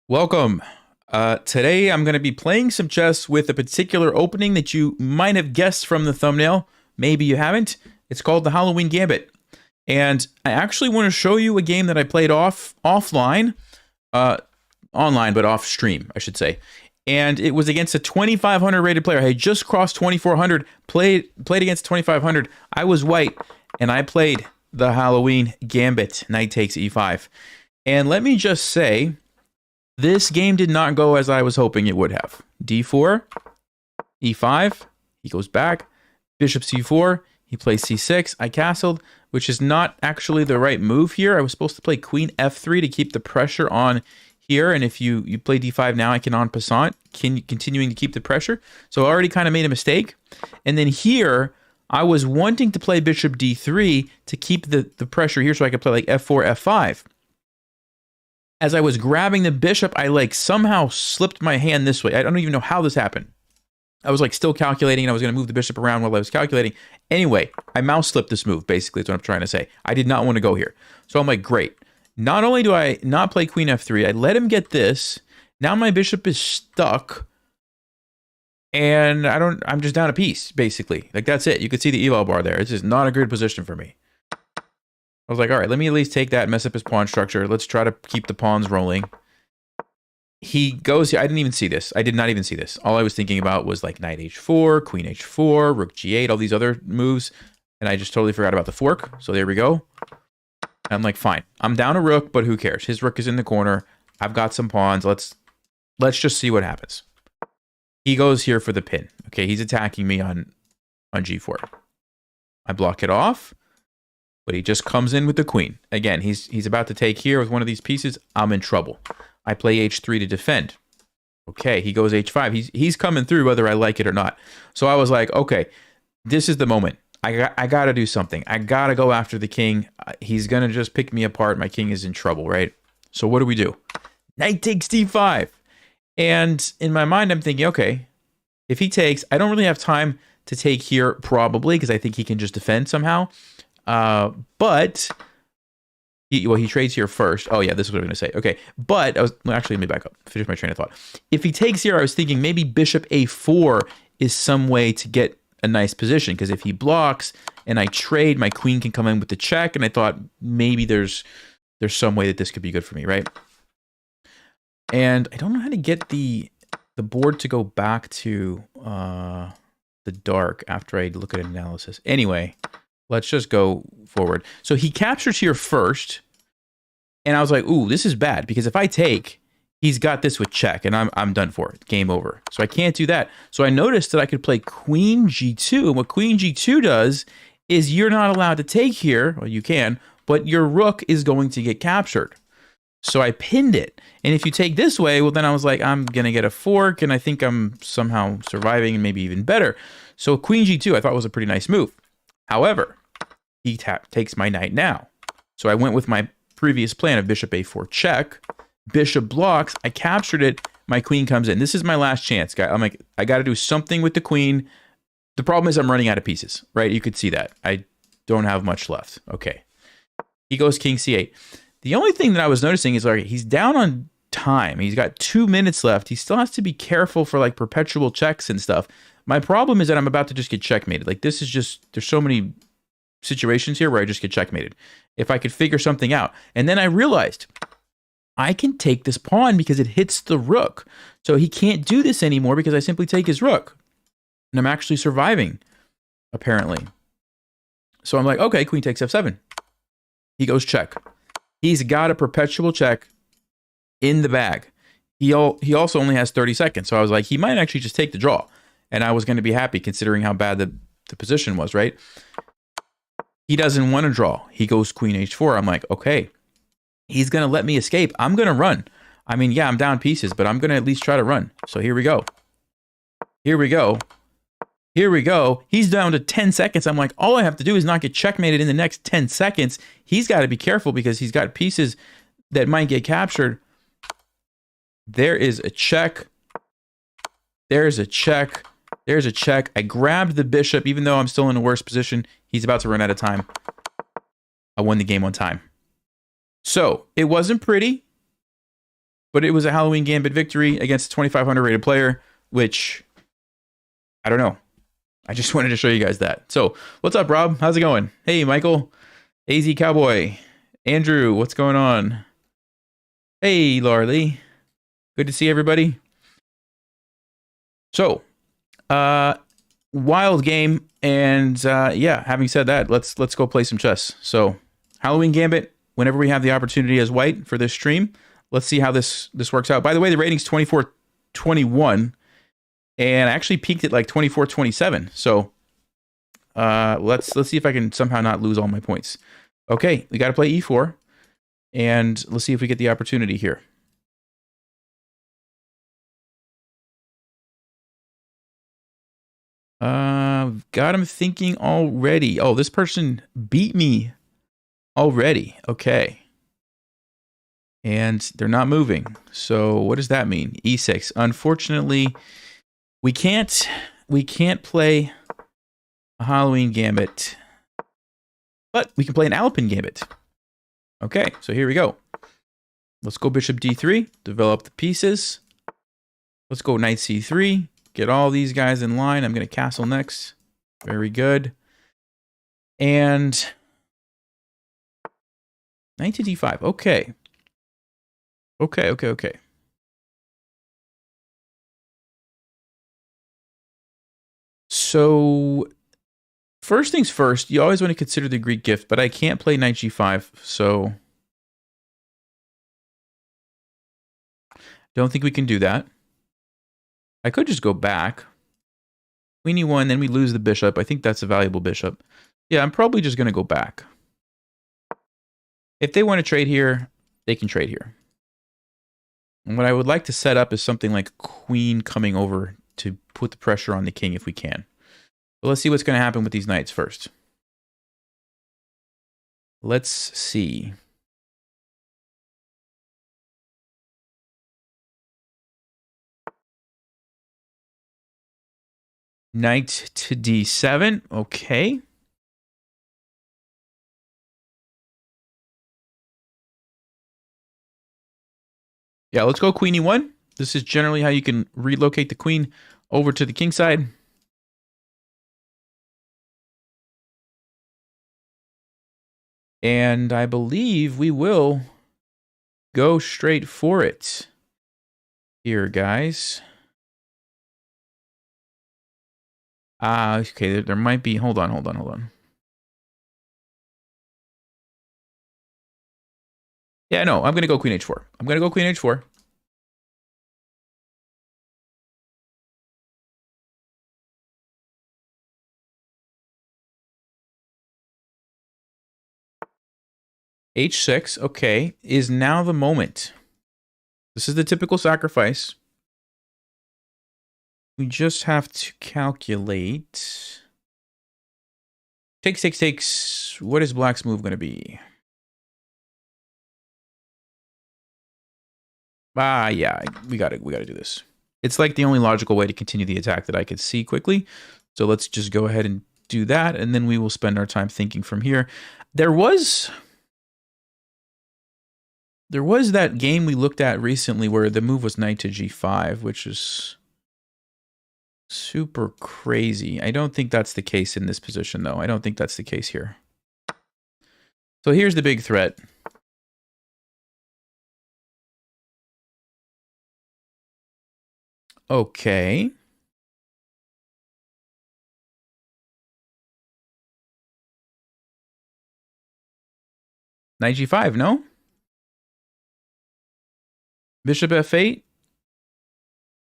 Welcome. Today I'm going to be playing some chess with a particular opening that you might have guessed from the thumbnail. Maybe you haven't. It's called the Halloween Gambit. And I actually want to show you a game that I played offline, online, but off stream, I should say. And it was against a 2,500 rated player. I had just crossed 2,400, played against 2,500. I was white, and I played the Halloween Gambit, knight takes e5. And let me just say, this game did not go as I was hoping it would have. d4, e5, he goes back, bishop c4, he plays c6, I castled, which is not actually the right move here. I was supposed to play queen f3 to keep the pressure on here, and if you play d5 now, I can en passant, continuing to keep the pressure. So I already kind of made a mistake. And then here, I was wanting to play bishop d3 to keep the pressure here so I could play like f4, f5. As I was grabbing the bishop, I somehow slipped my hand this way. I don't even know how this happened. I was still calculating, and I was going to move the bishop around while I was calculating. Anyway, I mouse slipped this move, basically, is what I'm trying to say. I did not want to go here. So I'm like, great. Not only do I not play queen f3, I let him get this. Now my bishop is stuck. And I'm just down a piece, basically. That's it. You could see the eval bar there. It's just not a good position for me. I was like, all right, let me at least take that, mess up his pawn structure. Let's try to keep the pawns rolling. He goes here. I didn't even see this. I did not even see this. All I was thinking about was knight h4, queen h4, rook g8, all these other moves. And I just totally forgot about the fork. So there we go. And I'm like, fine. I'm down a rook, but who cares? His rook is in the corner. I've got some pawns. Let's just see what happens. He goes here for the pin. Okay, he's attacking me on g4. I block it off. But he just comes in with the queen. Again, he's about to take here with one of these pieces. I'm in trouble. I play h3 to defend. Okay, he goes h5. He's coming through whether I like it or not. So I was like, okay, this is the moment. I got to do something. I got to go after the king. He's going to just pick me apart. My king is in trouble, right? So what do? Knight takes d5. And in my mind, I'm thinking, okay, if he takes, I don't really have time to take here probably because I think he can just defend somehow. But he trades here first. Oh yeah, this is what I'm going to say. Okay, but actually, let me back up. Finish my train of thought. If he takes here, I was thinking maybe bishop a4 is some way to get a nice position, because if he blocks and I trade, my queen can come in with the check, and I thought maybe there's some way that this could be good for me, right? And I don't know how to get the board to go back to the dark after I look at analysis. Anyway. Let's just go forward. So he captures here first. And I was like, ooh, this is bad. Because if I take, he's got this with check. And I'm done for. Game over. So I can't do that. So I noticed that I could play queen g2. And what queen g2 does is you're not allowed to take here. Well, you can. But your rook is going to get captured. So I pinned it. And if you take this way, well, then I was like, I'm going to get a fork. And I think I'm somehow surviving and maybe even better. So queen g2 I thought was a pretty nice move. However, he takes my knight now. So I went with my previous plan of bishop a4 check. Bishop blocks. I captured it. My queen comes in. This is my last chance, guy. I'm like, I got to do something with the queen. The problem is I'm running out of pieces, right? You could see that. I don't have much left. Okay. He goes king c8. The only thing that I was noticing is he's down on time. He's got 2 minutes left. He still has to be careful for perpetual checks and stuff. My problem is that I'm about to just get checkmated. This is just, there's so many situations here where I just get checkmated. If I could figure something out. And then I realized I can take this pawn because it hits the rook. So he can't do this anymore because I simply take his rook. And I'm actually surviving, apparently. So I'm like, okay, queen takes f7. He goes check. He's got a perpetual check in the bag. He also only has 30 seconds. So I was like, he might actually just take the draw. And I was going to be happy considering how bad the position was, right? He doesn't want to draw. He goes queen h4. I'm like, okay, he's going to let me escape. I'm going to run. I mean, yeah, I'm down pieces, but I'm going to at least try to run. So here we go. Here we go. Here we go. He's down to 10 seconds. I'm like, all I have to do is not get checkmated in the next 10 seconds. He's got to be careful because he's got pieces that might get captured. There is a check. There's a check. There's a check. I grabbed the bishop, even though I'm still in a worse position. He's about to run out of time. I won the game on time. So, it wasn't pretty. but it was a Halloween Gambit victory against a 2,500 rated player, which I don't know. I just wanted to show you guys that. So, what's up, Rob? How's it going? Hey, Michael, AZ Cowboy, Andrew, what's going on? Hey, Larly, good to see everybody. So, wild game, and yeah. Having said that, let's go play some chess. So, Halloween Gambit. Whenever we have the opportunity as white for this stream, let's see how this works out. By the way, the rating's 24-21. And I actually peaked at like 24-27. So let's see if I can somehow not lose all my points. Okay, we got to play e4. And let's see if we get the opportunity here. Got him thinking already. Oh, this person beat me already. Okay. And they're not moving. So what does that mean? E6. Unfortunately, we can't play a Halloween Gambit, but we can play an Alpine Gambit. Okay, so here we go. Let's go bishop d3, develop the pieces. Let's go knight c3, get all these guys in line. I'm going to castle next. Very good. And knight to d5. Okay. Okay. So, first things first, you always want to consider the Greek gift, but I can't play knight g5, so don't think we can do that. I could just go back. Queen e1, then we lose the bishop. I think that's a valuable bishop. Yeah, I'm probably just going to go back. If they want to trade here, they can trade here. And what I would like to set up is something like queen coming over to put the pressure on the king if we can. But let's see what's going to happen with these knights first. Let's see. Knight to d7. Okay. Yeah, let's go queen e1. This is generally how you can relocate the queen over to the king side. And I believe we will go straight for it here, guys. Okay, there might be... Hold on. Yeah, no, I'm going to go queen h4. I'm going to go queen h4. h6, okay, is now the moment. This is the typical sacrifice. We just have to calculate. Takes. What is black's move going to be? Yeah, we gotta do this. It's like the only logical way to continue the attack that I could see quickly. So let's just go ahead and do that, and then we will spend our time thinking from here. There was that game we looked at recently where the move was knight to g5, which is super crazy. I don't think that's the case in this position, though. I don't think that's the case here. So here's the big threat. Okay. Knight g5, no? Bishop f8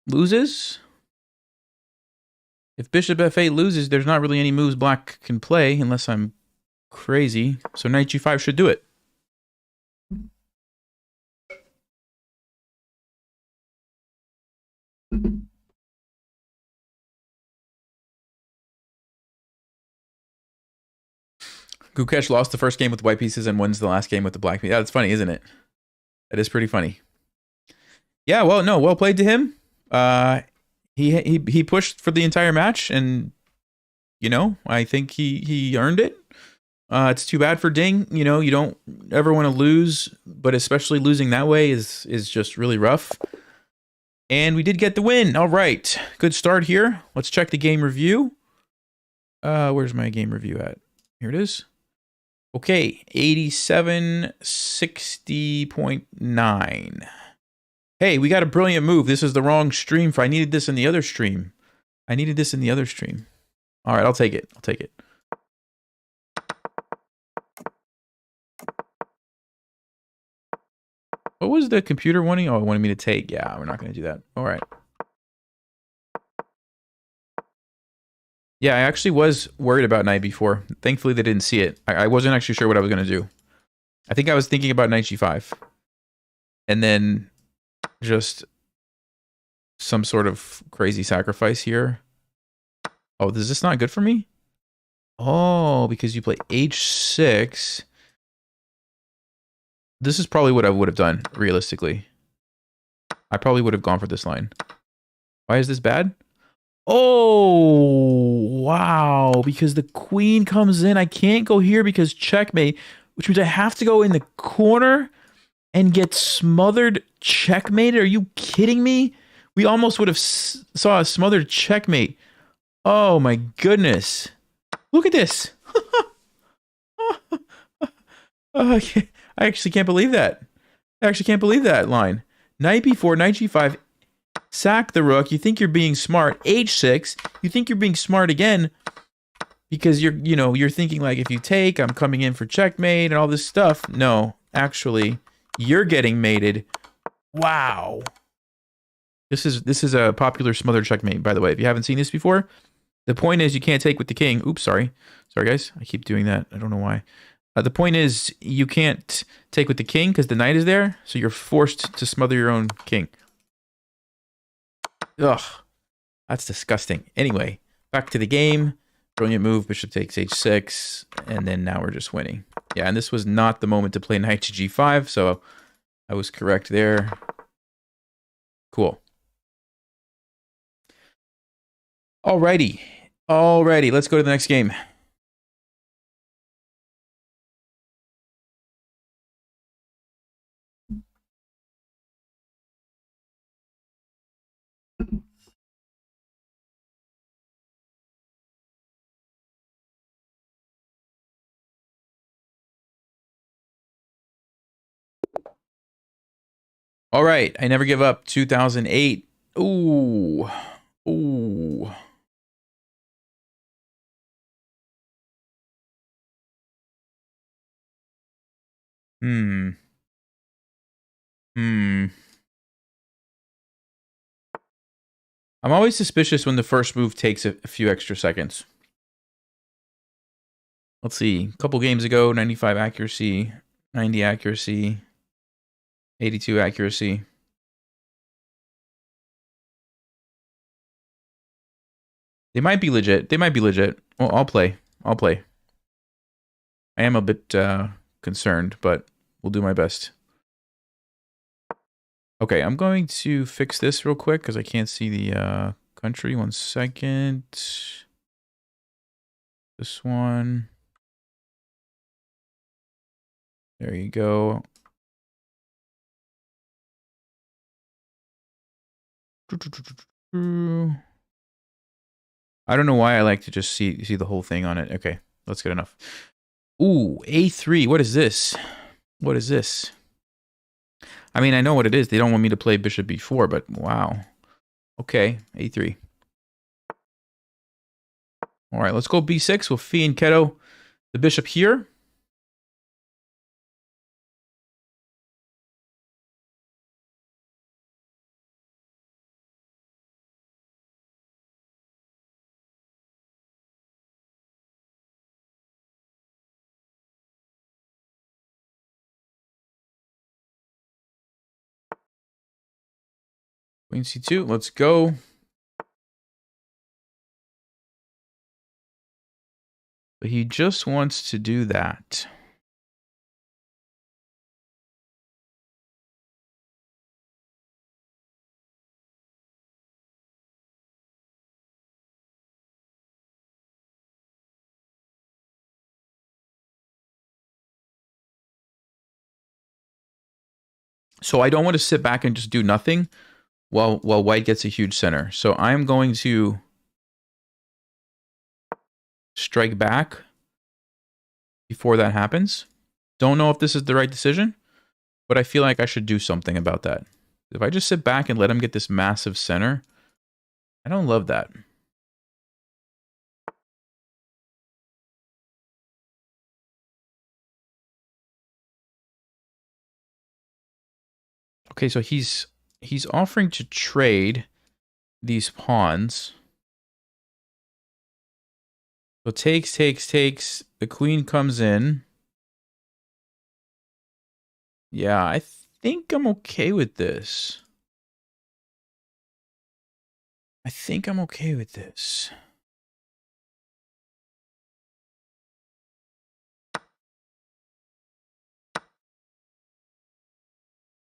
loses. If bishop f8 loses, there's not really any moves black can play unless I'm crazy. So knight g5 should do it. Gukesh lost the first game with white pieces and wins the last game with the black pieces. Yeah, that's funny, isn't it? That is pretty funny. Yeah, well, no, well played to him. He pushed for the entire match, and you know, I think he earned it. It's too bad for Ding. You know, you don't ever want to lose but especially losing that way is just really rough. And we did get the win. All right. Good start here. Let's check the game review. Where's my game review at? Here it is. Okay, 8760.9. Hey, we got a brilliant move. This is the wrong stream for I needed this in the other stream. All right, I'll take it. What was the computer wanting? Oh, it wanted me to take. Yeah, we're not going to do that. All right. Yeah, I actually was worried about knight b4. Thankfully, they didn't see it. I wasn't actually sure what I was going to do. I think I was thinking about knight g5. And then just some sort of crazy sacrifice here. Oh, is this not good for me? Oh, because you play h6. This is probably what I would have done, realistically. I probably would have gone for this line. Why is this bad? Oh, wow. Because the queen comes in. I can't go here because checkmate, which means I have to go in the corner and get smothered checkmate. Are you kidding me? We almost would have saw a smothered checkmate. Oh, my goodness. Look at this. I actually can't believe that. I actually can't believe that line. Knight b4, knight g5, sack the rook. You think you're being smart. h6. You think you're being smart again because you're thinking like if you take, I'm coming in for checkmate and all this stuff. No, actually, you're getting mated. Wow. This is a popular smothered checkmate, by the way. If you haven't seen this before, the point is you can't take with the king. Oops, sorry. Sorry, guys. I keep doing that. I don't know why. The point is you can't take with the king because the knight is there, so you're forced to smother your own king. Ugh, that's disgusting. Anyway, back to the game. Brilliant move. Bishop takes h6, and then now we're just winning. Yeah, and this was not the moment to play knight to g5, so I was correct there. Cool. Alrighty. Let's go to the next game. All right, I never give up. 2008. Ooh. Hmm. I'm always suspicious when the first move takes a few extra seconds. Let's see. A couple games ago, 95 accuracy, 90 accuracy, 82 accuracy. They might be legit. Well, I'll play. I am a bit concerned, but we'll do my best. Okay, I'm going to fix this real quick because I can't see the country. 1 second. This one. There you go. I don't know why I like to just see the whole thing on it. Okay, that's good enough. Ooh, A3. What is this? I mean, I know what it is. They don't want me to play bishop b4, but wow. Okay, A3. All right, let's go b6 with Fee and Keto. The bishop here. Queen c2. Let's go. But he just wants to do that. So I don't want to sit back and just do nothing while white gets a huge center. So I'm going to strike back before that happens. Don't know if this is the right decision, but I feel like I should do something about that. If I just sit back and let him get this massive center, I don't love that. Okay, so he's offering to trade these pawns. So takes, takes, takes. The queen comes in. Yeah, I think I'm okay with this. I think I'm okay with this.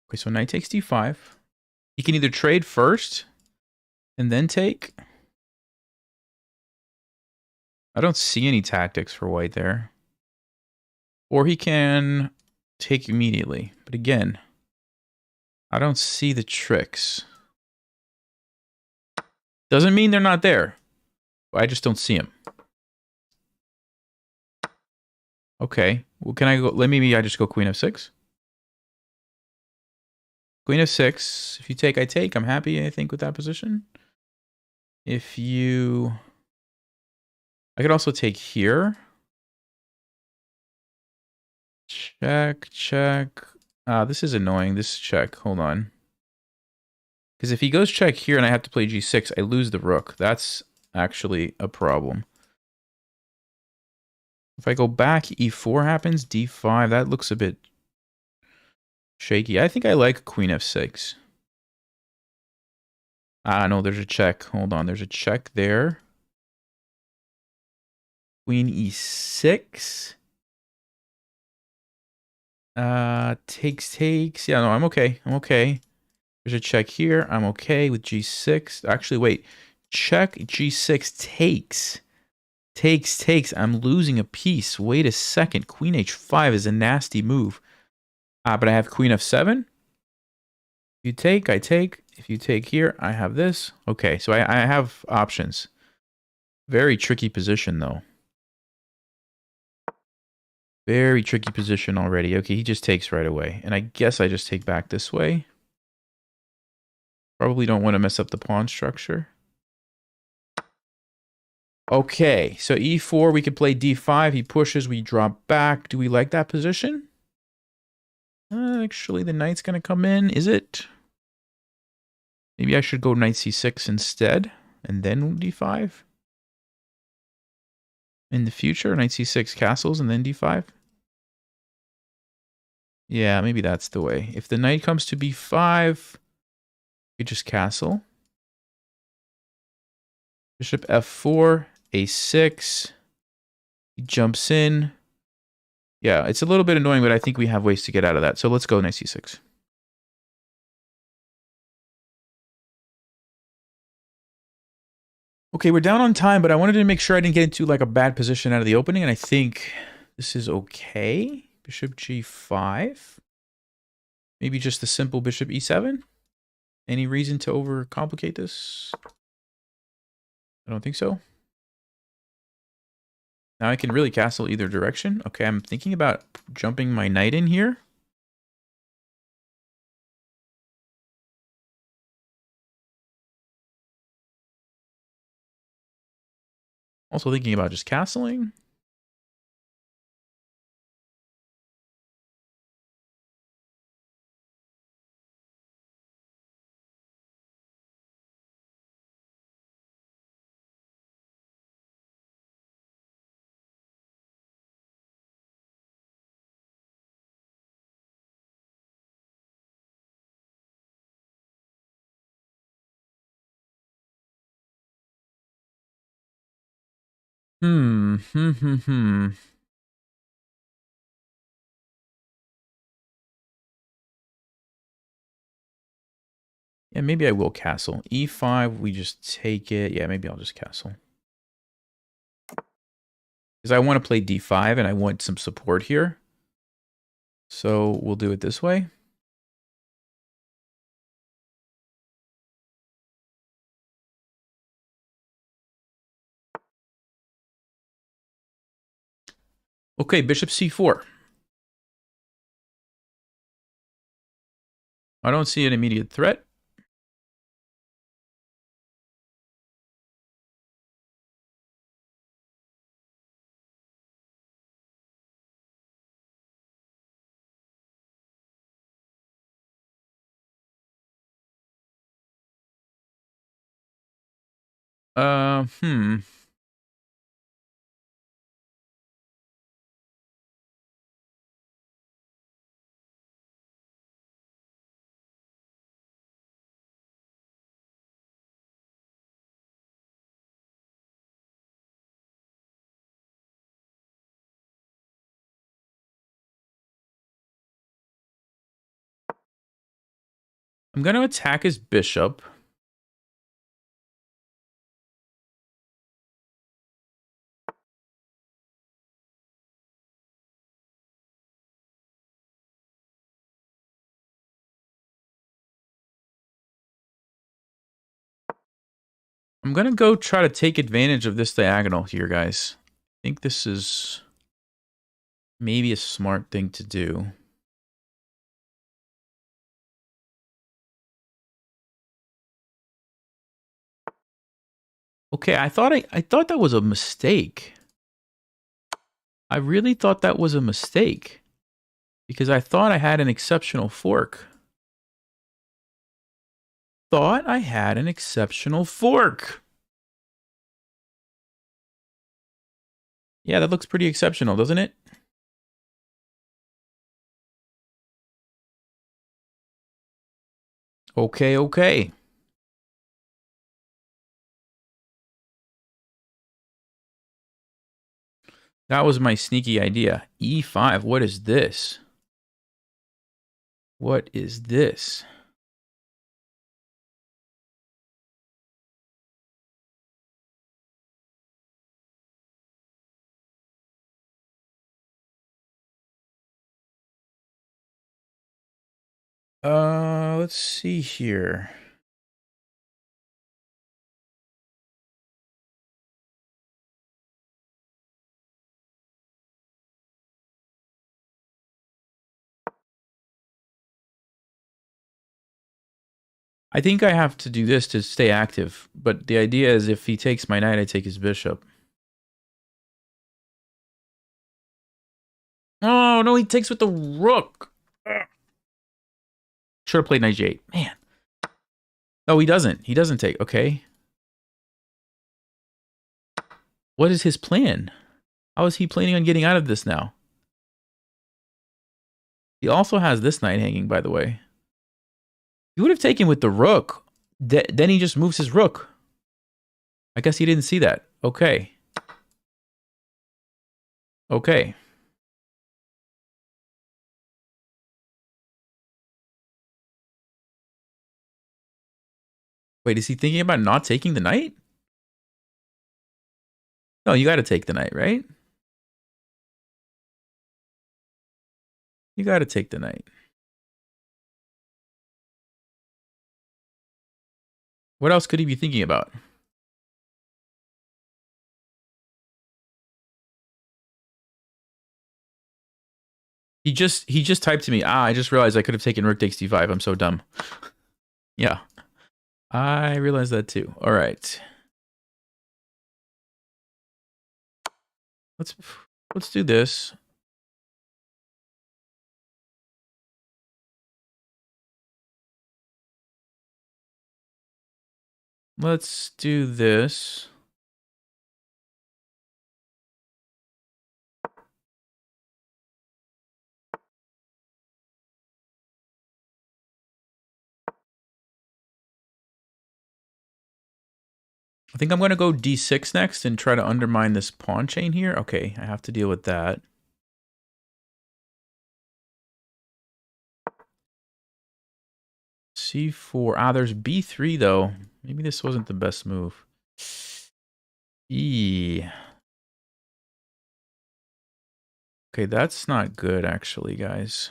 Okay, so knight takes d5. He can either trade first and then take. I don't see any tactics for white there. Or he can take immediately. But again, I don't see the tricks. Doesn't mean they're not there. I just don't see them. Okay. Well, can I go? Maybe I just go queen f6. Queen f6. If you take, I take. I'm happy, I think, with that position. If you... I could also take here. Check, check. This is annoying. This check. Hold on. Because if he goes check here and I have to play g6, I lose the rook. That's actually a problem. If I go back, e4 happens, d5. That looks a bit shaky. I think I like queen f6. No, there's a check. Hold on, there's a check there. Queen e6. Takes, takes. Yeah, no, I'm okay. I'm okay. There's a check here. I'm okay with g6. Actually, wait. Check, g6, takes. Takes, takes. I'm losing a piece. Wait a second. Queen h5 is a nasty move. But I have queen f7. If you take, I take. If you take here, I have this. Okay, so I have options. Very tricky position, though. Very tricky position already. Okay, he just takes right away. And I guess I just take back this way. Probably don't want to mess up the pawn structure. Okay, so e4, we could play d5. He pushes, we drop back. Do we like that position? Actually, the knight's going to come in. Is it? Maybe I should go knight c6 instead, and then d5. In the future, knight c6 castles, and then d5. Yeah, maybe that's the way. If the knight comes to b5, we just castle. Bishop f4, a6. He jumps in. Yeah, it's a little bit annoying, but I think we have ways to get out of that. So let's go knight c6. Okay, we're down on time, but I wanted to make sure I didn't get into like a bad position out of the opening, and I think this is okay. Bishop g5. Maybe just the simple bishop e7. Any reason to overcomplicate this? I don't think so. Now I can really castle either direction. Okay, I'm thinking about jumping my knight in here. Also thinking about just castling. Hmm. Yeah, maybe I will castle. E5, we just take it. Yeah, maybe I'll just castle. Because I want to play d5 and I want some support here. So we'll do it this way. Okay, bishop c4. I don't see an immediate threat. Hmm. I'm going to attack his bishop. I'm going to go try to take advantage of this diagonal here, guys. I think this is maybe a smart thing to do. Okay, I thought that was a mistake. I really thought that was a mistake because I thought I had an exceptional fork. Thought I had an exceptional fork. Yeah, that looks pretty exceptional, doesn't it? Okay, okay. That was my sneaky idea. E5, what is this? What is this? Let's see here. I think I have to do this to stay active, but the idea is if he takes my knight, I take his bishop. Oh, no, he takes with the rook. Should have played knight g8. Man. No, he doesn't. He doesn't take. Okay. What is his plan? How is he planning on getting out of this now? He also has this knight hanging, by the way. He would have taken with the rook. Then he just moves his rook. I guess he didn't see that. Okay. Okay. Wait, is he thinking about not taking the knight? No, you got to take the knight, right? You got to take the knight. What else could he be thinking about? He just typed to me, I just realized I could have taken rook takes d5. I'm so dumb. Yeah. I realized that too. All right. Let's do this. Let's do this. I think I'm going to go d6 next and try to undermine this pawn chain here. Okay, I have to deal with that. c4. Ah, there's b3 though. Maybe this wasn't the best move. E. Okay, that's not good actually, guys.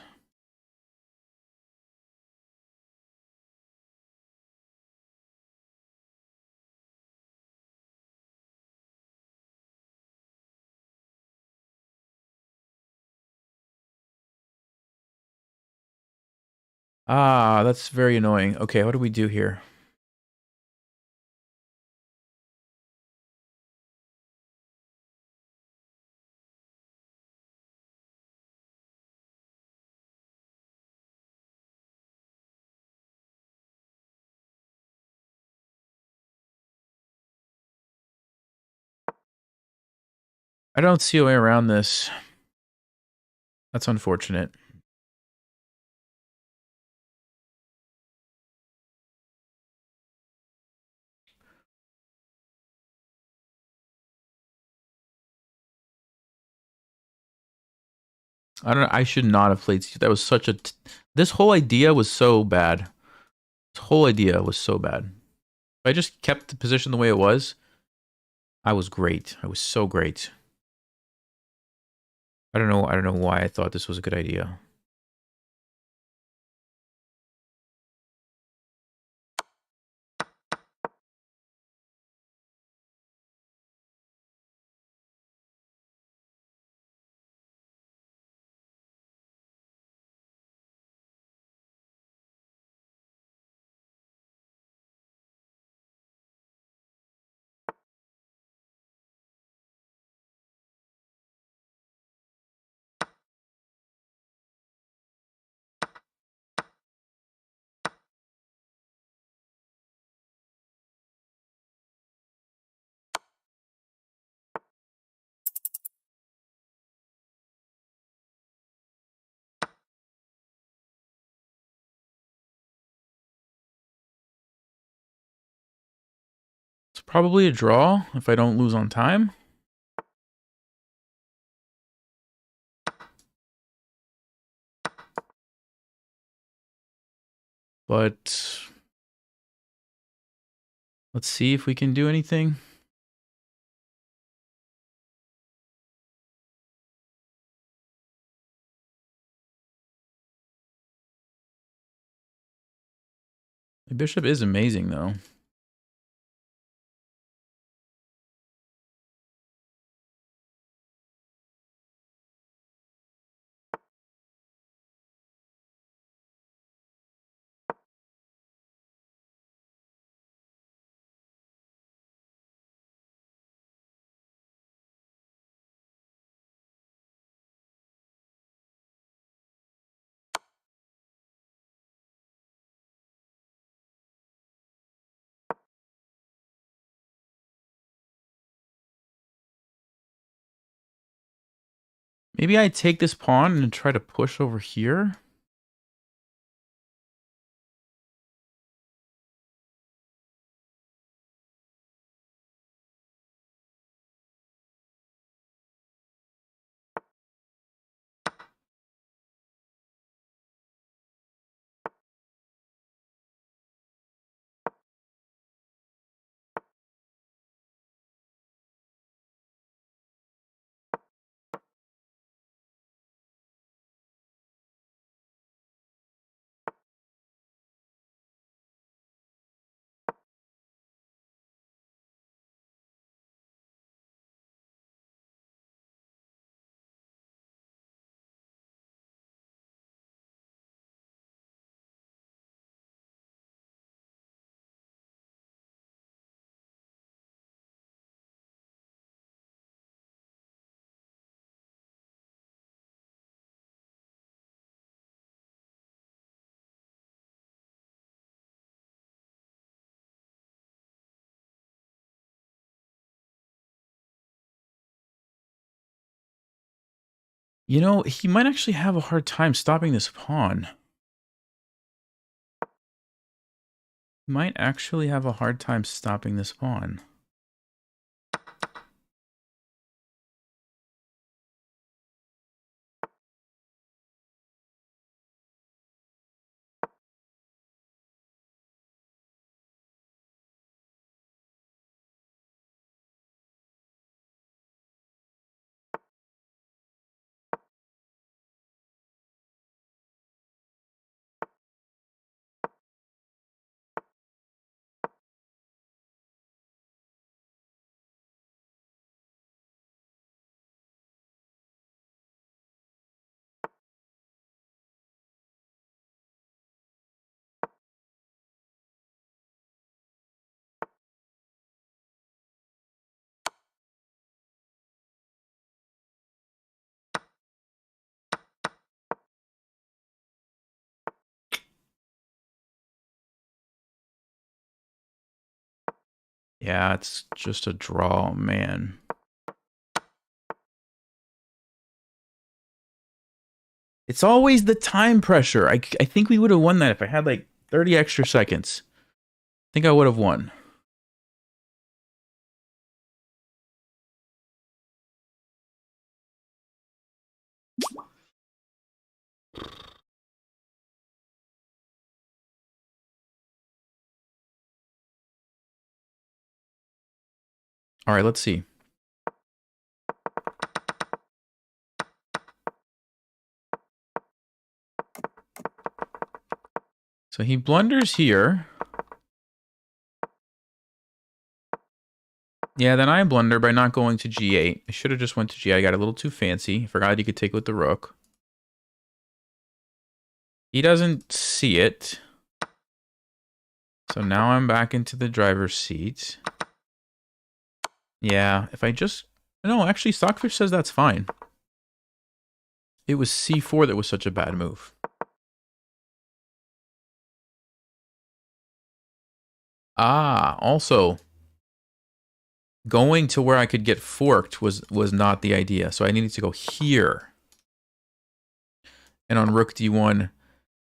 Ah, that's very annoying. Okay, what do we do here? I don't see a way around this. That's unfortunate. I don't know. I should not have played. That was such a. This whole idea was so bad. This whole idea was so bad. If I just kept the position the way it was, I was great. I was so great. I don't know. I don't know why I thought this was a good idea. It's probably a draw if I don't lose on time. But let's see if we can do anything. The bishop is amazing, though. Maybe I take this pawn and try to push over here. You know, he might actually have a hard time stopping this pawn. He might actually have a hard time stopping this pawn. Yeah, it's just a draw, man. It's always the time pressure. I think we would have won that if I had like 30 extra seconds. I think I would have won. All right, let's see. So he blunders here. Yeah, then I blunder by not going to G8. I should have just went to G8. I got a little too fancy. Forgot you could take with the rook. He doesn't see it. So now I'm back into the driver's seat. Yeah, if I just... No, actually, Stockfish says that's fine. It was C4 that was such a bad move. Ah, also, going to where I could get forked was not the idea. So I needed to go here. And on rook d1,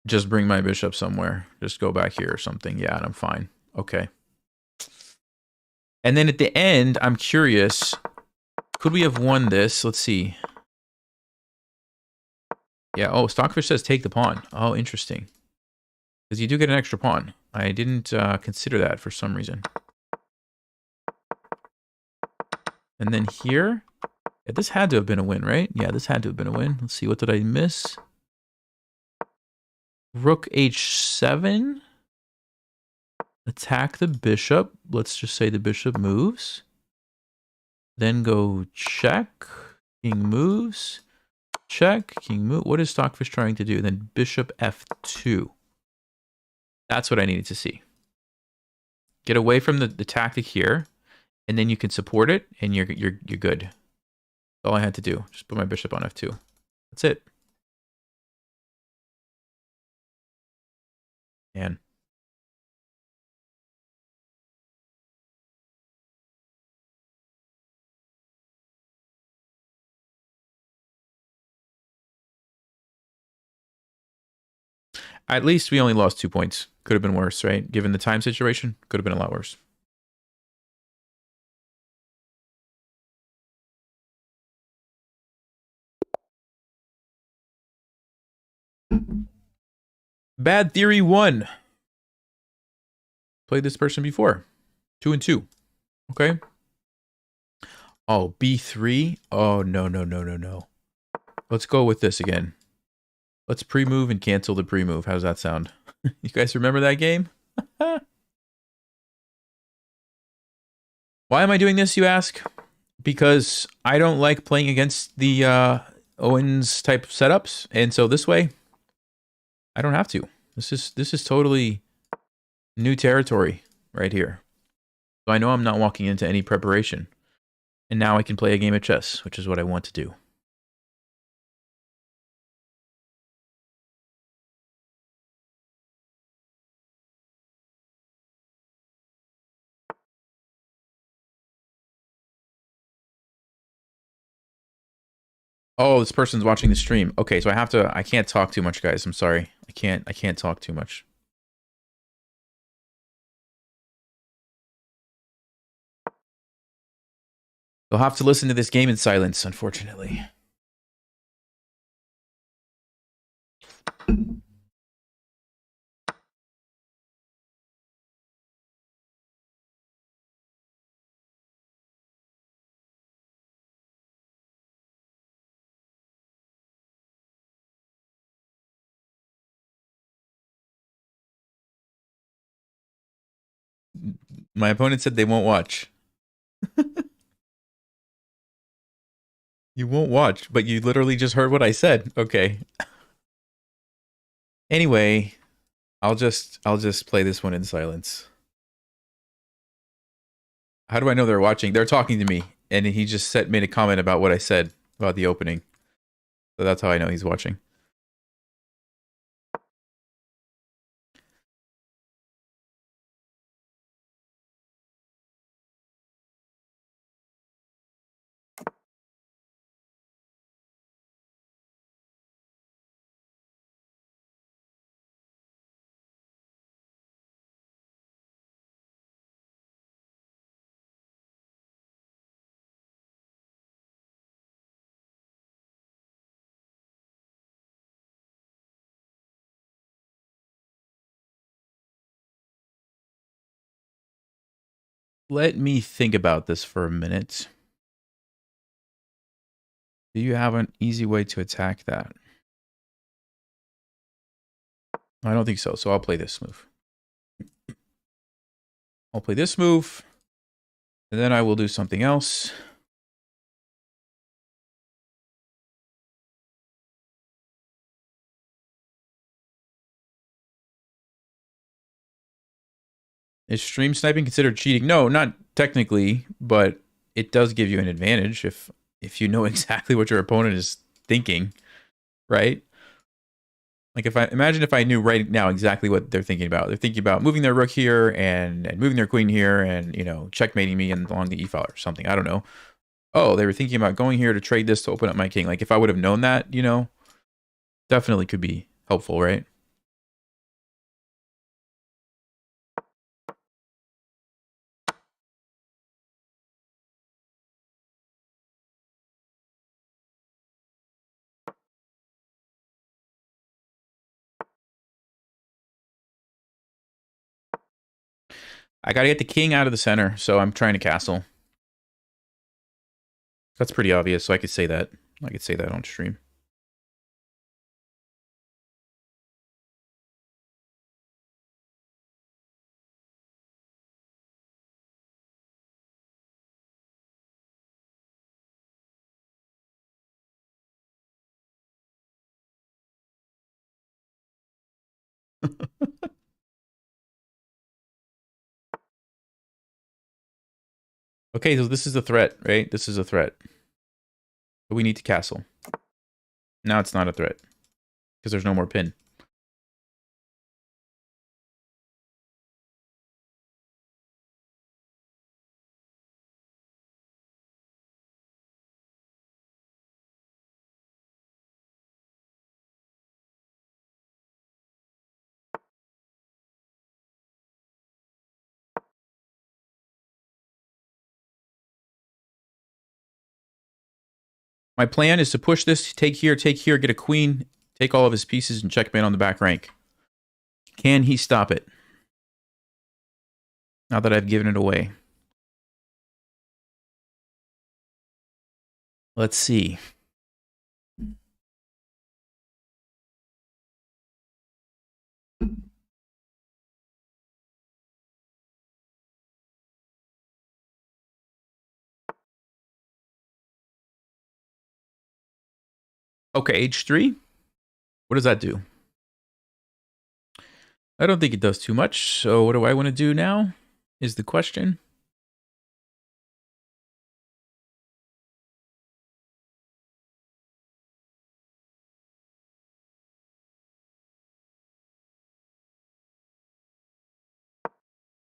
just bring my bishop somewhere. Just go back here or something. Yeah, and I'm fine. Okay. And then at the end, I'm curious. Could we have won this? Let's see. Yeah, oh, Stockfish says take the pawn. Oh, interesting. Because you do get an extra pawn. I didn't consider that for some reason. And then here, yeah, this had to have been a win, right? Yeah, this had to have been a win. Let's see, what did I miss? Rook h7. Attack the bishop. Let's just say the bishop moves. Then go check. King moves. Check. King move. What is Stockfish trying to do? Then bishop f2. That's what I needed to see. Get away from the tactic here, and then you can support it, and you're good. That's all I had to do. Just put my bishop on f2. That's it. Man. At least we only lost 2 points. Could have been worse, right? Given the time situation, could have been a lot worse. Bad Theory 1. Played this person before. 2 and 2. Okay. Oh, B3. Oh, no, no, no, no, no. Let's go with this again. Let's pre-move and cancel the pre-move. How's that sound? You guys remember that game? Why am I doing this, you ask? Because I don't like playing against the Owens type setups, and so this way, I don't have to. This is totally new territory right here. So I know I'm not walking into any preparation. And now I can play a game of chess, which is what I want to do. Oh, this person's watching the stream. Okay, so I can't talk too much, guys. I'm sorry. I can't talk too much. You'll have to listen to this game in silence, unfortunately. My opponent said they won't watch. You won't watch, but you literally just heard what I said. Okay. Anyway, I'll just play this one in silence. How do I know they're watching? They're talking to me, and he just made a comment about what I said about the opening. So that's how I know he's watching. let me think about this for a minute. Do you have an easy way to attack that? I don't think so, so I'll play this move. I'll play this move, and then I will do something else. Is stream sniping considered cheating? No, not technically, but it does give you an advantage if you know exactly what your opponent is thinking, right? Like imagine if I knew right now exactly what they're thinking about. They're thinking about moving their rook here and moving their queen here and checkmating me and along the e-file or something. I don't know. Oh, they were thinking about going here to trade this to open up my king. Like if I would have known that, definitely could be helpful, right? I got to get the king out of the center, so I'm trying to castle. That's pretty obvious, so I could say that. I could say that on stream. Okay, so this is a threat, right? This is a threat. But we need to castle. Now it's not a threat because there's no more pin. My plan is to push this, take here, get a queen, take all of his pieces, and checkmate on the back rank. Can he stop it? Now that I've given it away. Let's see. Okay, h3. What does that do? I don't think it does too much. So what do I want to do now is the question.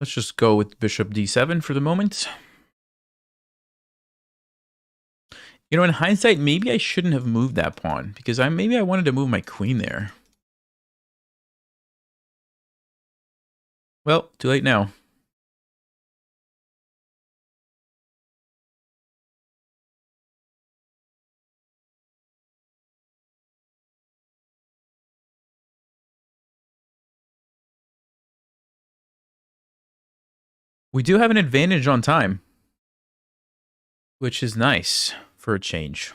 Let's just go with bishop d7 for the moment. In hindsight, maybe I shouldn't have moved that pawn because maybe I wanted to move my queen there. Well, too late now. We do have an advantage on time, which is nice for a change.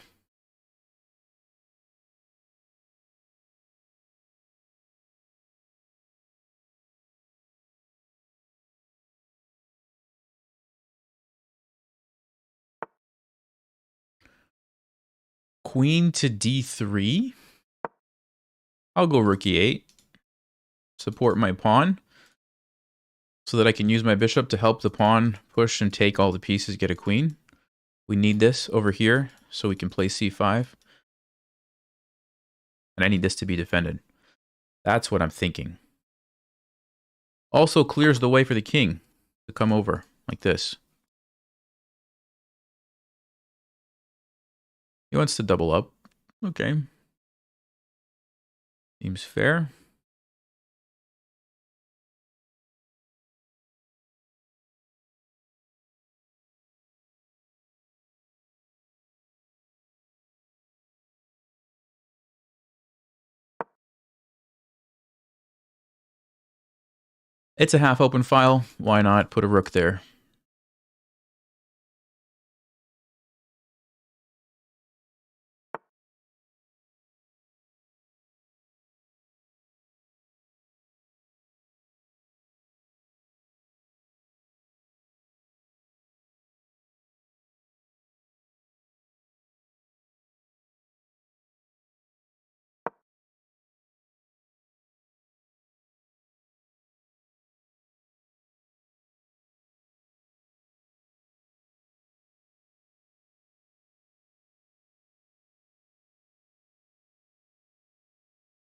Queen to d3. I'll go rook e8. Support my pawn so that I can use my bishop to help the pawn push and take all the pieces, get a queen. We need this over here so we can play c5. And I need this to be defended. That's what I'm thinking. Also clears the way for the king to come over like this. He wants to double up. Okay. Seems fair. It's a half open file. Why not put a rook there?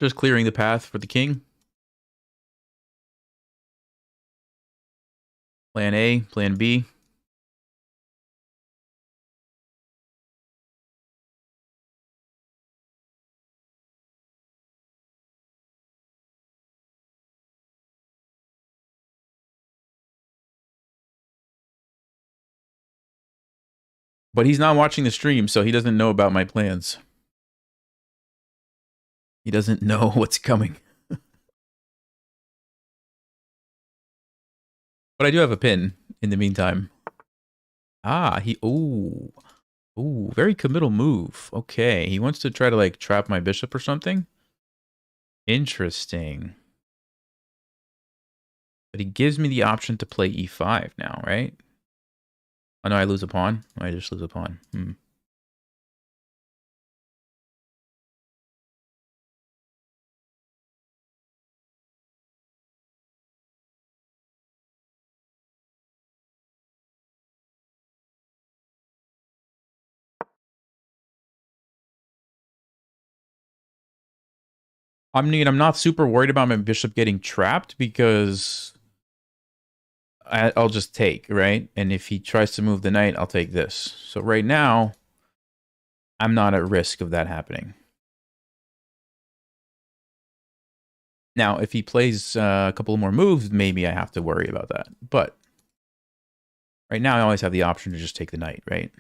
Just clearing the path for the king. Plan A, plan B. But he's not watching the stream, so he doesn't know about my plans. He doesn't know what's coming. But I do have a pin in the meantime. Ah, ooh, very committal move. Okay, he wants to try to like trap my bishop or something. Interesting. But he gives me the option to play e5 now, right? Oh no, I lose a pawn. I just lose a pawn. I mean, I'm not super worried about my bishop getting trapped because I'll just take, right? And if he tries to move the knight, I'll take this. So right now, I'm not at risk of that happening. Now, if he plays a couple more moves, maybe I have to worry about that. But right now, I always have the option to just take the knight, right?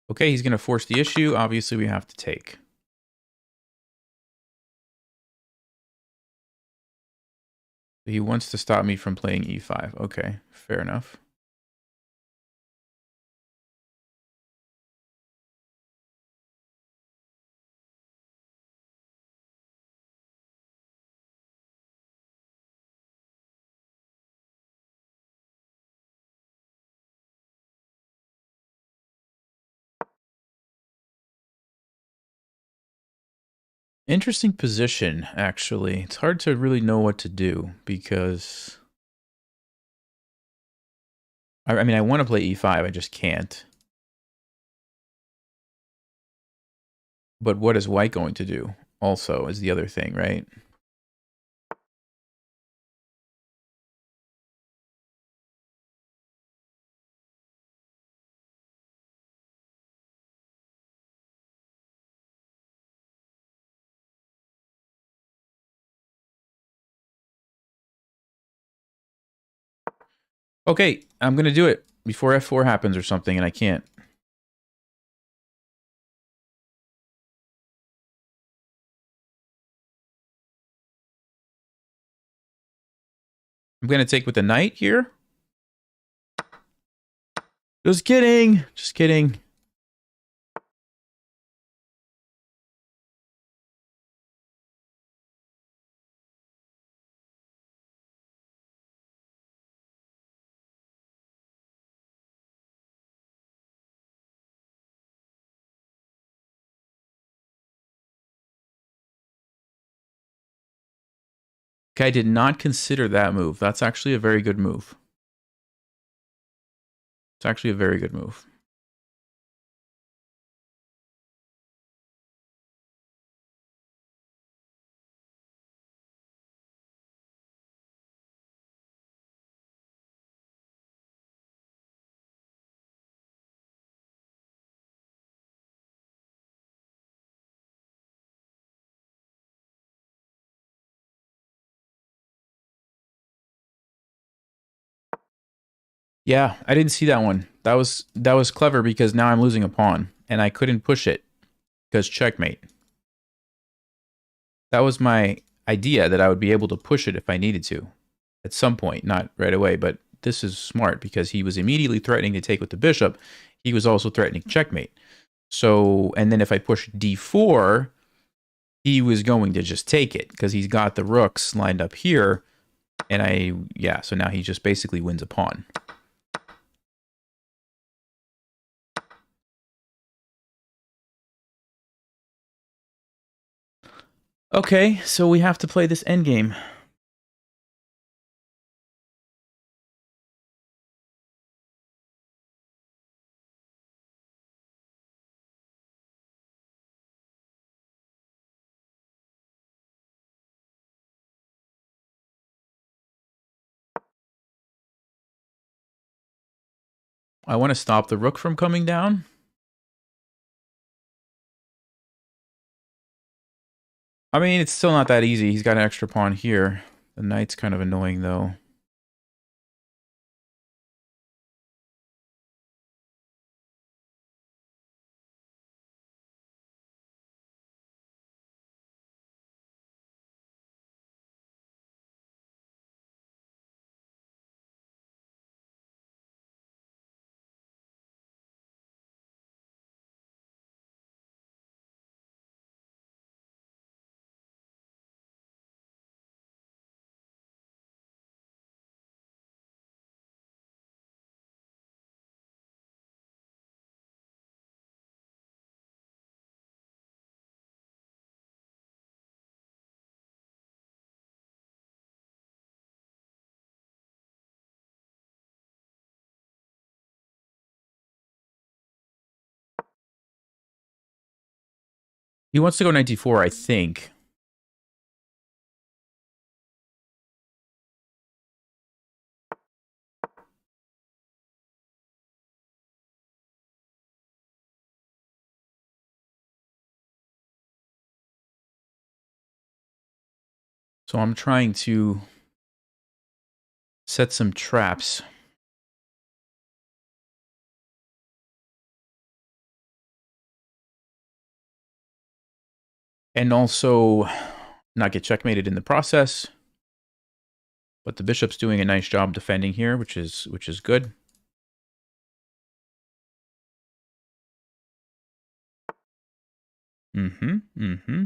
Okay, he's going to force the issue. Obviously, we have to take. He wants to stop me from playing e5. Okay, fair enough. Interesting position, actually. It's hard to really know what to do because... I mean, I want to play e5, I just can't. But what is white going to do? Also, is the other thing, right? Okay, I'm going to do it before f4 happens or something, and I can't. I'm going to take with the knight here. Just kidding. Just kidding. Okay, I did not consider that move. That's actually a very good move. It's actually a very good move. Yeah, I didn't see that one. That was clever because now I'm losing a pawn and I couldn't push it because checkmate. That was my idea, that I would be able to push it if I needed to at some point, not right away, but this is smart because he was immediately threatening to take with the bishop. He was also threatening checkmate. So, and then if I push d4, he was going to just take it because he's got the rooks lined up here. And yeah, so now he just basically wins a pawn. Okay, so we have to play this endgame. I want to stop the rook from coming down. I mean, it's still not that easy. He's got an extra pawn here. The knight's kind of annoying, though. He wants to go knight d4, I think. So I'm trying to set some traps. And also not get checkmated in the process. But the bishop's doing a nice job defending here, which is good. Mm-hmm.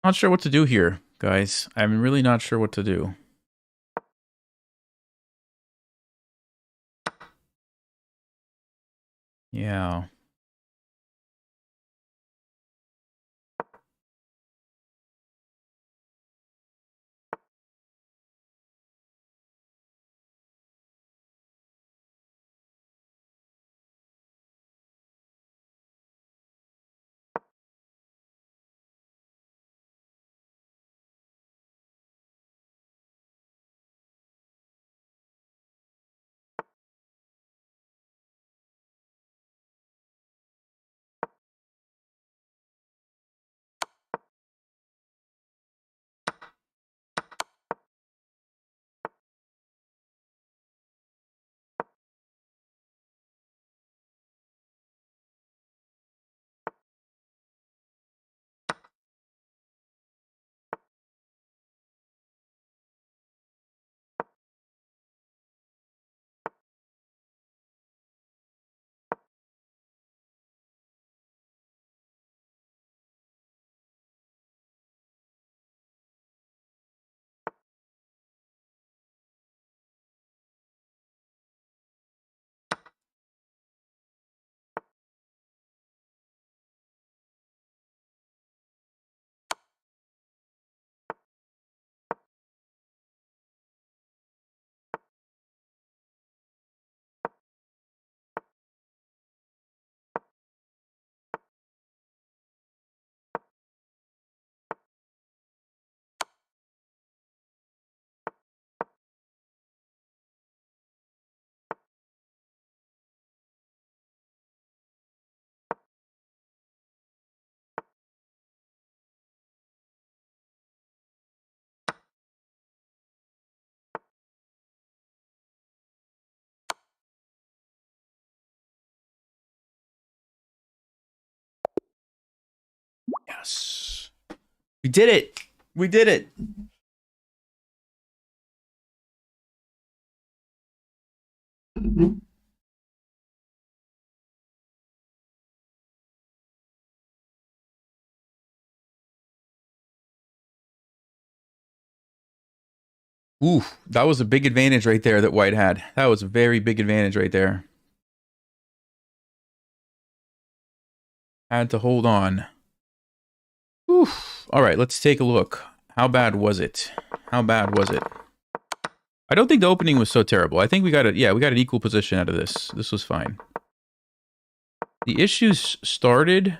Not sure what to do here, guys. I'm really not sure what to do. Yeah. Yes. We did it. We did it. Ooh, that was a big advantage right there that White had. That was a very big advantage right there. Had to hold on. Ooh. All right, let's take a look. How bad was it? How bad was it? I don't think the opening was so terrible. I think we got we got an equal position out of this. This was fine. The issues started.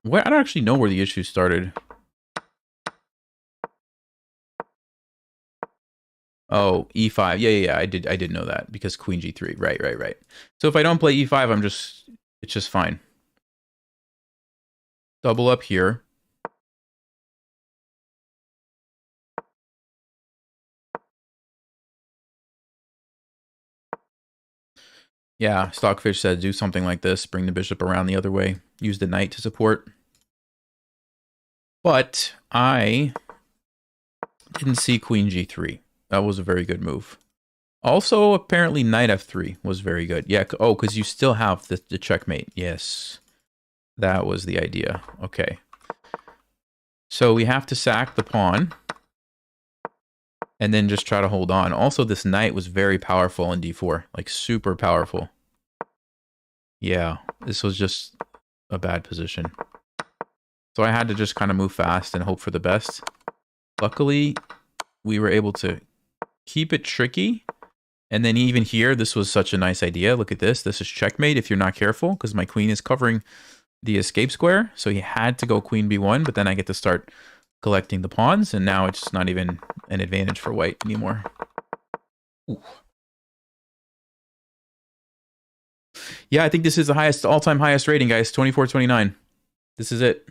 What? I don't actually know where the issues started. Oh, e5. Yeah. I did know that because queen g3. Right. So if I don't play e5, it's just fine. Double up here. Yeah, Stockfish said do something like this. Bring the bishop around the other way. Use the knight to support. But I didn't see queen g3. That was a very good move. Also, apparently knight f3 was very good. Yeah, oh, because you still have the checkmate. Yes, that was the idea. Okay. So we have to sack the pawn. And then just try to hold on. Also, this knight was very powerful in d4. Like, super powerful. Yeah, this was just a bad position. So I had to just kind of move fast and hope for the best. Luckily, we were able to keep it tricky. And then even here, this was such a nice idea. Look at this. This is checkmate if you're not careful, because my queen is covering the escape square. So he had to go queen b1, but then I get to start collecting the pawns, and now it's not even an advantage for white anymore. Ooh. Yeah, I think this is the highest, all-time highest rating, guys. 24-29. This is it.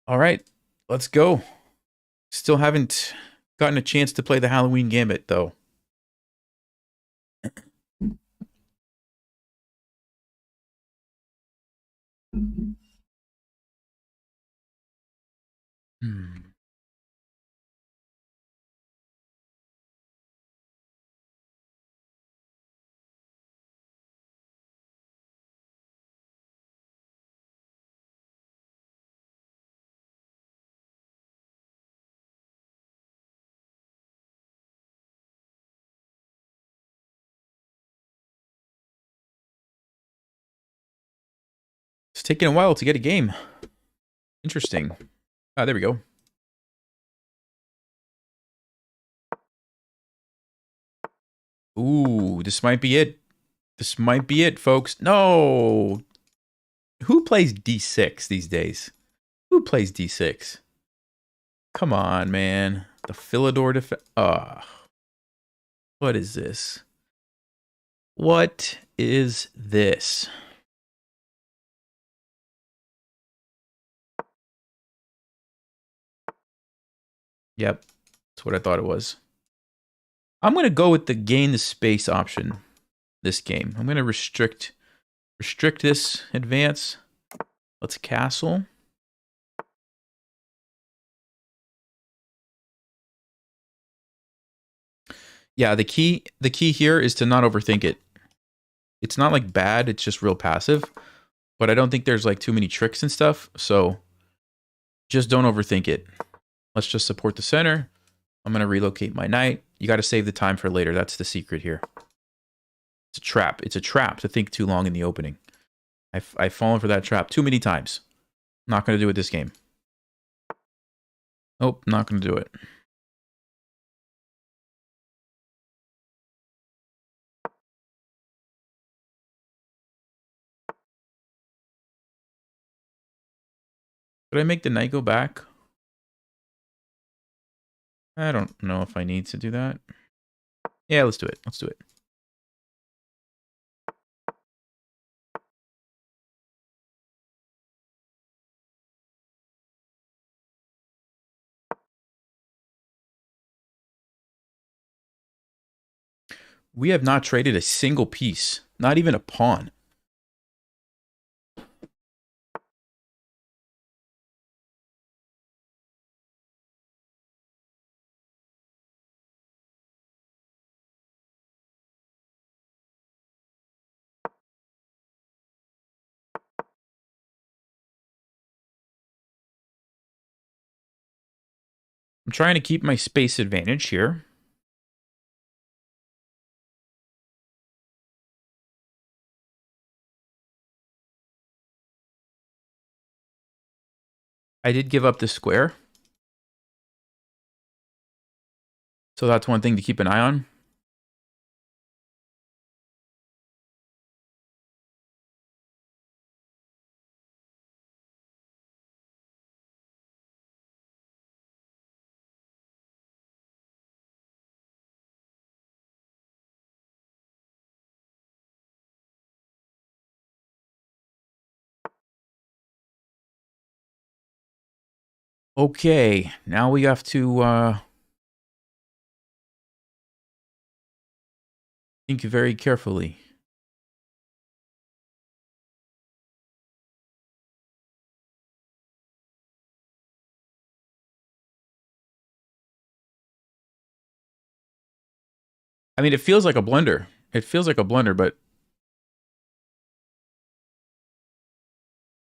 All right, let's go. Still haven't gotten a chance to play the Halloween Gambit, though. Hmm. It's taking a while to get a game. Interesting. Ah, there we go. Ooh, this might be it. This might be it, folks. No! Who plays D6 these days? Who plays D6? Come on, man. The Philidor defense. What is this? What is this? Yep, that's what I thought it was. I'm going to go with the gain the space option this game. I'm going to restrict this advance. Let's castle. Yeah, the key here is to not overthink it. It's not like bad, it's just real passive. But I don't think there's like too many tricks and stuff, so just don't overthink it. Let's just support the center. I'm going to relocate my knight. You got to save the time for later. That's the secret here. It's a trap. It's a trap to think too long in the opening. I've fallen for that trap too many times. Not going to do it this game. Nope, not going to do it. Could I make the knight go back? I don't know if I need to do that. Yeah, let's do it. Let's do it. We have not traded a single piece, not even a pawn. I'm trying to keep my space advantage here. I did give up this square. So that's one thing to keep an eye on. Okay, now we have to think very carefully. I mean, it feels like a blunder. It feels like a blunder, but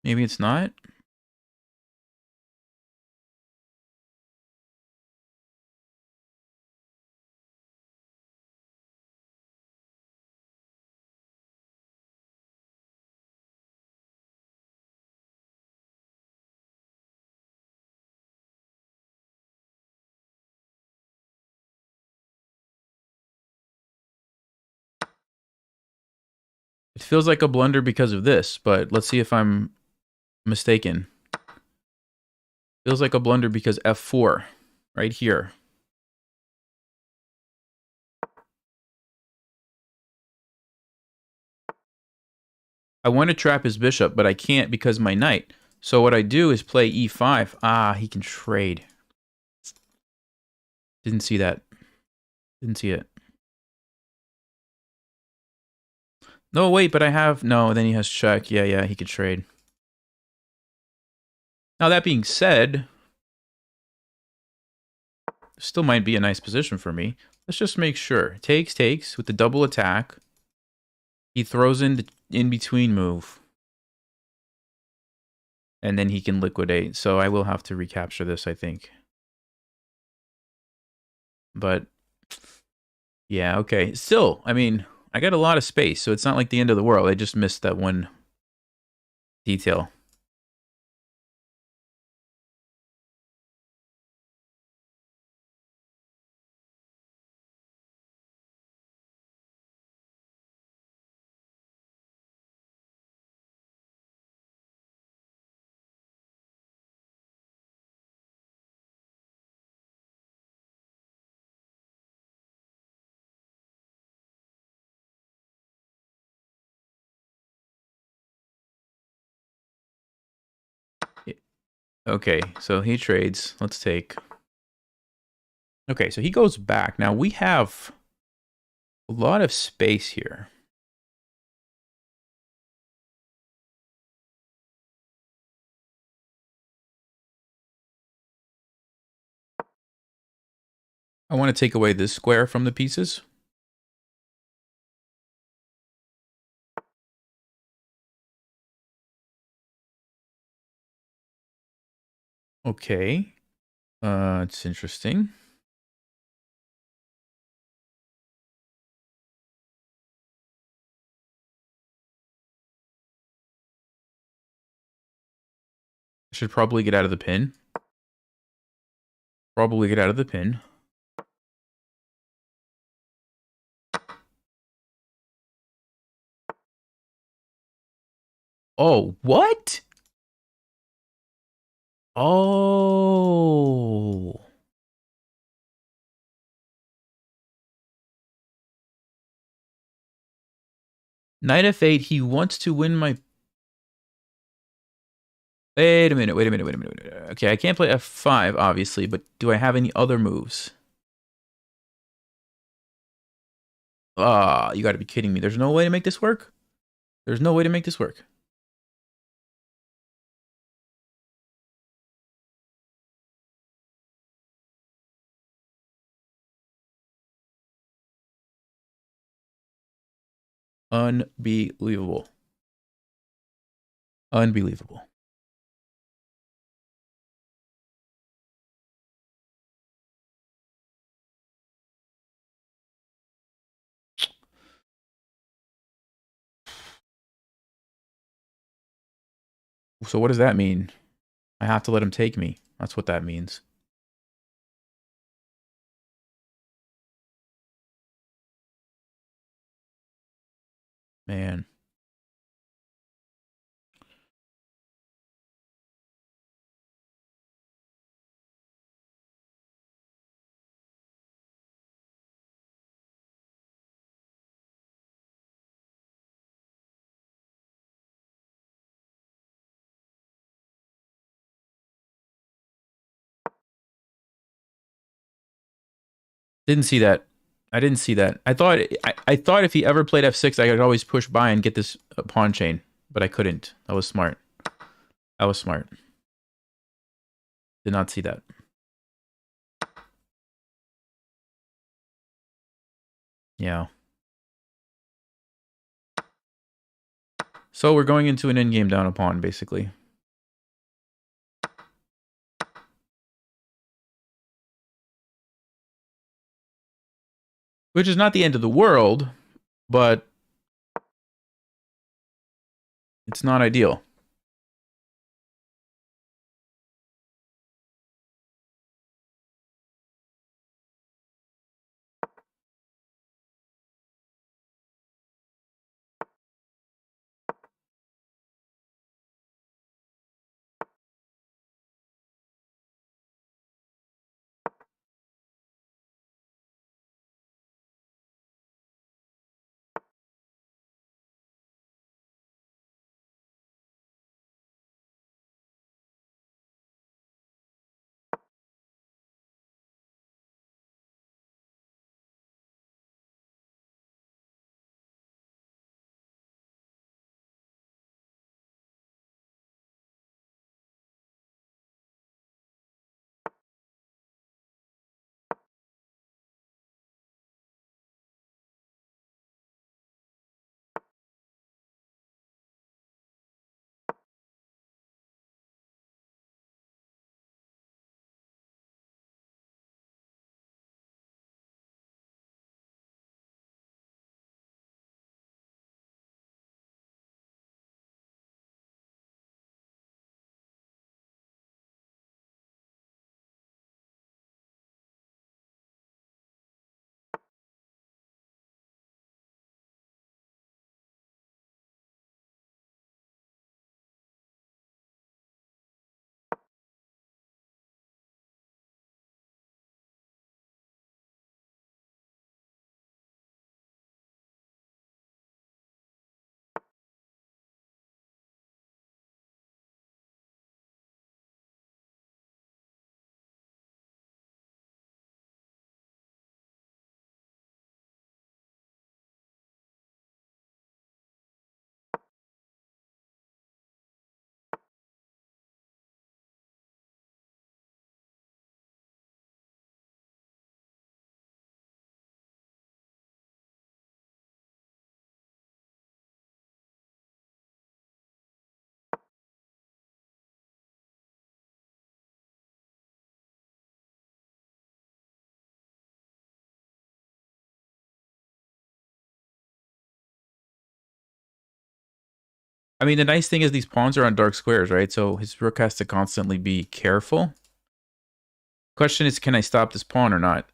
maybe it's not. It feels like a blunder because of this, but let's see if I'm mistaken. Feels like a blunder because f4, right here. I want to trap his bishop, but I can't because my knight. So what I do is play e5. Ah, he can trade. Didn't see that. Didn't see it. No, wait, but I have... No, then he has check. Yeah, he could trade. Now, that being said, still might be a nice position for me. Let's just make sure. Takes with the double attack. He throws in the in-between move. And then he can liquidate. So I will have to recapture this, I think. But, yeah, okay. Still, I mean, I got a lot of space, so it's not like the end of the world. I just missed that one detail. Okay, so he trades. Let's take... Okay, so he goes back. Now, we have a lot of space here. I want to take away this square from the pieces. Okay. It's interesting. I should probably get out of the pin. Probably get out of the pin. Oh, what? Oh. Knight f8, he wants to win my... Wait a minute. Okay, I can't play f5, obviously, but do I have any other moves? Ah, you got to be kidding me. There's no way to make this work? There's no way to make this work. Unbelievable. Unbelievable. So what does that mean? I have to let him take me. That's what that means. Man. Didn't see that. I didn't see that. I thought if he ever played f6, I could always push by and get this pawn chain, but I couldn't. That was smart. That was smart. Did not see that. Yeah. So we're going into an endgame down a pawn, basically. Which is not the end of the world, but it's not ideal. I mean, the nice thing is these pawns are on dark squares, right? So his rook has to constantly be careful. Question is, can I stop this pawn or not?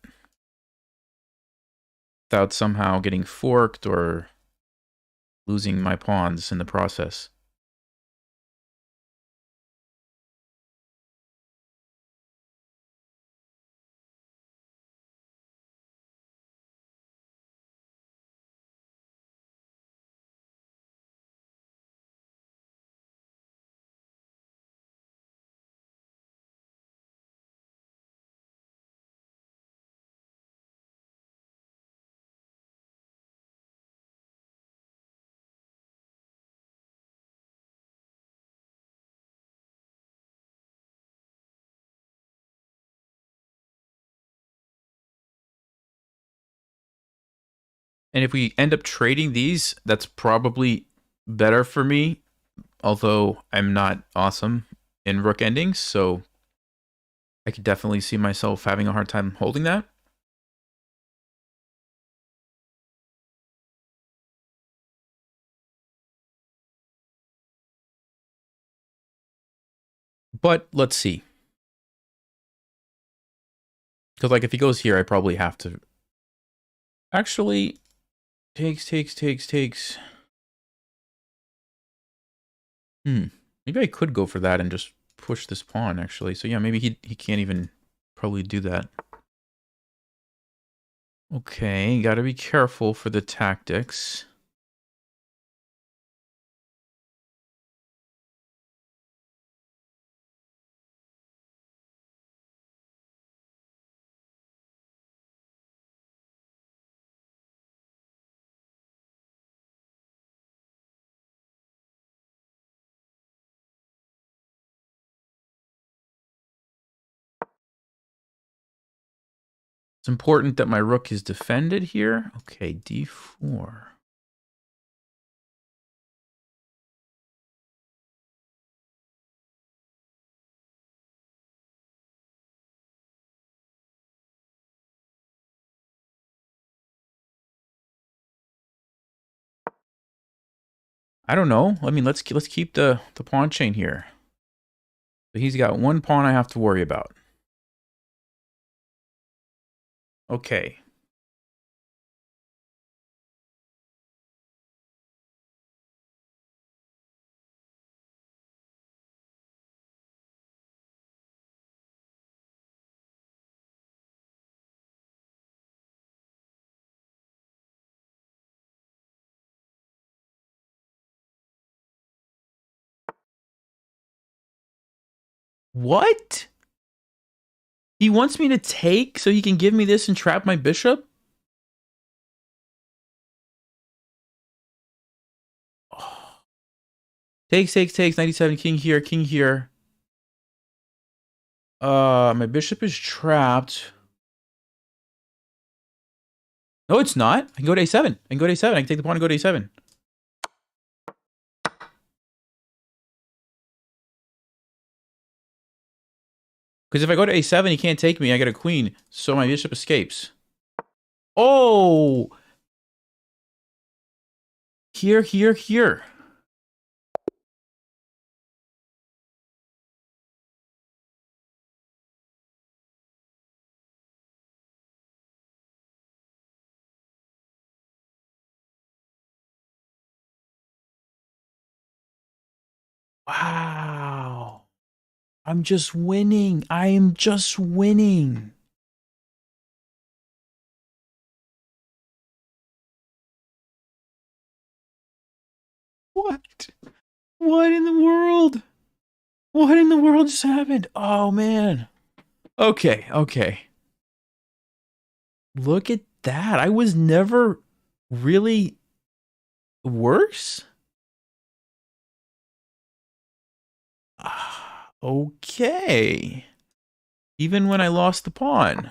Without somehow getting forked or losing my pawns in the process. And if we end up trading these, that's probably better for me. Although I'm not awesome in rook endings, so I could definitely see myself having a hard time holding that. But let's see. Because like if he goes here, I probably have to. Actually, takes. Maybe I could go for that and just push this pawn, actually. So yeah, maybe he can't even probably do that. Okay, gotta be careful for the tactics. It's important that my rook is defended here. Okay, d4. I don't know. I mean, let's keep the pawn chain here. So he's got one pawn I have to worry about. Okay. What? He wants me to take so he can give me this and trap my bishop? Oh. Takes. 97, king here, king here. My bishop is trapped. No, it's not. I can go to a7. I can take the pawn and go to a7. Because if I go to a7, he can't take me. I get a queen. So my bishop escapes. Oh! Here. Wow. I'm just winning. I am just winning. What? What in the world? What in the world just happened? Oh, man. Okay. Look at that. I was never really worse. Okay. Even when I lost the pawn.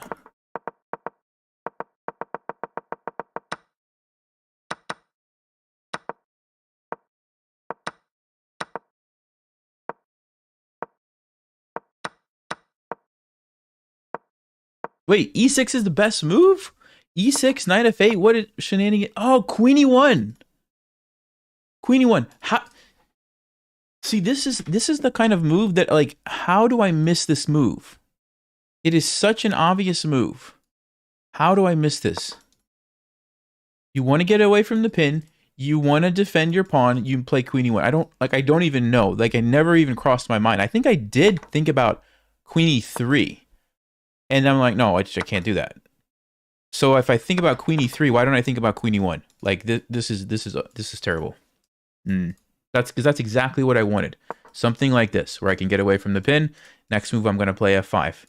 Wait, e6 is the best move? E6, knight f8, what did shenanigan? Oh, queen e1. Queen e1. How? See, this is the kind of move that, like, how do I miss this move? It is such an obvious move. How do I miss this? You want to get away from the pin. You want to defend your pawn. You play queen e1. I don't even know. Like, I never even crossed my mind. I think I did think about queen e3. And I'm like, no, I can't do that. So if I think about queen e3, why don't I think about queen e1? Like, this is terrible. That's exactly what I wanted. Something like this, where I can get away from the pin. Next move, I'm going to play f5.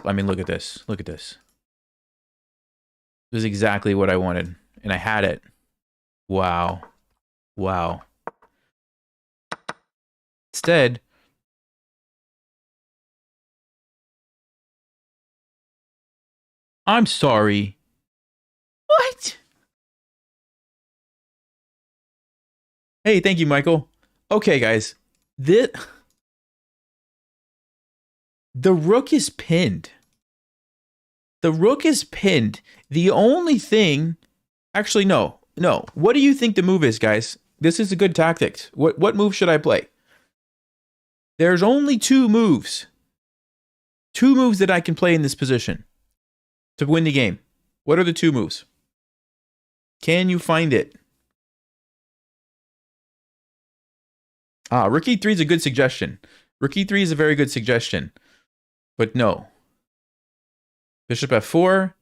I mean, look at this. Look at this. This is exactly what I wanted. And I had it. Wow. Instead, I'm sorry. What? Hey, thank you, Michael. Okay, guys. The rook is pinned. The rook is pinned. The only thing... Actually, no. No. What do you think the move is, guys? This is a good tactic. What move should I play? There's only two moves. Two moves that I can play in this position to win the game. What are the two moves? Can you find it? Rook E3 is a good suggestion. Rook E3 is a very good suggestion. But no. Bishop F4.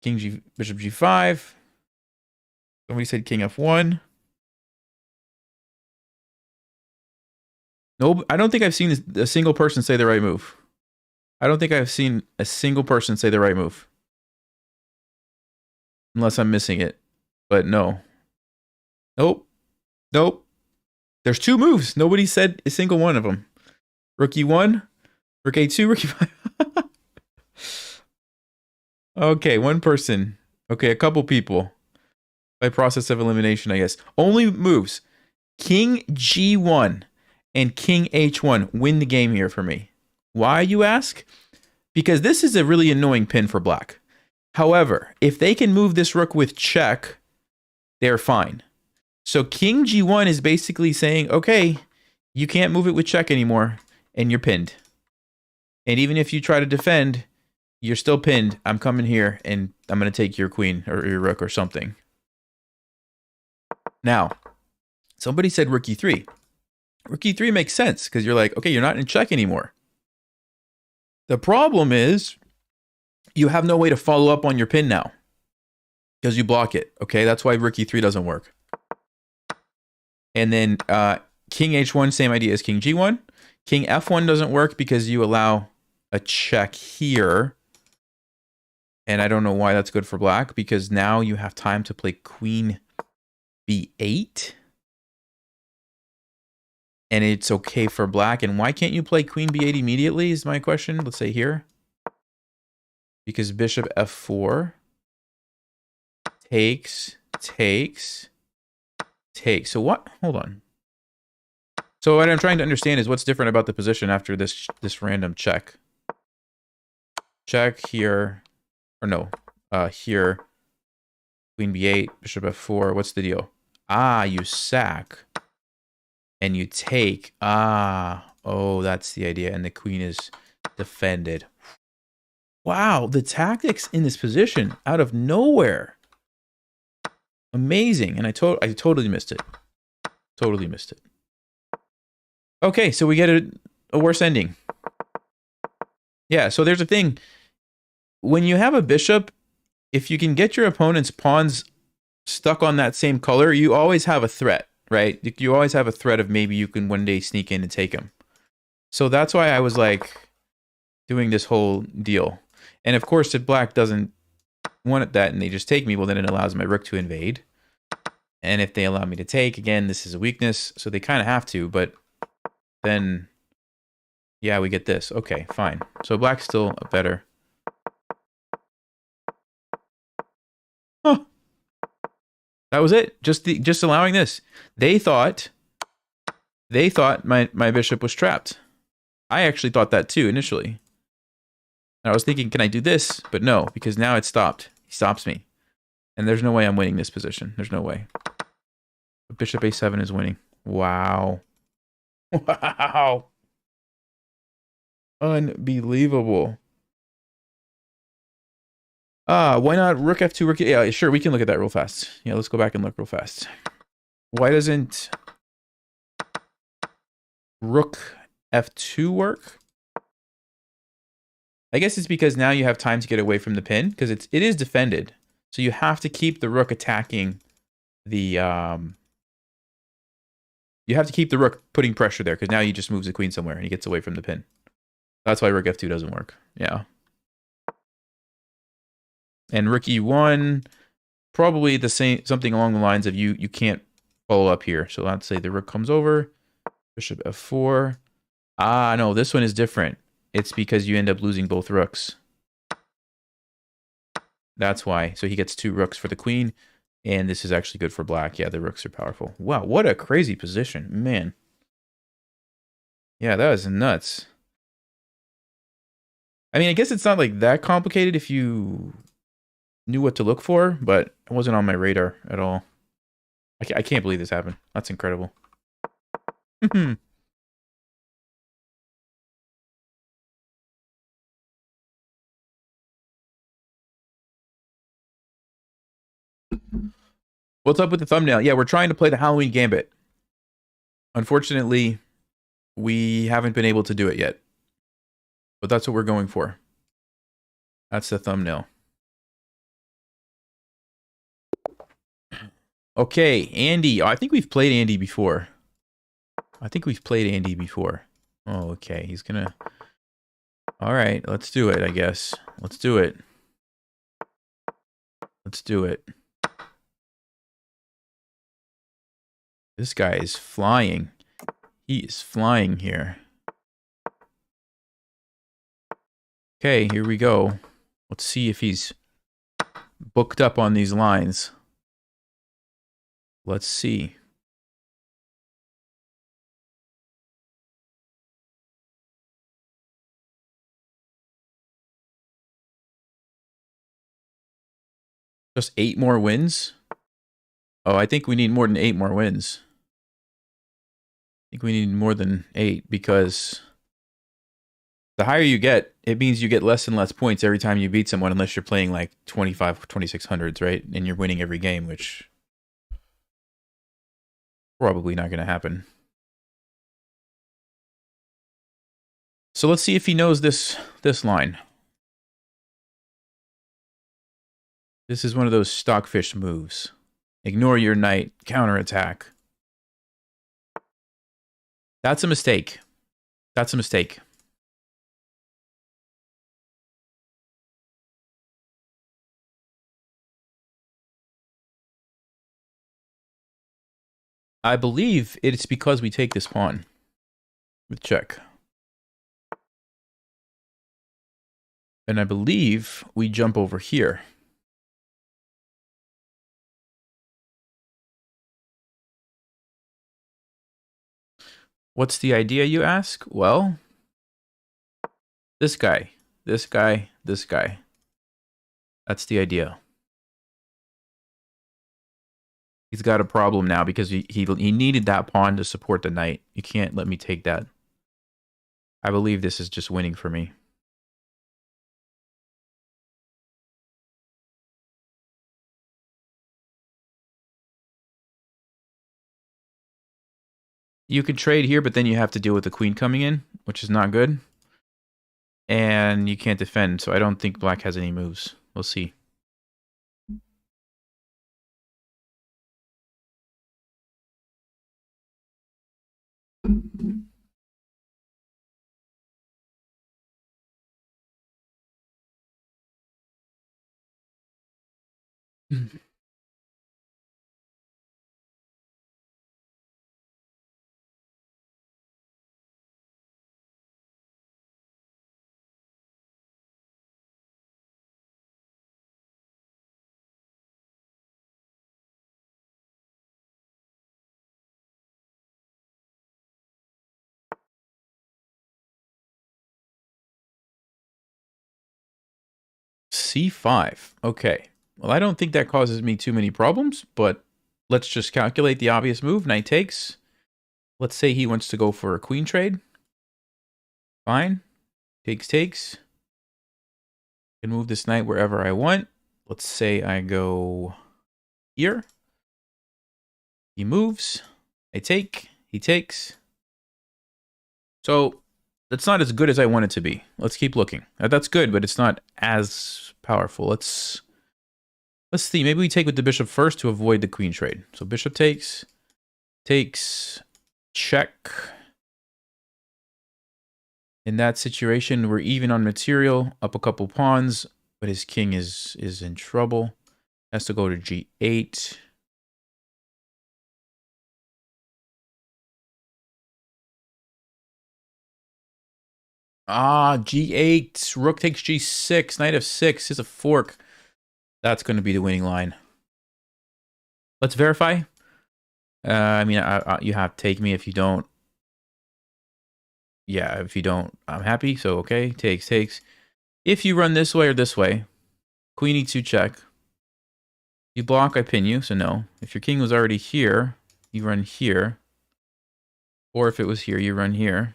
Bishop G5. Somebody said King F1. No, I don't think I've seen a single person say the right move. I don't think I've seen a single person say the right move. Unless I'm missing it. But no. Nope. Nope. There's two moves. Nobody said a single one of them. Rook E1. Rook A2. Rook E5. Okay, one person. Okay, a couple people. By process of elimination, I guess. Only moves. King G1 and King H1 win the game here for me. Why, you ask? Because this is a really annoying pin for black. However, if they can move this rook with check, they're fine. So King G1 is basically saying, okay, you can't move it with check anymore, and you're pinned. And even if you try to defend, you're still pinned. I'm coming here, and I'm going to take your queen or your rook or something. Now, somebody said Rook E3. Rook E3 makes sense, because you're like, okay, you're not in check anymore. The problem is, you have no way to follow up on your pin now. Because you block it, okay? That's why Rook E3 doesn't work. And then King H1, same idea as King G1. King F1 doesn't work because you allow a check here. And I don't know why that's good for black, because now you have time to play Queen B8. And it's okay for black. And why can't you play Queen B8 immediately is my question. Let's say here. Because Bishop F4 takes. So what? Hold on. So what I'm trying to understand is what's different about the position after this random check. Check here. Or no. Here. Queen B8, Bishop F4. What's the deal? You sack. And you take. Oh, that's the idea. And the queen is defended. Wow, the tactics in this position out of nowhere. Amazing. And I totally missed it. Totally missed it. Okay, so we get a worse ending. Yeah, so there's a thing. When you have a bishop, if you can get your opponent's pawns stuck on that same color, you always have a threat, right? You always have a threat of maybe you can one day sneak in and take him. So that's why I was like doing this whole deal. And of course, if black doesn't want that and they just take me, well, then it allows my rook to invade. And if they allow me to take, again, this is a weakness. So they kind of have to, but then, yeah, we get this. Okay, fine. So black's still better. Huh. That was it. Just allowing this. They thought my bishop was trapped. I actually thought that too initially. And I was thinking, can I do this? But no, because now it's stopped. He stops me. And there's no way I'm winning this position. There's no way. But Bishop A7 is winning. Wow. Wow. Unbelievable. Why not Rook F2, Rook... Yeah, sure, we can look at that real fast. Yeah, let's go back and look real fast. Why doesn't Rook F2 work? I guess it's because now you have time to get away from the pin, because it is defended. So you have to keep the rook attacking the... You have to keep the rook putting pressure there, because now he just moves the queen somewhere and he gets away from the pin. That's why Rook F2 doesn't work. Yeah. And Rook E1, probably the same, something along the lines of you can't follow up here. So let's say the rook comes over, Bishop F4. No, this one is different. It's because you end up losing both rooks. That's why. So he gets two rooks for the queen. And this is actually good for black. Yeah, the rooks are powerful. Wow, what a crazy position. Man. Yeah, that was nuts. I mean, I guess it's not like that complicated if you knew what to look for, but it wasn't on my radar at all. I can't believe this happened. That's incredible. What's up with the thumbnail? Yeah, we're trying to play the Halloween Gambit. Unfortunately, we haven't been able to do it yet. But that's what we're going for. That's the thumbnail. Okay, Andy. Oh, I think we've played Andy before. Oh, okay. He's gonna... Alright, let's do it, I guess. Let's do it. This guy is flying. He is flying here. Okay, here we go. Let's see if he's booked up on these lines. Let's see. Just 8 more wins? Oh, I think we need more than 8 more wins. I think we need more than 8 because the higher you get, it means you get less and less points every time you beat someone unless you're playing like 25, 2600s, right? And you're winning every game, which probably not going to happen. So let's see if he knows this line. This is one of those stockfish moves. Ignore your knight, counterattack. That's a mistake. That's a mistake. I believe it's because we take this pawn with check. And I believe we jump over here. What's the idea, you ask? Well, this guy, this guy, this guy. That's the idea. He's got a problem now because he needed that pawn to support the knight. You can't let me take that. I believe this is just winning for me. You could trade here, but then you have to deal with the queen coming in, which is not good. And you can't defend, so I don't think black has any moves. We'll see. C5. Okay. Well, I don't think that causes me too many problems, but let's just calculate the obvious move. Knight takes. Let's say he wants to go for a queen trade. Fine. Takes, takes. I can move this knight wherever I want. Let's say I go here. He moves. I take. He takes. So that's not as good as I want it to be. Let's keep looking. That's good, but it's not as powerful. Let's see. Maybe we take with the bishop first to avoid the queen trade. So bishop takes, check. In that situation, we're even on material, up a couple pawns, but his king is in trouble. Has to go to g8. Ah, g8. Rook takes g6. Knight f6 is a fork. That's going to be the winning line. Let's verify. I mean, you have to take me if you don't. Yeah, if you don't, I'm happy. So, okay, takes. If you run this way or this way, queen e2 check. You block, I pin you, so no. If your king was already here, you run here. Or if it was here, you run here.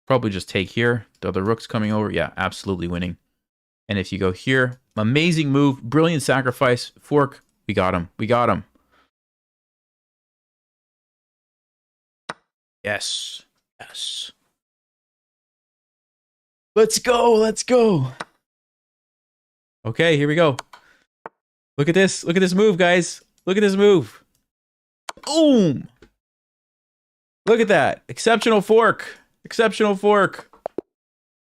Probably just take here. The other rook's coming over. Yeah, absolutely winning. And if you go here, amazing move, brilliant sacrifice, fork. We got him. We got him. Yes. Yes. Let's go. Let's go. Okay, here we go. Look at this. Look at this move, guys. Look at this move. Boom. Look at that. Exceptional fork. Exceptional fork.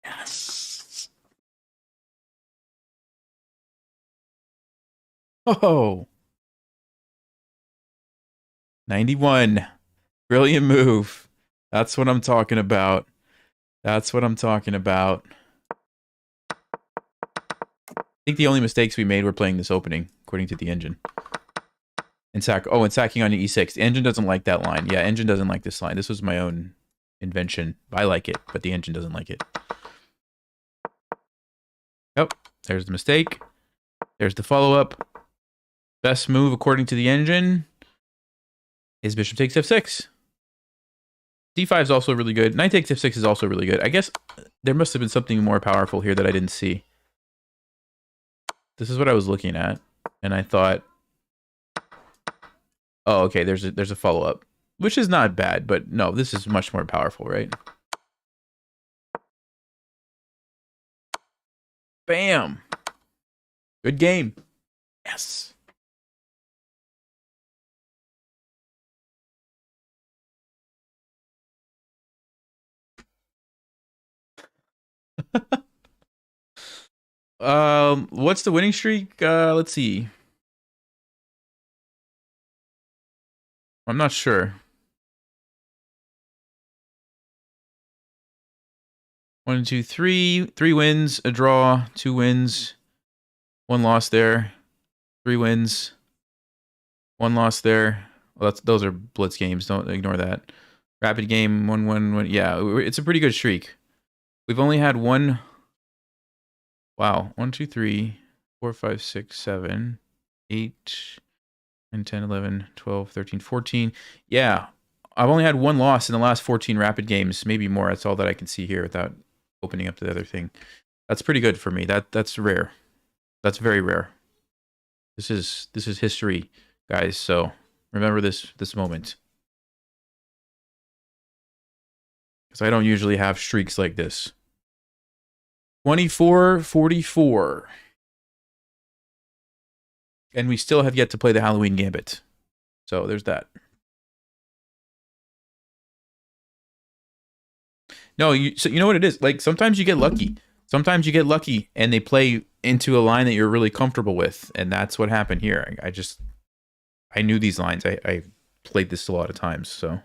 Yes. Oh. 91. Brilliant move. That's what I'm talking about. That's what I'm talking about. I think the only mistakes we made were playing this opening, according to the engine. And sacking on e6. The engine doesn't like that line. Yeah, engine doesn't like this line. This was my own invention. I like it, but the engine doesn't like it. Oh, there's the mistake. There's the follow-up. Best move, according to the engine, is bishop takes f6. d5 is also really good. Knight takes f6 is also really good. I guess there must have been something more powerful here that I didn't see. This is what I was looking at, and I thought, oh, okay, there's a follow-up, which is not bad, but no, this is much more powerful, right? Bam! Good game. Yes. What's the winning streak? Let's see. I'm not sure. 1, 2, 3. 3 wins, a draw, 2 wins, 1 loss there. 3 wins, 1 loss there. Well, those are blitz games. Don't ignore that. Rapid game, 1, 1, 1. Yeah, it's a pretty good streak. We've only had one. Wow. 1, 2, 3, 4, 5, 6, 7, 8, 9, 10, 11, 12, 13, 14. Yeah. I've only had 1 loss in the last 14 rapid games, maybe more. That's all that I can see here without opening up the other thing. That's pretty good for me. That's rare. That's very rare. This is history, guys. So remember this moment, because I don't usually have streaks like this. 24-44, and we still have yet to play the Halloween Gambit. So there's that. No, so you know what it is? Like, sometimes you get lucky. Sometimes you get lucky and they play into a line that you're really comfortable with, and that's what happened here. I knew these lines. I played this a lot of times, so.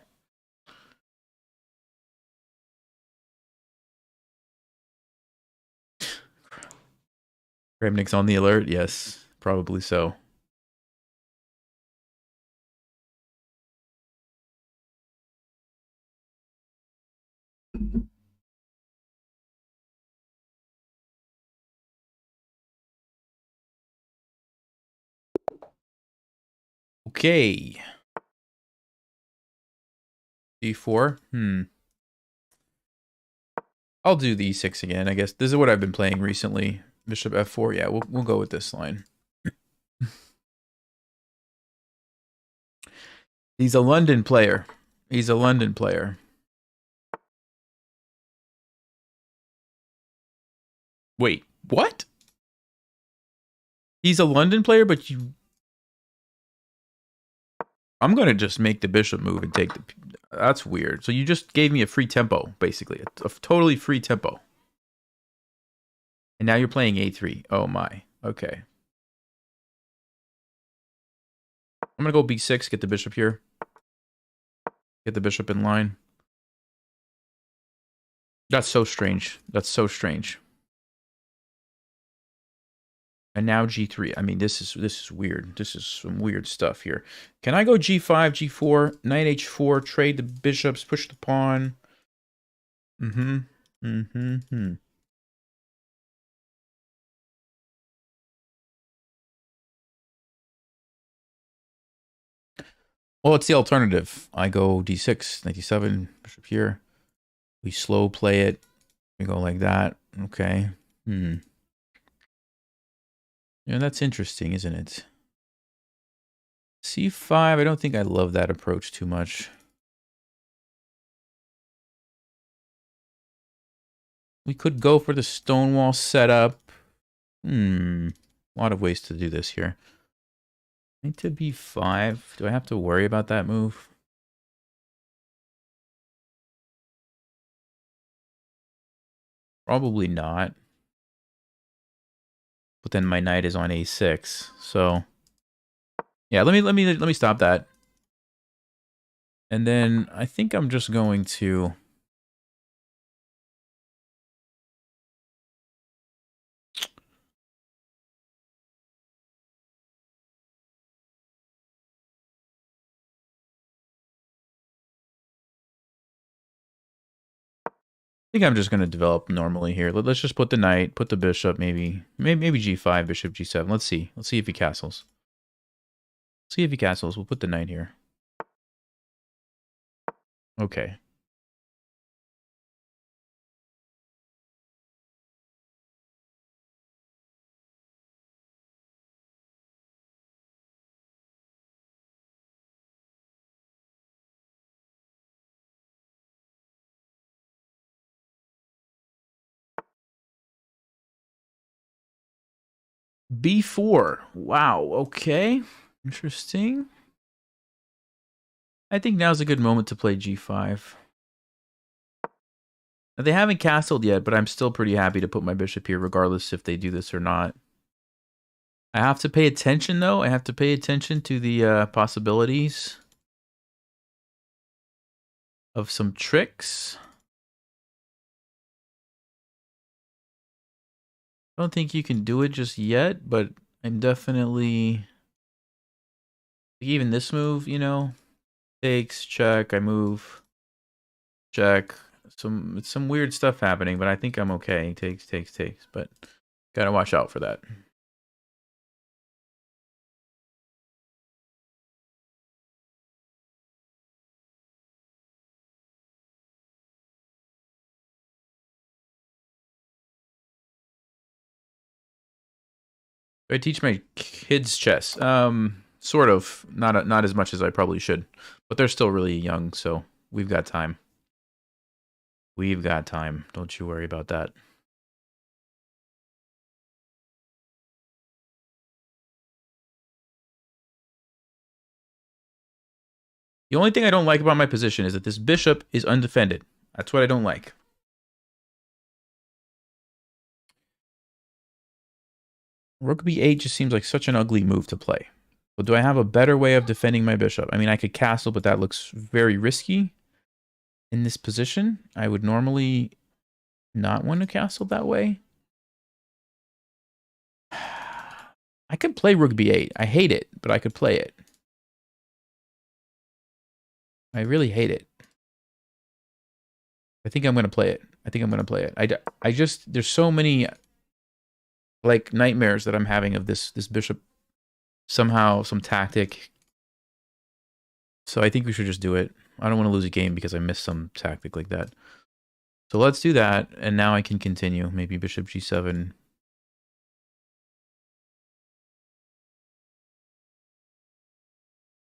Kramnik's on the alert? Yes, probably so. Okay. D4. I'll do the E6 again, I guess. This is what I've been playing recently. Bishop F4. Yeah, we'll go with this line. He's a London player. He's a London player. Wait, what? He's a London player, but you... I'm going to just make the bishop move and take the... That's weird. So you just gave me a free tempo, basically. A totally free tempo. And now you're playing A3. Oh my. Okay. I'm going to go B6, get the bishop here. Get the bishop in line. That's so strange. That's so strange. And now g3. I mean, this is weird. This is some weird stuff here. Can I go g5, g4, knight h4, trade the bishops, push the pawn? Mm-hmm. Mm-hmm. Well, it's the alternative. I go d6, knight d7, bishop here. We slow play it. We go like that. Okay. Hmm. Yeah, that's interesting, isn't it? c5, I don't think I love that approach too much. We could go for the stonewall setup. A lot of ways to do this here. Knight to b5. Do I have to worry about that move? Probably not. But then my knight is on a6. So yeah, let me stop that. And then I think I'm just going to going to develop normally here. Let's just put the knight, put the bishop, maybe g5, bishop g7. Let's see. Let's see if he castles. See if he castles. We'll put the knight here. Okay. b4. Wow. Okay. Interesting. I think now's a good moment to play g5. Now, they haven't castled yet, but I'm still pretty happy to put my bishop here, regardless if they do this or not. I have to pay attention, though. I have to pay attention to the possibilities of some tricks. I don't think you can do it just yet, but I'm definitely... Even this move, you know, takes, check, I move, check. Some weird stuff happening, but I think I'm okay. Takes, but gotta watch out for that. I teach my kids chess. Sort of. Not as much as I probably should, but they're still really young, so we've got time. We've got time. Don't you worry about that. The only thing I don't like about my position is that this bishop is undefended. That's what I don't like. Rook b8 just seems like such an ugly move to play. But do I have a better way of defending my bishop? I mean, I could castle, but that looks very risky in this position. I would normally not want to castle that way. I could play rook b8. I hate it, but I could play it. I really hate it. I think I'm going to play it. I think I'm going to play it. I just, there's so many like nightmares that I'm having of this bishop somehow, some tactic. So I think we should just do it. I don't want to lose a game because I missed some tactic like that. So let's do that, and now I can continue. Maybe bishop g7.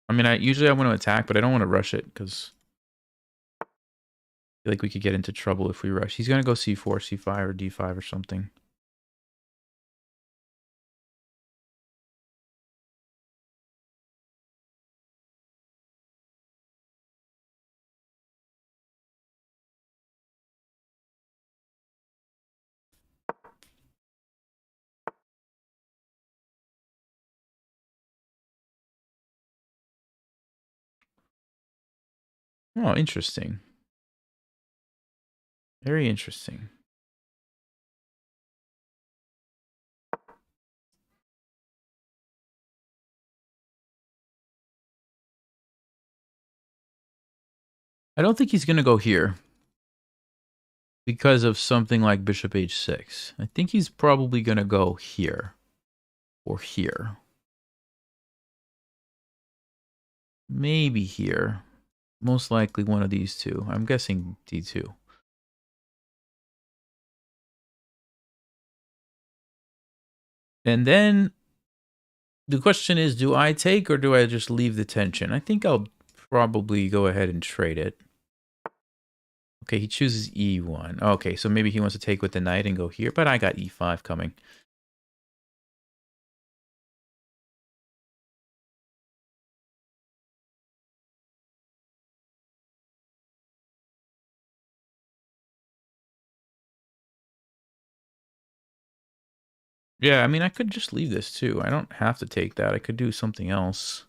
I mean, usually I want to attack, but I don't want to rush it because I feel like we could get into trouble if we rush. He's going to go c4, c5, or d5 or something. Oh, interesting. Very interesting. I don't think he's going to go here because of something like bishop h6. I think he's probably going to go here or here. Maybe here. Most likely one of these two. I'm guessing d2. And then the question is, do I take or do I just leave the tension? I think I'll probably go ahead and trade it. Okay, he chooses e1. Okay, so maybe he wants to take with the knight and go here, but I got e5 coming. Yeah, I mean, I could just leave this too. I don't have to take that. I could do something else.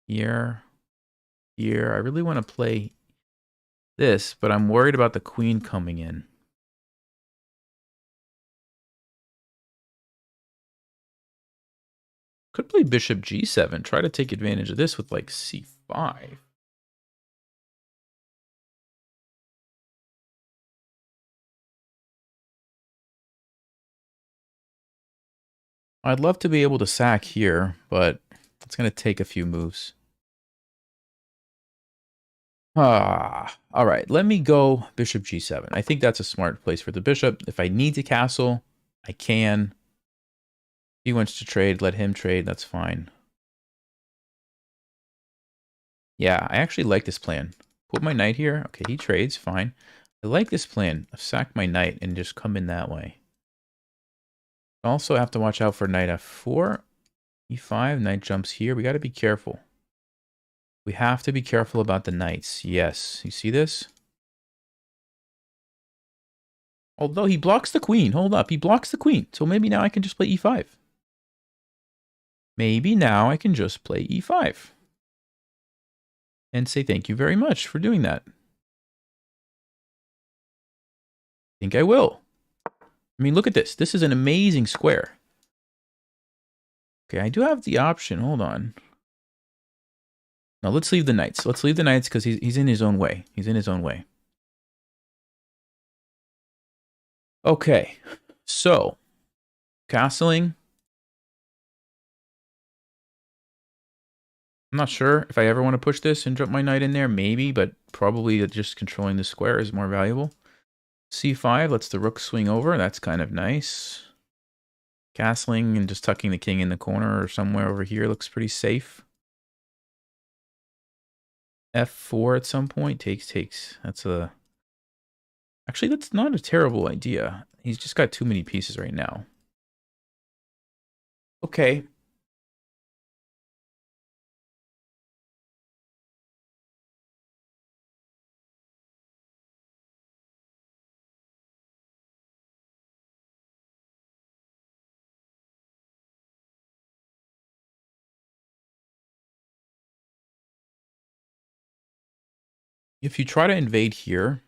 Here. Here. I really want to play this, but I'm worried about the queen coming in. Could play bishop g7. Try to take advantage of this with like c5. I'd love to be able to sack here, but it's going to take a few moves. All right. Let me go bishop g7. I think that's a smart place for the bishop. If I need to castle, I can. If he wants to trade, let him trade. That's fine. Yeah, I actually like this plan. Put my knight here. Okay, he trades. Fine. I like this plan of sack my knight and just come in that way. Also have to watch out for knight f4. e5. Knight jumps here. We got to be careful. We have to be careful about the knights. Yes. You see this? Although he blocks the queen. Hold up. He blocks the queen. So maybe now I can just play e5. Maybe now I can just play e5. And say thank you very much for doing that. I think I will. I mean, look at this. This is an amazing square. Okay, I do have the option. Hold on. Now let's leave the knights. Let's leave the knights because he's in his own way. He's in his own way. Okay, so castling. I'm not sure if I ever want to push this and drop my knight in there. Maybe, but probably just controlling the square is more valuable. c5 lets the rook swing over. That's kind of nice. Castling and just tucking the king in the corner or somewhere over here looks pretty safe. f4 at some point. Takes. That's a... Actually, that's not a terrible idea. He's just got too many pieces right now. Okay. If you try to invade here...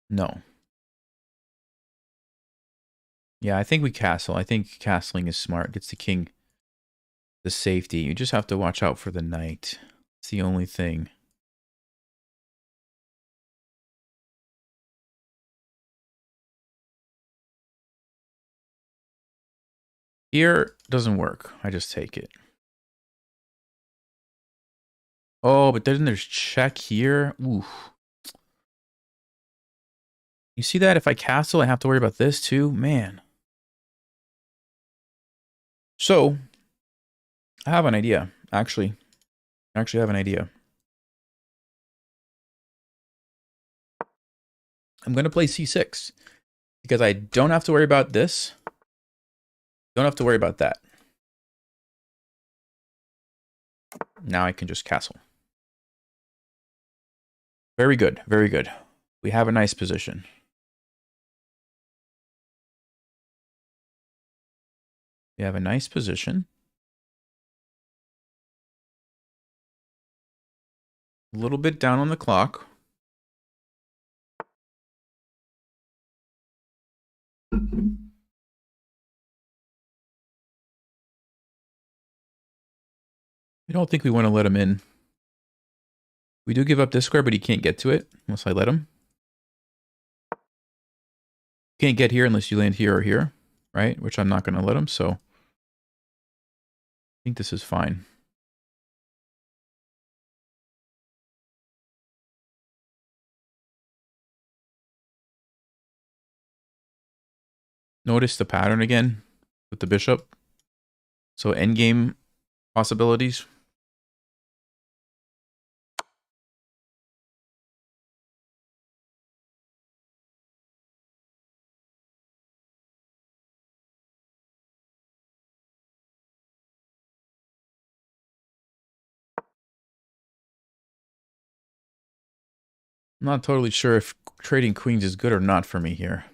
No. Yeah, I think we castle. I think castling is smart. Gets the king the safety. You just have to watch out for the knight. It's the only thing. Here doesn't work. I just take it. Oh, but then there's check here. Ooh. You see that? If I castle, I have to worry about this too. Man. So, I have an idea, actually. I actually have an idea. I'm going to play c6 because I don't have to worry about this. Don't have to worry about that. Now I can just castle. Very good. Very good. We have a nice position. We have a nice position. A little bit down on the clock. I don't think we want to let him in. We do give up this square, but he can't get to it unless I let him. Can't get here unless you land here or here, right? Which I'm not going to let him, so I think this is fine. Notice the pattern again with the bishop. So endgame possibilities. I'm not totally sure if trading queens is good or not for me here.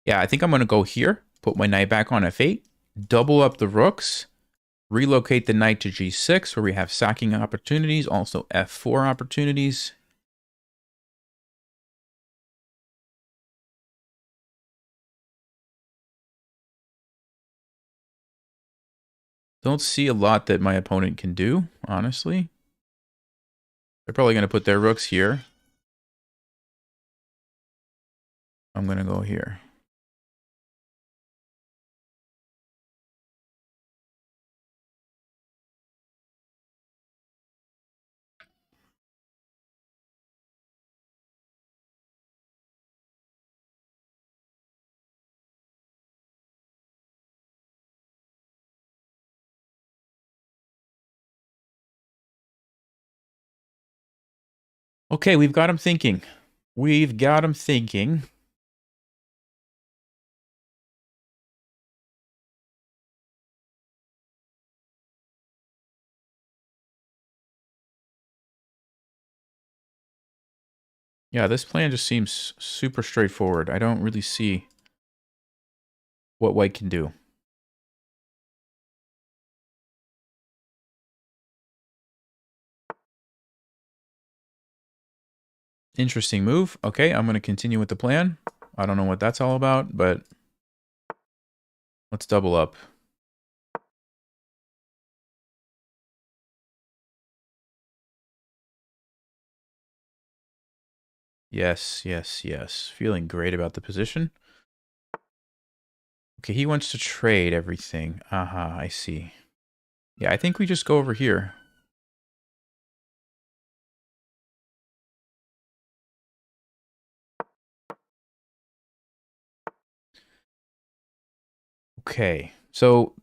Yeah, I think I'm going to go here, put my knight back on f8, double up the rooks, relocate the knight to g6 where we have sacking opportunities, also f4 opportunities. Don't see a lot that my opponent can do, honestly. They're probably going to put their rooks here. I'm going to go here. Okay, we've got him thinking. We've got him thinking. Yeah, this plan just seems super straightforward. I don't really see what white can do. Interesting move. Okay, I'm going to continue with the plan. I don't know what that's all about, but let's double up. Yes, yes, yes. Feeling great about the position. Okay, he wants to trade everything. Aha, I see. Yeah, I think we just go over here. Okay, so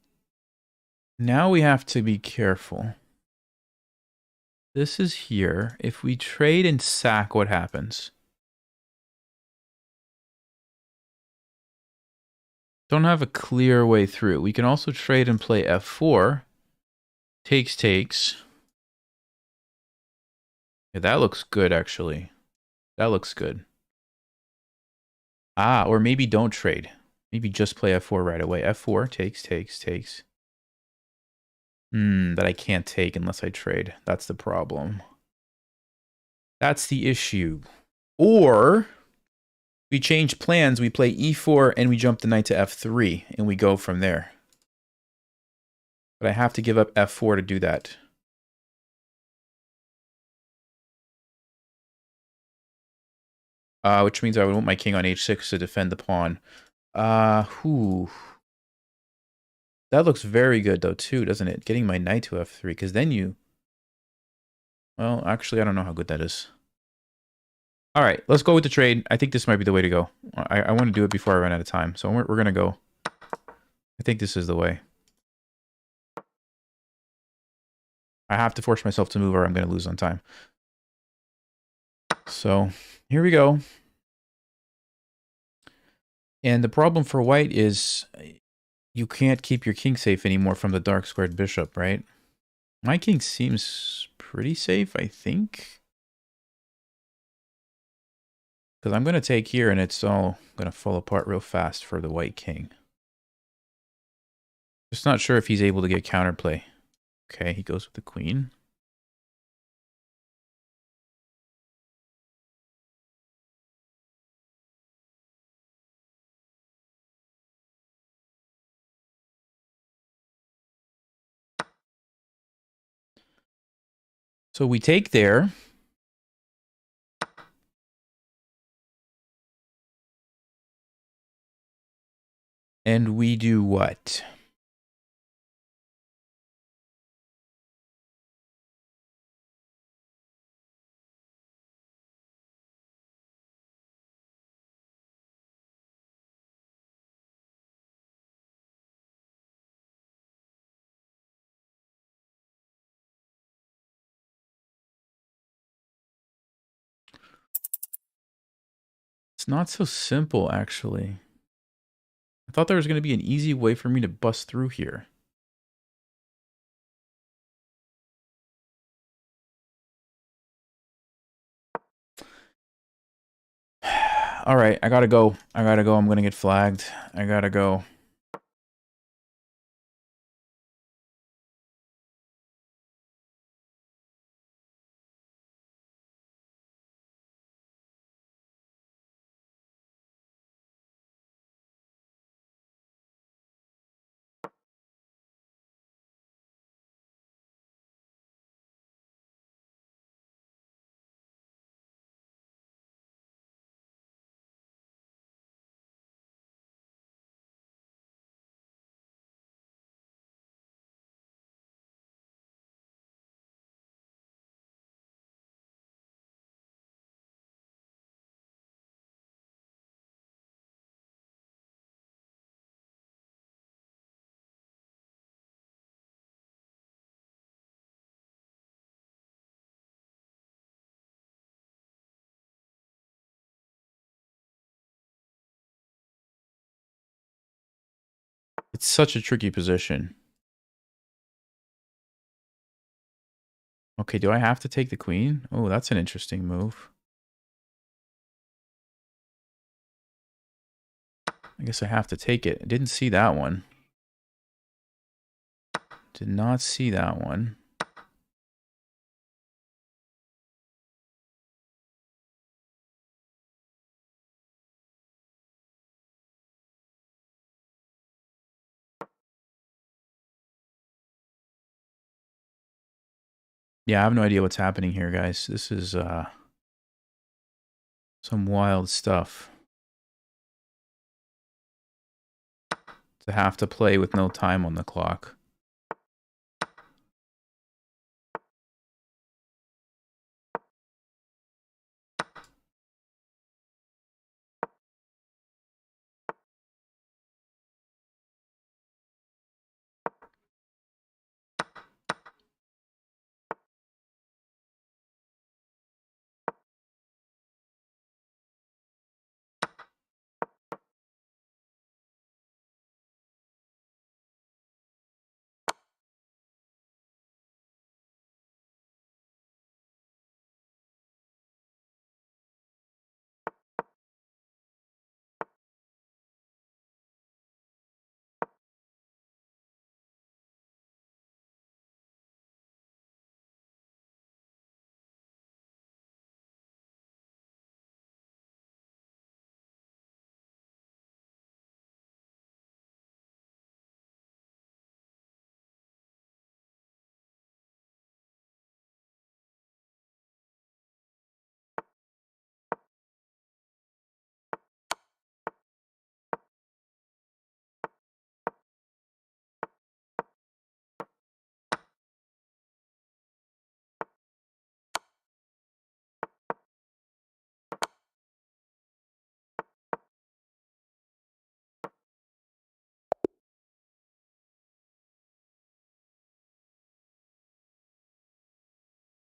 now we have to be careful. This is here. If we trade and sack, what happens? Don't have a clear way through. We can also trade and play f4. Takes. Yeah, that looks good, actually. That looks good. Ah, or maybe don't trade. Maybe just play f4 right away. f4, takes. That I can't take unless I trade. That's the problem. That's the issue. Or we change plans. We play e4 and we jump the knight to f3 and we go from there. But I have to give up f4 to do that. Which means I would want my king on h6 to defend the pawn. That looks very good, though, too, doesn't it? Getting my knight to f3, because then you... Well, actually, I don't know how good that is. All right, let's go with the trade. I think this might be the way to go. I want to do it before I run out of time, so we're going to go. I think this is the way. I have to force myself to move or I'm going to lose on time. So, here we go. And the problem for white is you can't keep your king safe anymore from the dark squared bishop, right? My king seems pretty safe, I think. Because I'm going to take here and it's all going to fall apart real fast for the white king. Just not sure if he's able to get counterplay. Okay, he goes with the queen. So we take there. And we do what? It's not so simple, actually. I thought there was going to be an easy way for me to bust through here. All right, I gotta go. I gotta go. I'm gonna get flagged. I gotta go. It's such a tricky position. Okay, do I have to take the queen? Oh, that's an interesting move. I guess I have to take it. I didn't see that one. Did not see that one. Yeah, I have no idea what's happening here, guys. This is some wild stuff. To have to play with no time on the clock.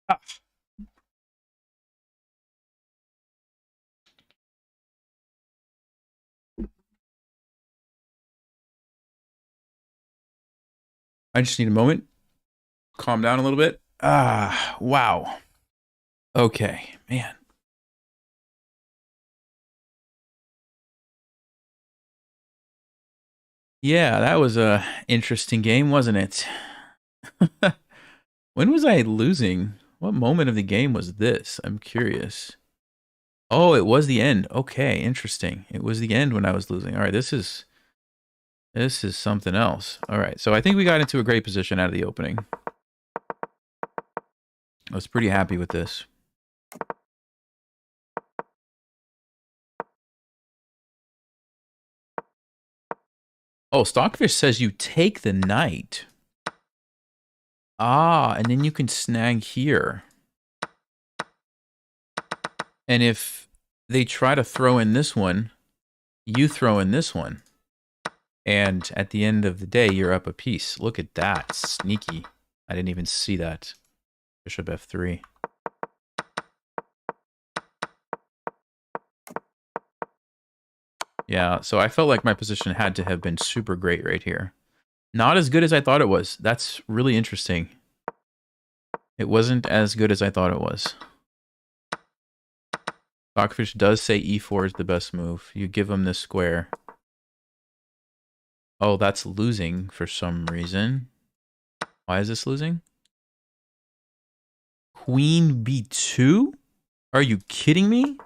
Ah. I just need a moment. Calm down a little bit. Ah, wow. Okay, man. Yeah, that was a interesting game, wasn't it? When was I losing? What moment of the game was this? I'm curious. Oh, it was the end. Okay, interesting. It was the end when I was losing. All right, this is something else. All right, so I think we got into a great position out of the opening. I was pretty happy with this. Oh, Stockfish says you take the knight. Ah, and then you can snag here. And if they try to throw in this one, you throw in this one. And at the end of the day, you're up a piece. Look at that. Sneaky. I didn't even see that. Bishop f3. Yeah, so I felt like my position had to have been super great right here. Not as good as I thought it was. That's really interesting. It wasn't as good as I thought it was. Stockfish does say e4 is the best move. You give him this square. Oh, that's losing for some reason. Why is this losing? Queen b2? Are you kidding me?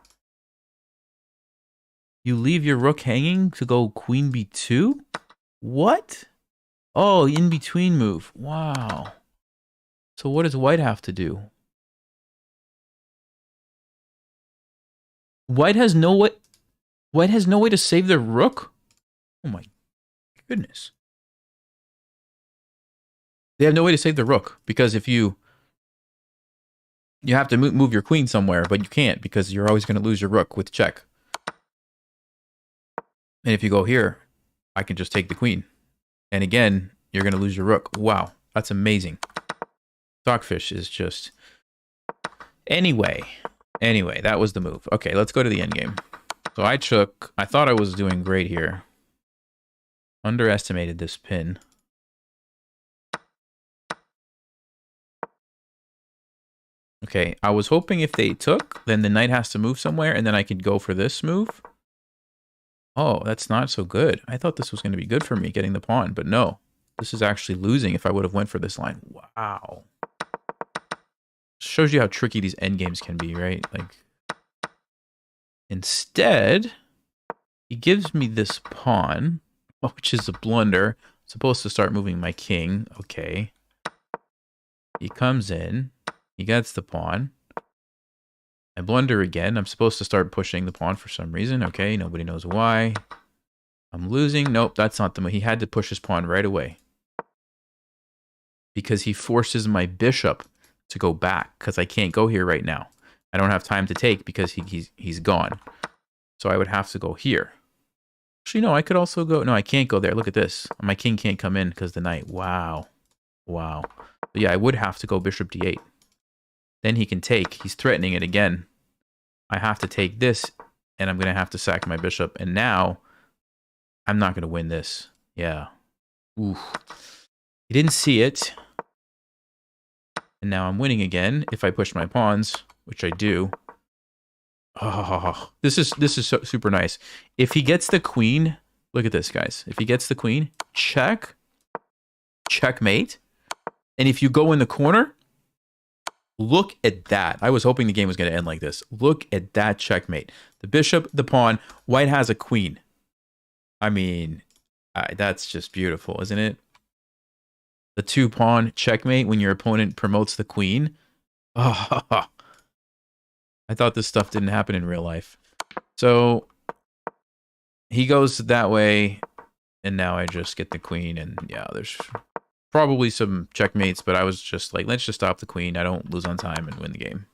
You leave your rook hanging to go queen b2? What? Oh, in between move. Wow. So what does white have to do? White has no way. White has no way to save their rook? Oh my goodness. They have no way to save the rook because if you have to move your queen somewhere, but you can't because you're always going to lose your rook with check. And if you go here, I can just take the queen. And again, you're going to lose your rook. Wow, that's amazing. Stockfish is just... Anyway, that was the move. Okay, let's go to the endgame. So I thought I was doing great here. Underestimated this pin. Okay, I was hoping if they took, then the knight has to move somewhere, and then I could go for this move. Oh, that's not so good. I thought this was going to be good for me, getting the pawn, but no. This is actually losing if I would have went for this line. Wow. Shows you how tricky these endgames can be, right? Like, instead, he gives me this pawn, which is a blunder. I'm supposed to start moving my king. Okay. He comes in. He gets the pawn. I blunder again. I'm supposed to start pushing the pawn for some reason. Okay, nobody knows why. I'm losing. Nope, that's not the move. He had to push his pawn right away. Because he forces my bishop to go back. Because I can't go here right now. I don't have time to take because he's gone. So I would have to go here. Actually, no, I could also go... No, I can't go there. Look at this. My king can't come in because the knight. Wow. Wow. But yeah, I would have to go bishop d8. Then he can take. He's threatening it again. I have to take this, and I'm going to have to sack my bishop. And now, I'm not going to win this. Yeah. Ooh. He didn't see it. And now I'm winning again if I push my pawns, which I do. Oh, this is so, super nice. If he gets the queen, look at this, guys. If he gets the queen, check, checkmate. And if you go in the corner, look at that. I was hoping the game was going to end like this. Look at that checkmate. The bishop, the pawn, white has a queen. I mean, that's just beautiful, isn't it? The two pawn checkmate when your opponent promotes the queen. Oh, I thought this stuff didn't happen in real life. So he goes that way, and now I just get the queen, and yeah, there's probably some checkmates, but I was just like, let's just stop the queen. I don't lose on time and win the game.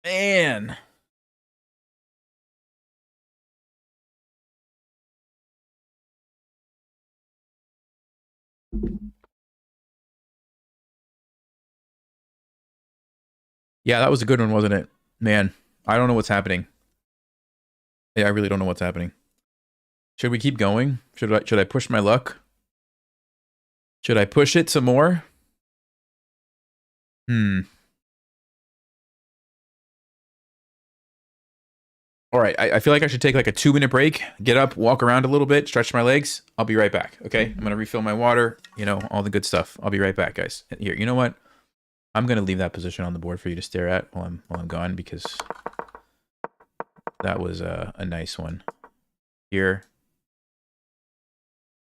Man. Yeah, that was a good one, wasn't it? Man, I don't know what's happening. Yeah, I really don't know what's happening. Should we keep going? Should I push my luck? Should I push it some more? All right, I feel like I should take like a 2-minute break, get up, walk around a little bit, stretch my legs. I'll be right back, okay? I'm going to refill my water, you know, all the good stuff. I'll be right back, guys. Here, you know what? I'm going to leave that position on the board for you to stare at while I'm gone because that was a nice one. Here.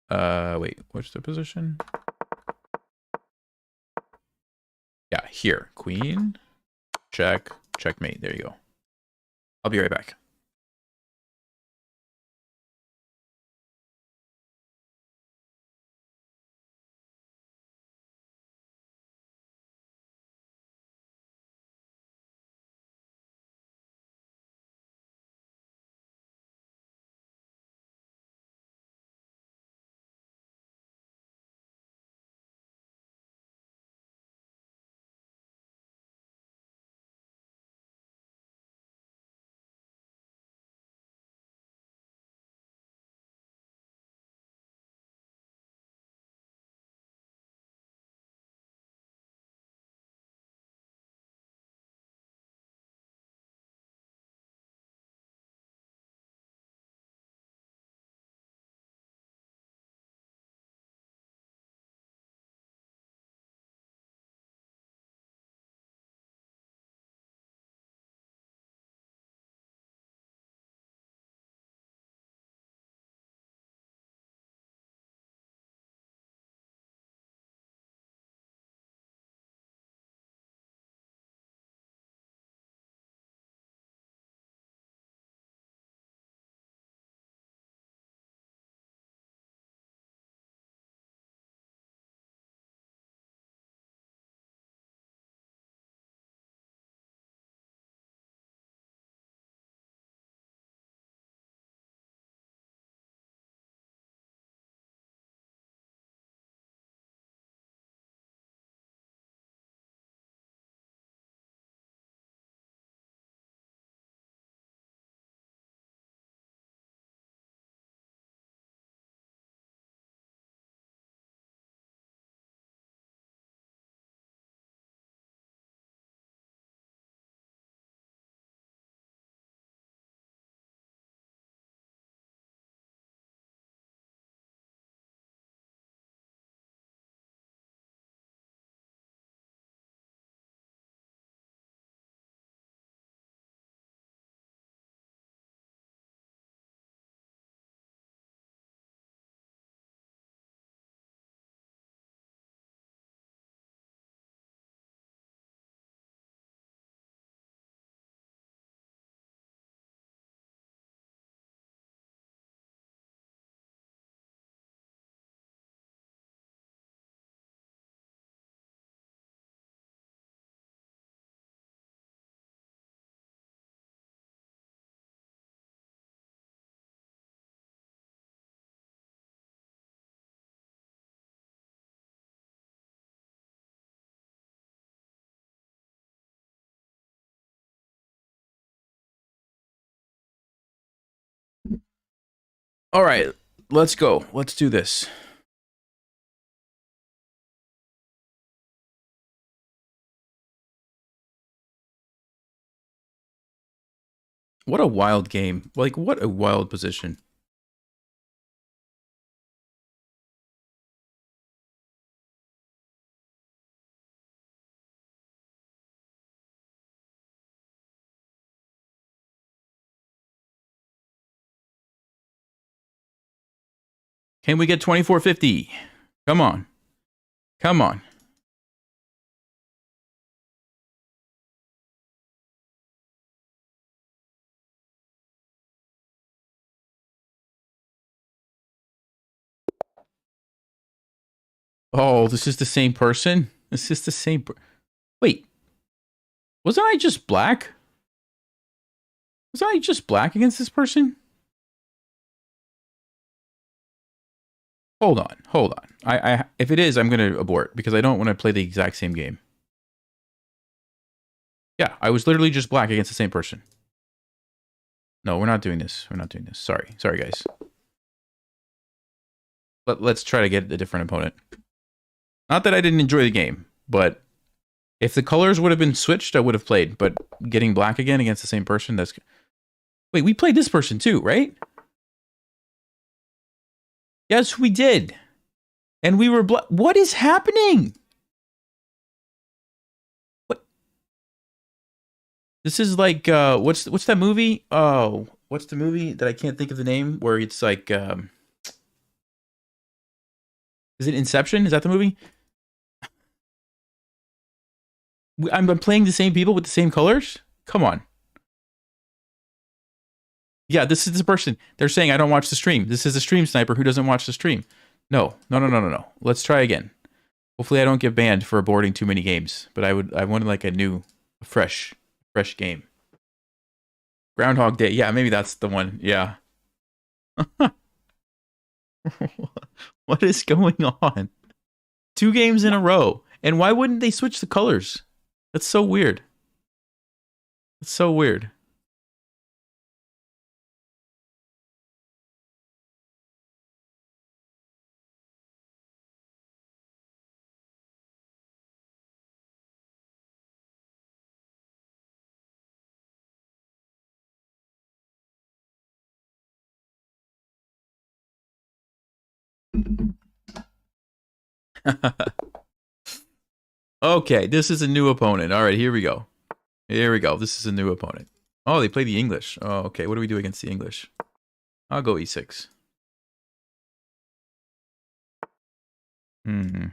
Wait, what's the position? Yeah, here. Queen, check, checkmate. There you go. I'll be right back. All right, let's go. Let's do this. What a wild game. Like, what a wild position. Can we get 2450? Come on. Come on. Oh, this is the same person? This is the same Wait, wasn't I just black? Was I just black against this person? Hold on, hold on. If it is, I'm gonna abort because I don't want to play the exact same game. Yeah, I was literally just black against the same person. No, we're not doing this. We're not doing this. Sorry. Sorry, guys. Let's try to get a different opponent. Not that I didn't enjoy the game, but if the colors would have been switched, I would have played. But getting black again against the same person, that's... Wait, we played this person too, right? Yes, we did. And we were black. What is happening? What? This is like, what's that movie? Oh, what's the movie that I can't think of the name? Where it's like, is it Inception? Is that the movie? I'm playing the same people with the same colors? Come on. Yeah, this is the person. They're saying I don't watch the stream. This is a stream sniper who doesn't watch the stream. No, no, no, no, no, no. Let's try again. Hopefully I don't get banned for aborting too many games, but I wanted like a new, fresh game. Groundhog Day. Yeah, maybe that's the one. Yeah. What is going on? 2 games in a row. And why wouldn't they switch the colors? That's so weird. That's so weird. Okay, this is a new opponent. All right, here we go. Here we go. This is a new opponent. Oh, they play the English. Oh, okay. What do we do against the English? I'll go e6. Hmm.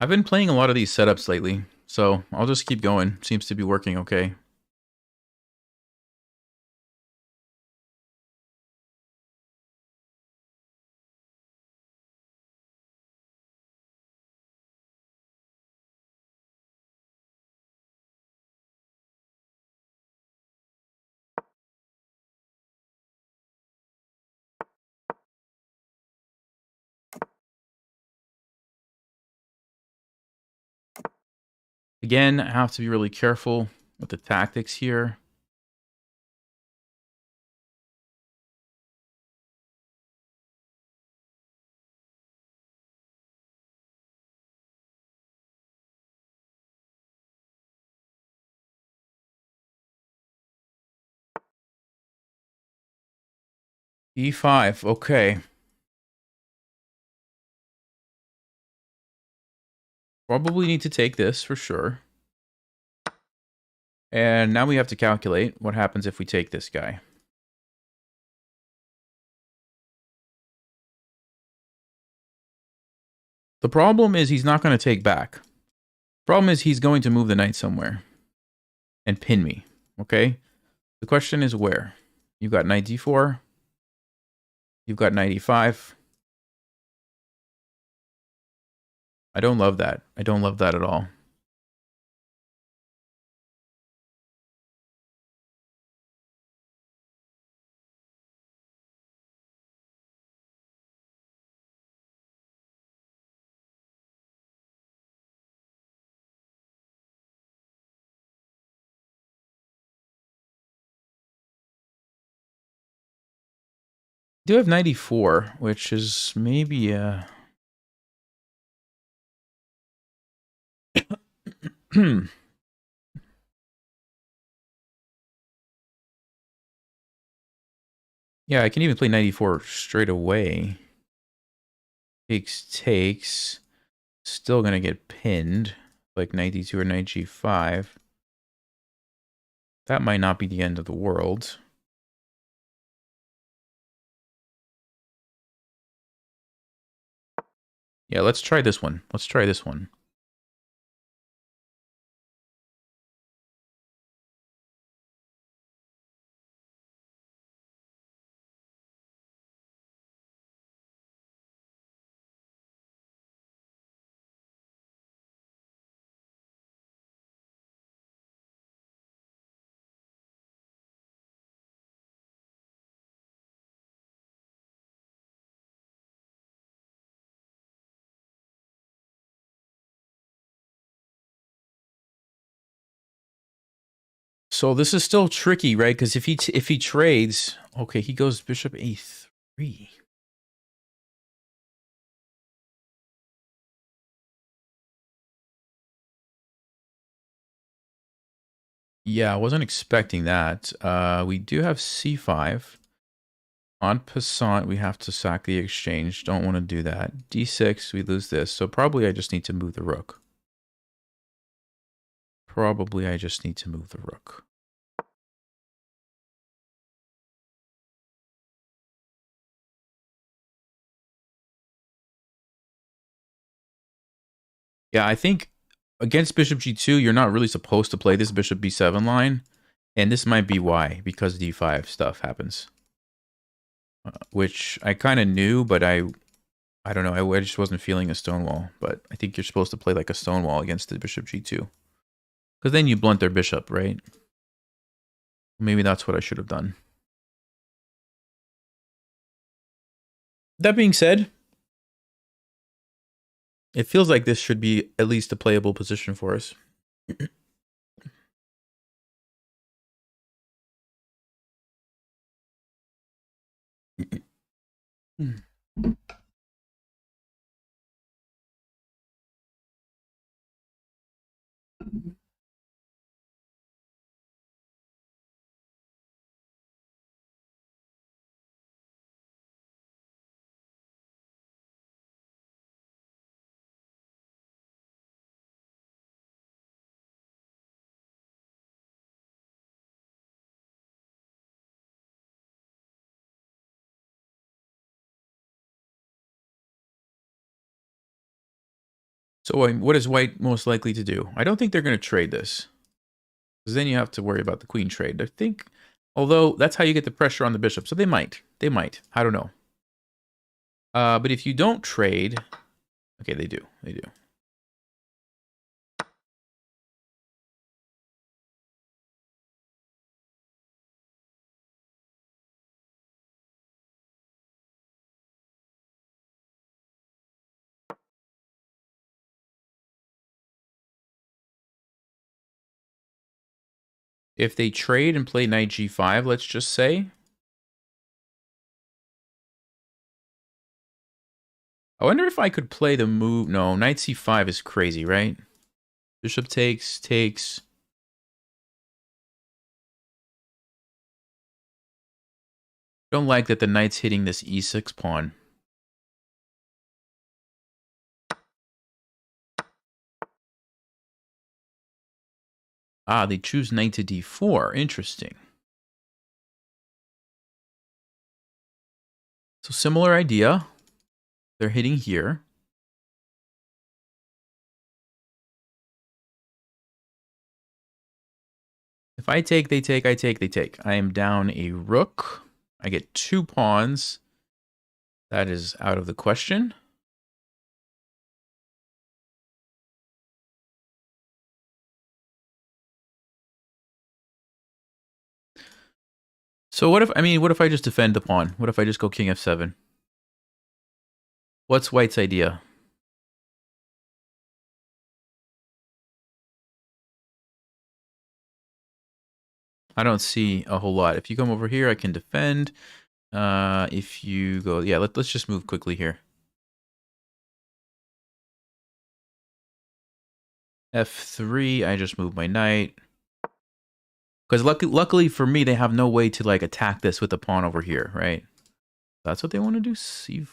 I've been playing a lot of these setups lately, so I'll just keep going. Seems to be working okay. Again, I have to be really careful with the tactics here. E5, okay. Probably need to take this for sure. And now we have to calculate what happens if we take this guy. The problem is he's not going to take back. Problem is he's going to move the knight somewhere and pin me, okay? The question is where? You've got knight d4. You've got knight e5. I don't love that. I don't love that at all. I do have 94, which is maybe yeah, I can even play 94 straight away. Takes. Still gonna get pinned, like 92 or knight g5. That might not be the end of the world. Yeah, let's try this one. Let's try this one. So this is still tricky, right? Because if he trades, okay, he goes bishop a3. Yeah, I wasn't expecting that. We do have c5. En passant, we have to sack the exchange. Don't want to do that. d6, we lose this. So probably I just need to move the rook. Probably I just need to move the rook. Yeah, I think against bishop g2, you're not really supposed to play this bishop b7 line. And this might be why, because d5 stuff happens. Which I kind of knew, but I don't know. I just wasn't feeling a stonewall. But I think you're supposed to play like a stonewall against the bishop g2. Because then you blunt their bishop, right? Maybe that's what I should have done. That being said, it feels like this should be at least a playable position for us. So what is white most likely to do? I don't think they're going to trade this. Because then you have to worry about the queen trade. I think, although that's how you get the pressure on the bishop. So they might. They might. I don't know. But if you don't trade... Okay, they do. They do. If they trade and play knight g5, let's just say... I wonder if I could play the move... No, knight c5 is crazy, right? Bishop takes... Don't like that the knight's hitting this e6 pawn. Ah, they choose knight to d4. Interesting. So similar idea. They're hitting here. If I take, they take, I take, they take. I am down a rook. I get 2 pawns. That is out of the question. So what if I just defend the pawn? What if I just go king f7? What's white's idea? I don't see a whole lot. If you come over here, I can defend. If you go, yeah, let's just move quickly here. F3, I just move my knight. Because luckily for me, they have no way to like attack this with the pawn over here, right? That's what they want to do. C5.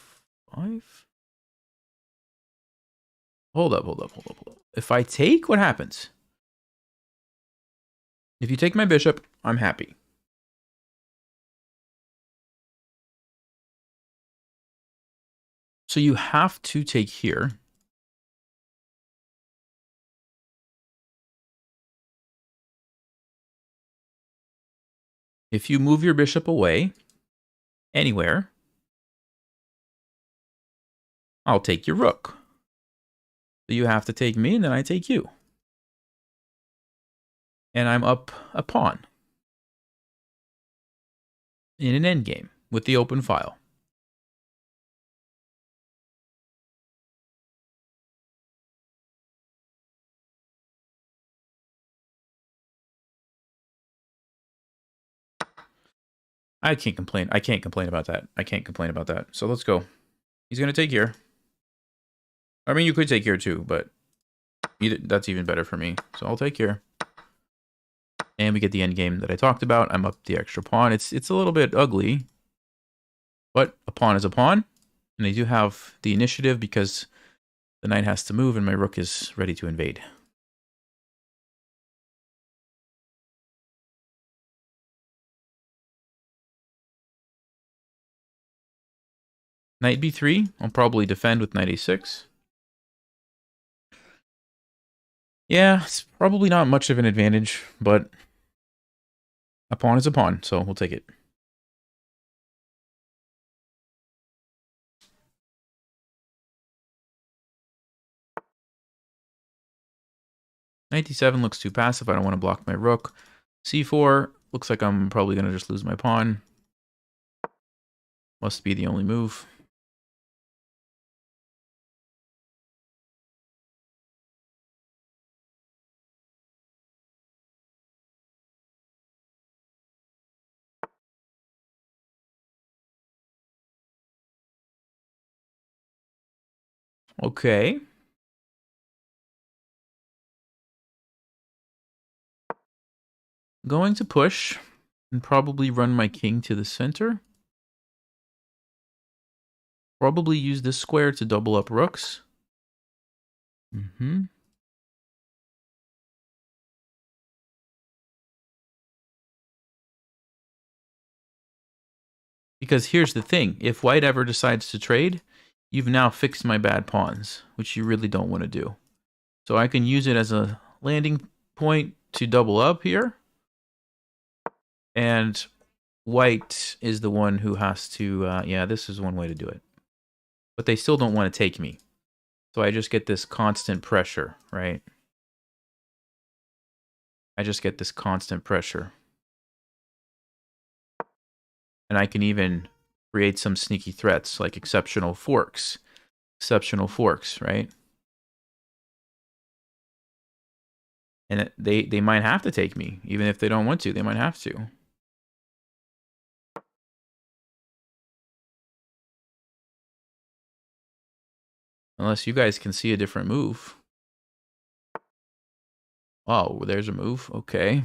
Hold up. If I take, what happens? If you take my bishop, I'm happy. So you have to take here. If you move your bishop away, anywhere, I'll take your rook. So you have to take me, and then I take you. And I'm up a pawn in an endgame with the open file. I can't complain. I can't complain about that. I can't complain about that. So let's go. He's going to take here. I mean, you could take here too, but that's even better for me. So I'll take here. And we get the endgame that I talked about. I'm up the extra pawn. It's a little bit ugly, but a pawn is a pawn. And I do have the initiative because the knight has to move and my rook is ready to invade. Knight b3. I'll probably defend with knight a6. Yeah, it's probably not much of an advantage, but a pawn is a pawn, so we'll take it. 97 looks too passive. I don't want to block my rook. C4 looks like I'm probably going to just lose my pawn. Must be the only move. Okay. Going to push and probably run my king to the center. Probably use this square to double up rooks. Because here's the thing. If white ever decides to trade, you've now fixed my bad pawns, which you really don't want to do. So I can use it as a landing point to double up here. And white is the one who has to, yeah, this is one way to do it. But they still don't want to take me. So I just get this constant pressure, right? I just get this constant pressure. And I can even create some sneaky threats like exceptional forks. Exceptional forks, right? And they might have to take me. Even if they don't want to, they might have to. Unless you guys can see a different move. Oh, there's a move. Okay.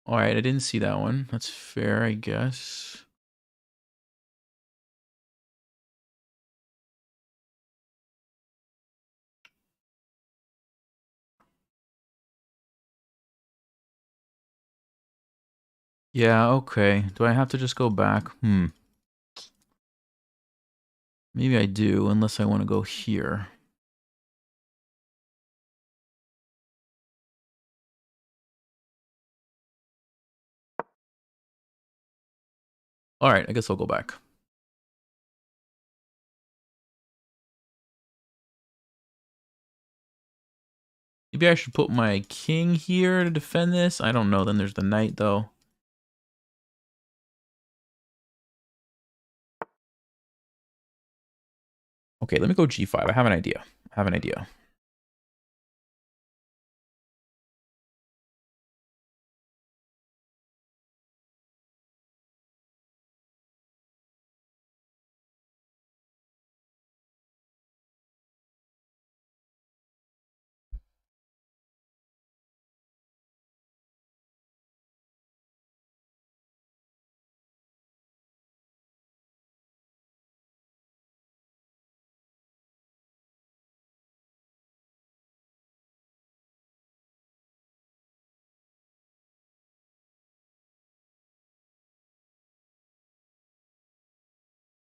All right, I didn't see that one. That's fair, I guess. Yeah, okay. Do I have to just go back? Maybe I do, unless I want to go here. All right, I guess I'll go back. Maybe I should put my king here to defend this. I don't know. Then there's the knight, though. Okay, let me go g5. I have an idea.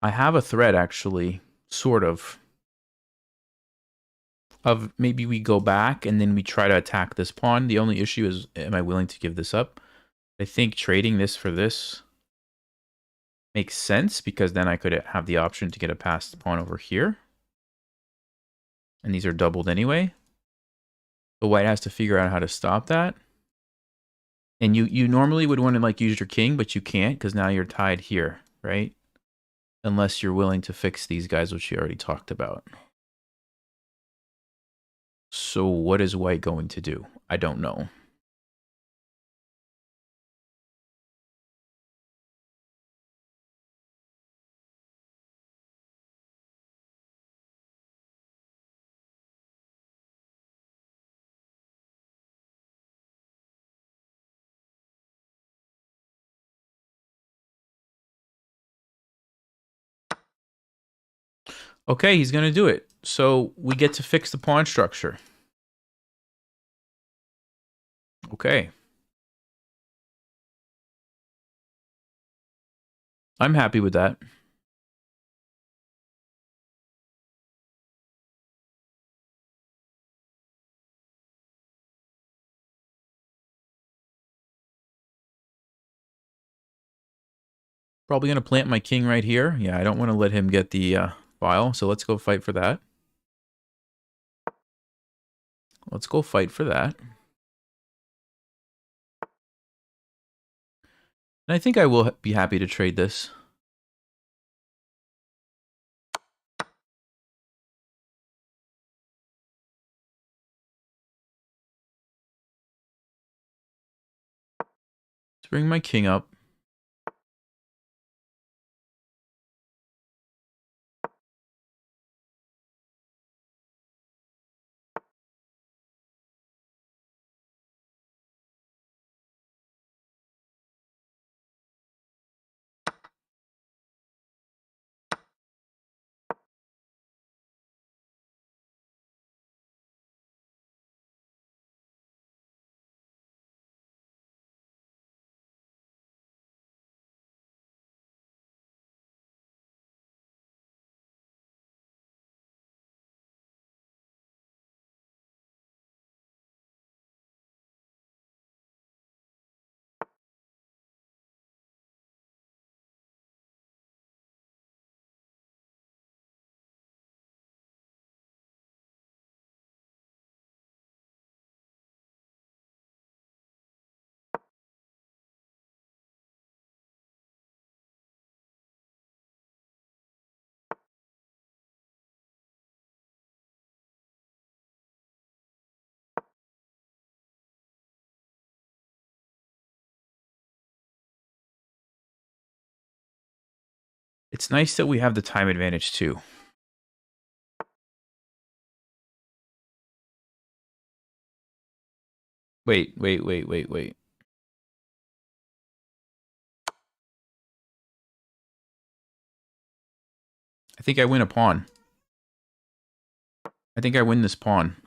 I have a threat, actually. Sort of. Of maybe we go back and then we try to attack this pawn. The only issue is, am I willing to give this up? I think trading this for this makes sense because then I could have the option to get a passed pawn over here. And these are doubled anyway. But white has to figure out how to stop that. And you normally would want to like use your king, but you can't because now you're tied here, right? Unless you're willing to fix these guys, which you already talked about. So what is white going to do? I don't know. Okay, he's going to do it. So we get to fix the pawn structure. Okay. I'm happy with that. Probably going to plant my king right here. Yeah, I don't want to let him get the file, so let's go fight for that. Let's go fight for that. And I think I will be happy to trade this. Let's bring my king up. It's nice that we have the time advantage too. Wait. I think I win a pawn. I think I win this pawn.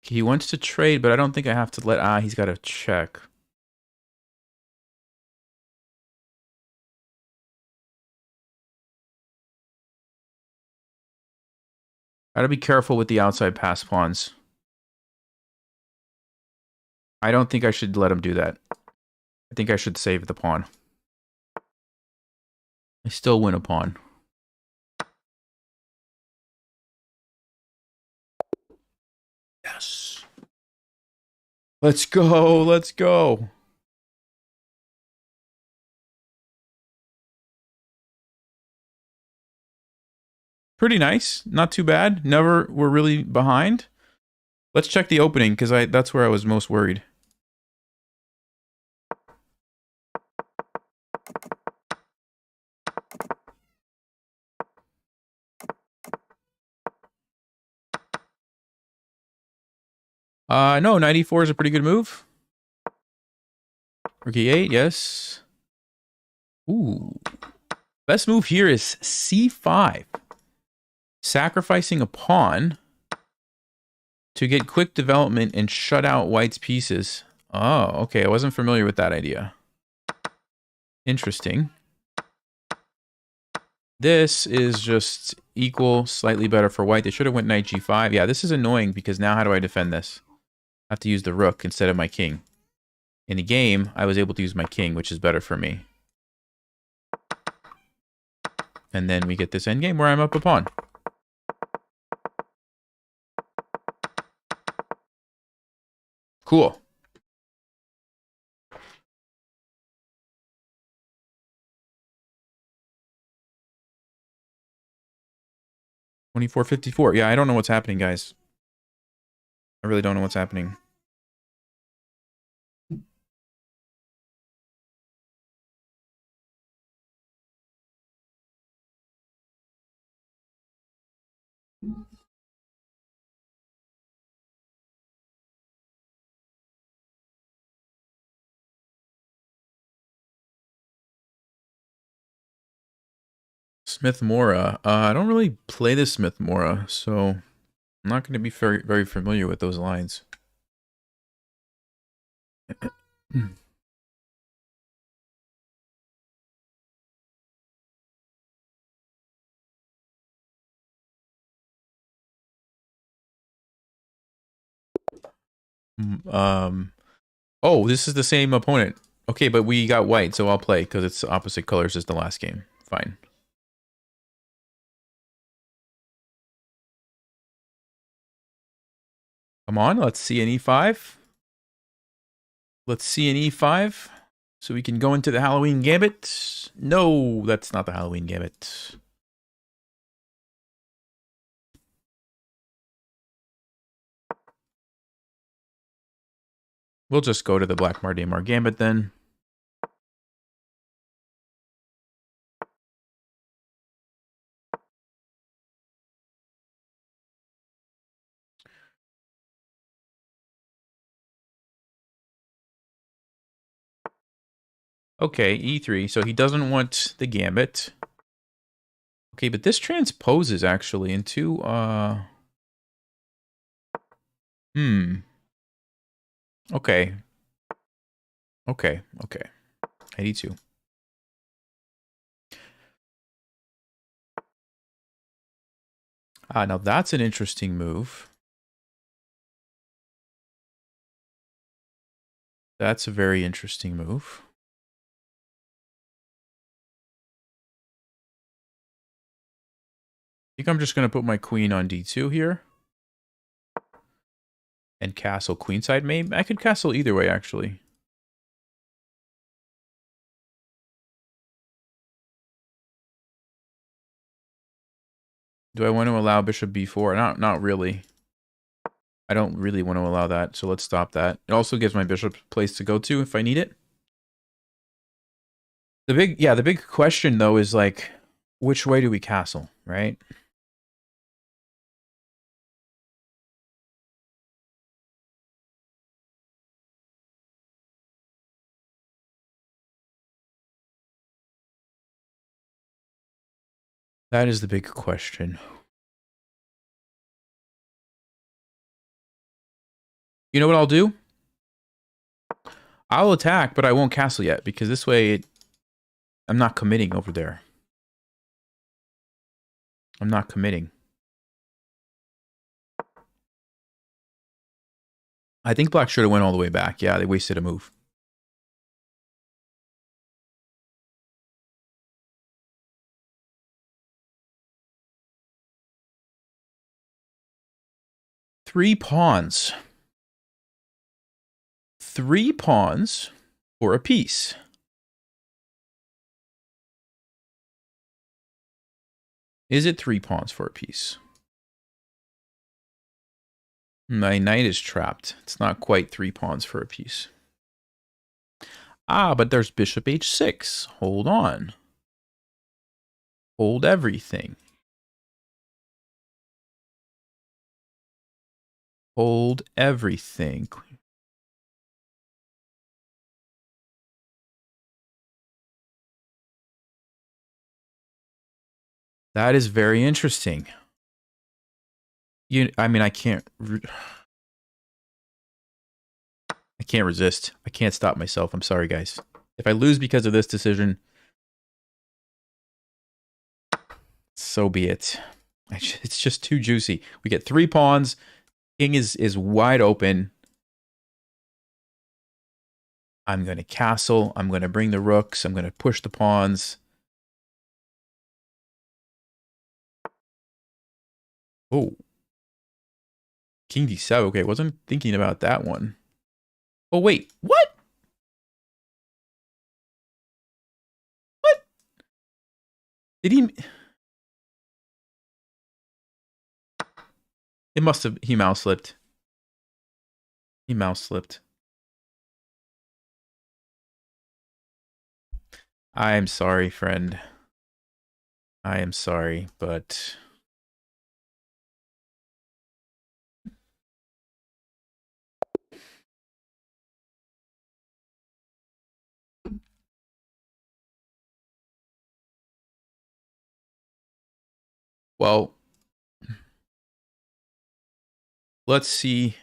He wants to trade, but I don't think I have to let... he's got to check. Gotta be careful with the outside pass pawns. I don't think I should let him do that. I think I should save the pawn. I still win a pawn. Yes. Let's go. Let's go. Pretty nice. Not too bad. Never were really behind. Let's check the opening, because that's where I was most worried. No, 94 is a pretty good move. Rookie 8, yes. Ooh. Best move here is C5. Sacrificing a pawn to get quick development and shut out white's pieces. Oh, okay. I wasn't familiar with that idea. Interesting. This is just equal, slightly better for white. They should have went knight g5. Yeah, this is annoying because now how do I defend this? I have to use the rook instead of my king. In the game, I was able to use my king, which is better for me. And then we get this endgame where I'm up a pawn. Cool. $24.54. Yeah, I don't know what's happening, guys. I really don't know what's happening. Smith Mora. I don't really play this Smith Mora, so I'm not going to be very familiar with those lines. um. Oh, this is the same opponent. Okay, but we got white, so I'll play because it's opposite colors as the last game. Fine. Come on, let's see an e5. Let's see an e5. So we can go into the Halloween Gambit. No, that's not the Halloween Gambit. We'll just go to the Black Mardemar Gambit then. Okay, e3. So he doesn't want the Gambit. Okay, but this transposes actually into Okay. Okay. Okay. I need to. Ah, now that's an interesting move. That's a very interesting move. I think I'm just going to put my queen on d2 here. And castle queenside, maybe? I could castle either way, actually. Do I want to allow bishop b4? Not really. I don't really want to allow that, so let's stop that. It also gives my bishop a place to go to if I need it. The big question, though, is, like, which way do we castle, right? That is the big question. You know what I'll do? I'll attack, but I won't castle yet, because this way I'm not committing over there. I'm not committing. I think black should have went all the way back. Yeah, they wasted a move. Three pawns. 3 pawns for a piece. Is it 3 pawns for a piece? My knight is trapped. It's not quite 3 pawns for a piece. Ah, but there's bishop h6. Hold on. Hold everything. Hold everything. That is very interesting. I mean, I can't resist. I can't stop myself. I'm sorry, guys. If I lose because of this decision, so be it. It's just too juicy. We get 3 pawns. King is wide open. I'm going to castle. I'm going to bring the rooks. I'm going to push the pawns. Oh. King d7. Okay, wasn't thinking about that one. Oh, wait. What? What? Did he... It must have... He mouse slipped. He mouse slipped. I am sorry, friend. I am sorry, but... Well... Let's see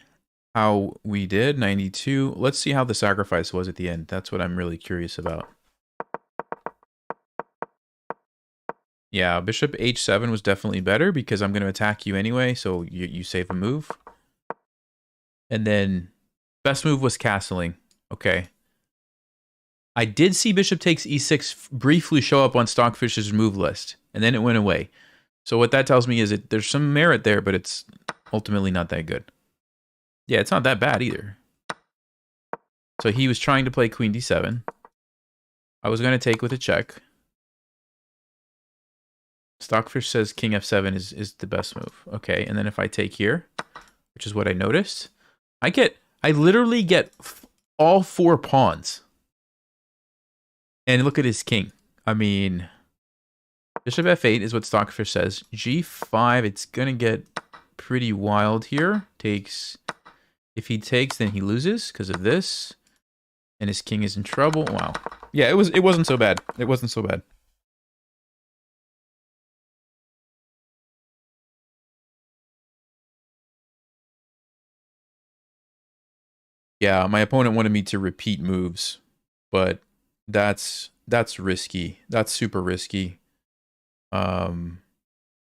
how we did. 92. Let's see how the sacrifice was at the end. That's what I'm really curious about. Yeah, bishop h7 was definitely better because I'm going to attack you anyway, so you save a move. And then best move was castling. Okay. I did see bishop takes e6 briefly show up on Stockfish's move list, and then it went away. So what that tells me is that there's some merit there, but it's ultimately not that good. Yeah, it's not that bad either. So he was trying to play queen d7. I was going to take with a check. Stockfish says king f7 is the best move. Okay, and then if I take here, which is what I noticed, I literally get all 4 pawns. And look at his king. I mean, bishop f8 is what Stockfish says. g5, it's going to get pretty wild here. Takes. If he takes, then he loses because of this. And his king is in trouble. Wow. Yeah, it wasn't so bad. It wasn't so bad. Yeah, my opponent wanted me to repeat moves, but that's risky. That's super risky. When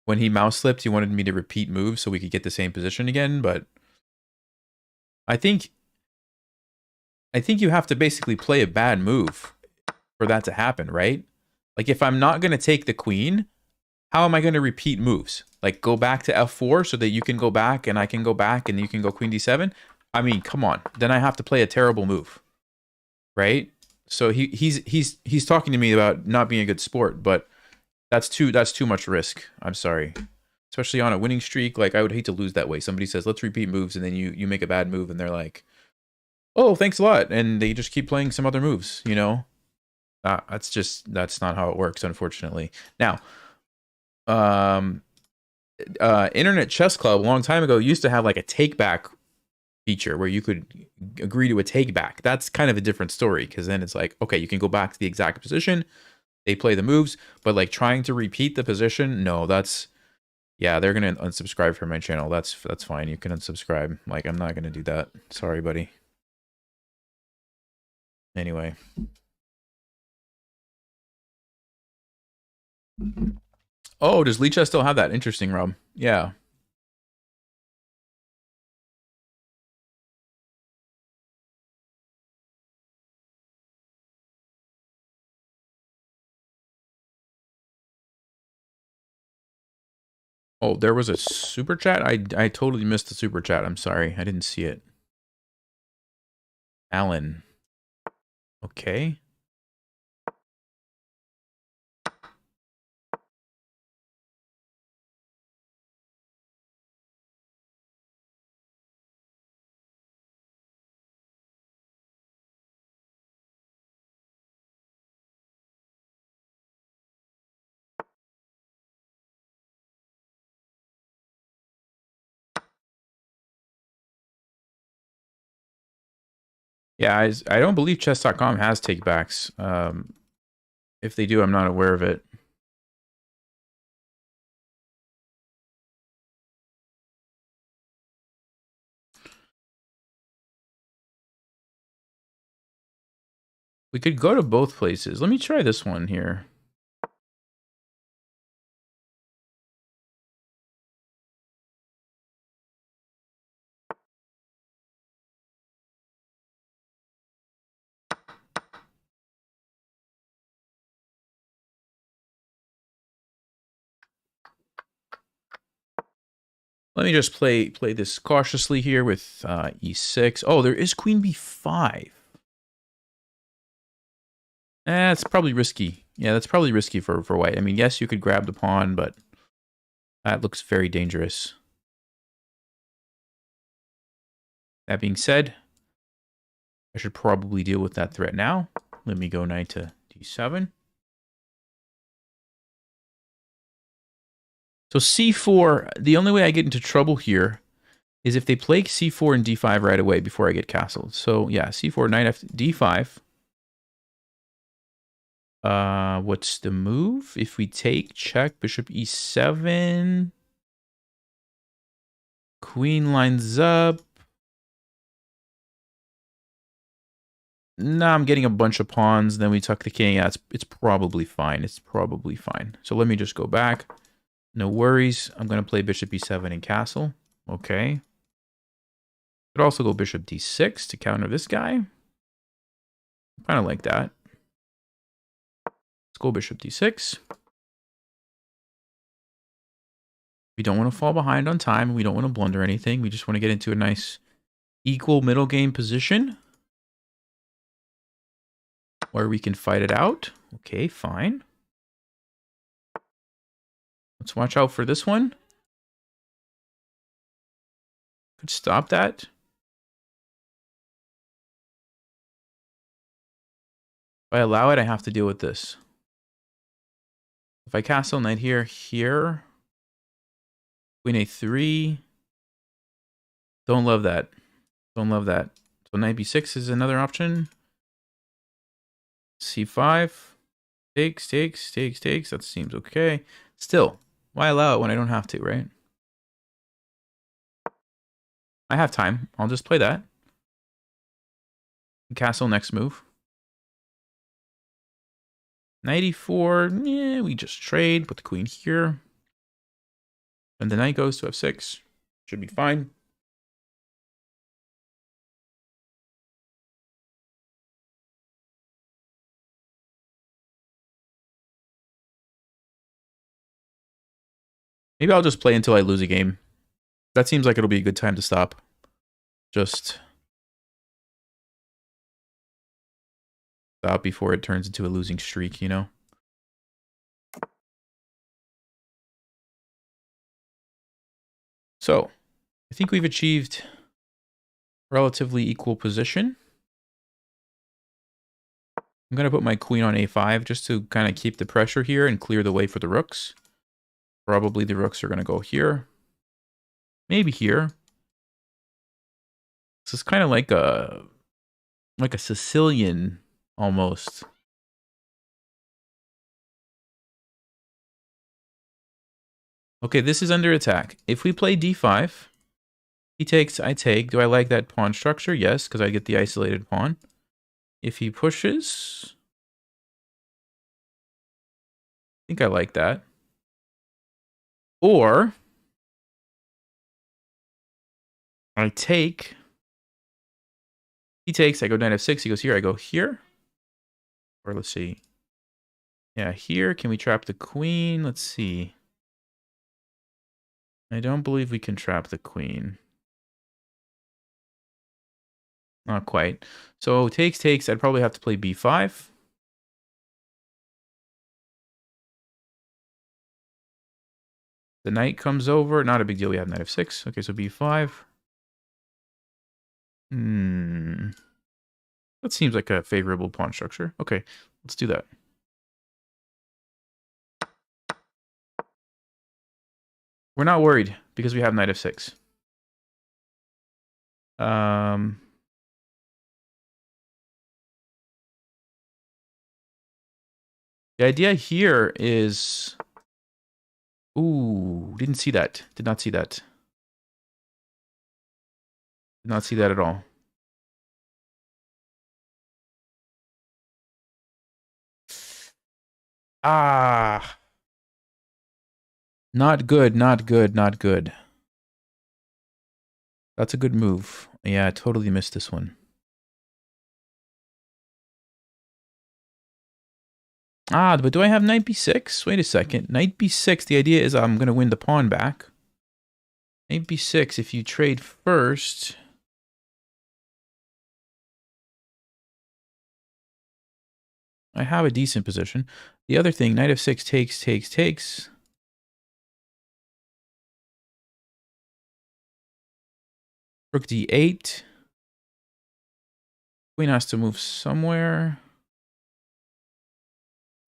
he mouse slipped, he wanted me to repeat moves so we could get the same position again, but I think you have to basically play a bad move for that to happen, right? Like if I'm not going to take the queen, how am I going to repeat moves? Like go back to f4 so that you can go back and I can go back and you can go queen d7? I mean, come on. Then I have to play a terrible move. Right? So he's talking to me about not being a good sport, but that's too much risk. I'm sorry. Especially on a winning streak, like I would hate to lose that way. Somebody says, "Let's repeat moves," and then you make a bad move and they're like, "Oh, thanks a lot." And they just keep playing some other moves, you know? That's not how it works, unfortunately. Now, Internet Chess Club a long time ago used to have like a take back feature where you could agree to a take back. That's kind of a different story because then it's like, okay, you can go back to the exact position. They play the moves, but like trying to repeat the position, no, yeah, they're gonna unsubscribe from my channel. That's fine. You can unsubscribe. Like I'm not gonna do that. Sorry, buddy. Anyway. Oh, does Licha still have that? Interesting, Rob. Yeah. Oh, there was a super chat? I totally missed the super chat. I'm sorry. I didn't see it. Alan. Okay. Yeah, I don't believe chess.com has takebacks. If they do, I'm not aware of it. We could go to both places. Let me try this one here. Let me just play this cautiously here with e6. Oh, there is queen b5. That's probably risky. Yeah, that's probably risky for white. I mean, yes, you could grab the pawn, but that looks very dangerous. That being said, I should probably deal with that threat now. Let me go knight to d7. So c4, the only way I get into trouble here is if they play c4 and d5 right away before I get castled. So yeah, c4, knight f d5. What's the move? If we take, check, bishop e7. Queen lines up. Nah, I'm getting a bunch of pawns. Then we tuck the king. Yeah, it's probably fine. It's probably fine. So let me just go back. No worries. I'm going to play bishop e7 and castle. Okay. Could also go bishop d6 to counter this guy. Kind of like that. Let's go bishop d6. We don't want to fall behind on time. We don't want to blunder anything. We just want to get into a nice equal middle game position where we can fight it out. Okay, fine. Let's watch out for this one. Could stop that. If I allow it, I have to deal with this. If I castle knight here, queen a3. Don't love that. Don't love that. So knight b6 is another option. c5. Takes. That seems okay. Still, why allow it when I don't have to, right? I have time. I'll just play that. Castle next move. Knight e4. Yeah, we just trade. Put the queen here. And the knight goes to f6. Should be fine. Maybe I'll just play until I lose a game. That seems like it'll be a good time to stop. Just stop before it turns into a losing streak, you know? So, I think we've achieved relatively equal position. I'm going to put my queen on a5 just to kind of keep the pressure here and clear the way for the rooks. Probably the rooks are going to go here. Maybe here. This is kind of like a Sicilian almost. Okay, this is under attack. If we play d5, he takes, I take. Do I like that pawn structure? Yes, because I get the isolated pawn. If he pushes, I think I like that. Or I take. He takes, I go knight f6, he goes here, I go here. Or let's see. Yeah, here. Can we trap the queen? Let's see. I don't believe we can trap the queen. Not quite. So takes. I'd probably have to play b5. The knight comes over. Not a big deal. We have knight f6. Okay, so b5. That seems like a favorable pawn structure. Okay, let's do that. We're not worried because we have knight f6. The idea here is... Ooh, didn't see that. Did not see that. Did not see that at all. Ah. Not good, not good, not good. That's a good move. Yeah, I totally missed this one. Ah, but do I have knight b6? Wait a second. Knight b6, the idea is I'm going to win the pawn back. Knight b6, if you trade first... I have a decent position. The other thing, knight f6 takes. Rook d8. Queen has to move somewhere.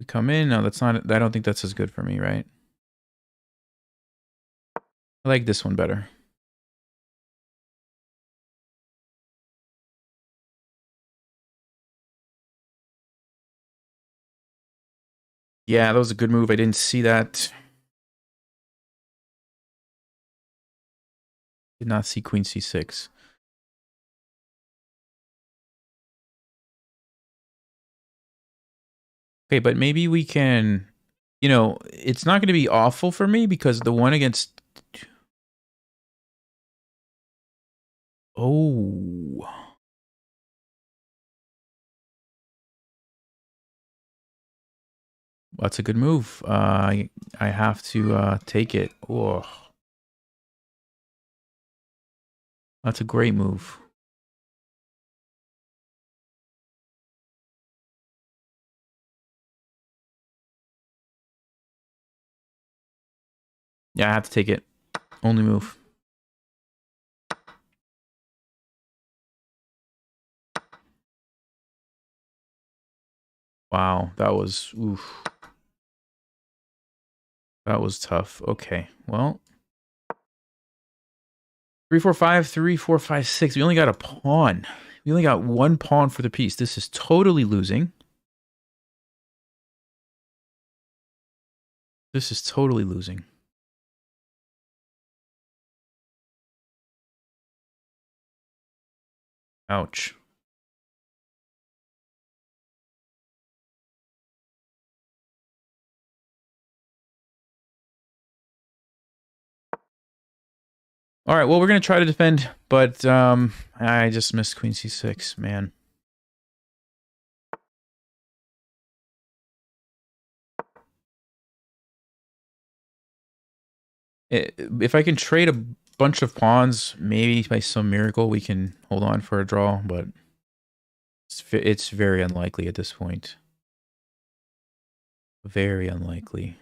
We come in. No, that's not... I don't think that's as good for me, right? I like this one better. Yeah, that was a good move. I didn't see that. Did not see queen c6. Okay, but maybe we can, it's not going to be awful for me because the one against. Oh, that's a good move. I have to take it. Oh, that's a great move. Yeah, I have to take it. Only move. Wow, that was oof. That was tough. Okay, well, 3, 4, 5, 3, 4, 5, 6. We only got a pawn. We only got one pawn for the piece. This is totally losing. This is totally losing. Ouch. All right, well, we're going to try to defend, but I just missed queen c6, man. If I can trade a bunch of pawns, maybe by some miracle we can hold on for a draw, but it's very unlikely at this point. Very unlikely.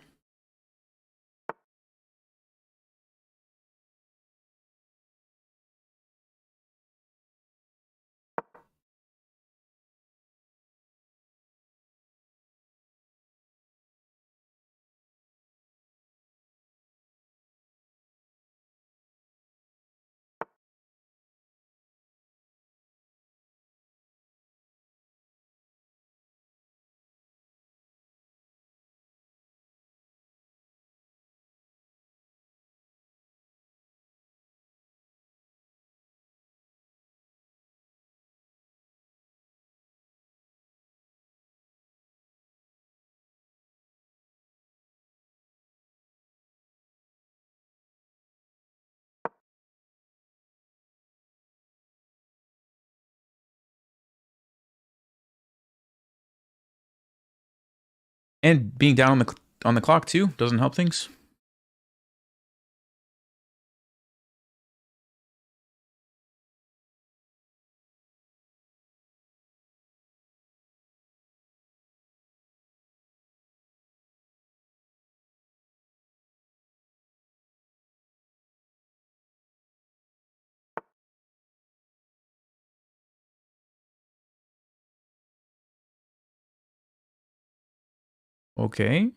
And being down on the clock too doesn't help things. Okay.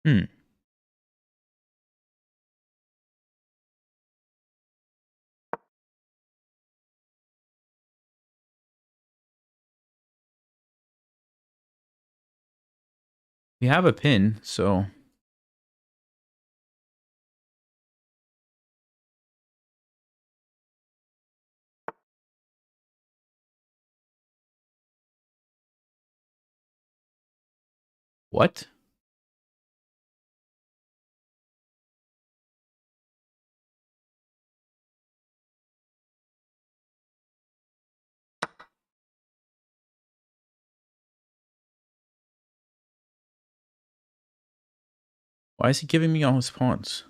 Hmm. We have a pin, so what? Why is he giving me all his pawns?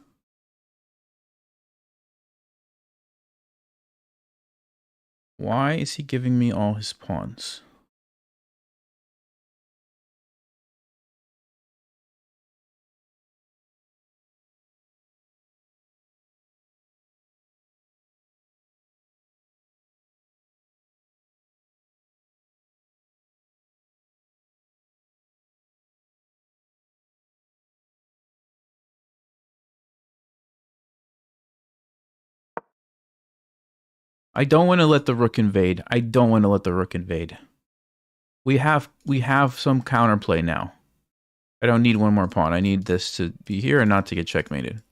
Why is he giving me all his pawns? I don't want to let the rook invade. I don't want to let the rook invade. We have some counterplay now. I don't need one more pawn. I need this to be here and not to get checkmated.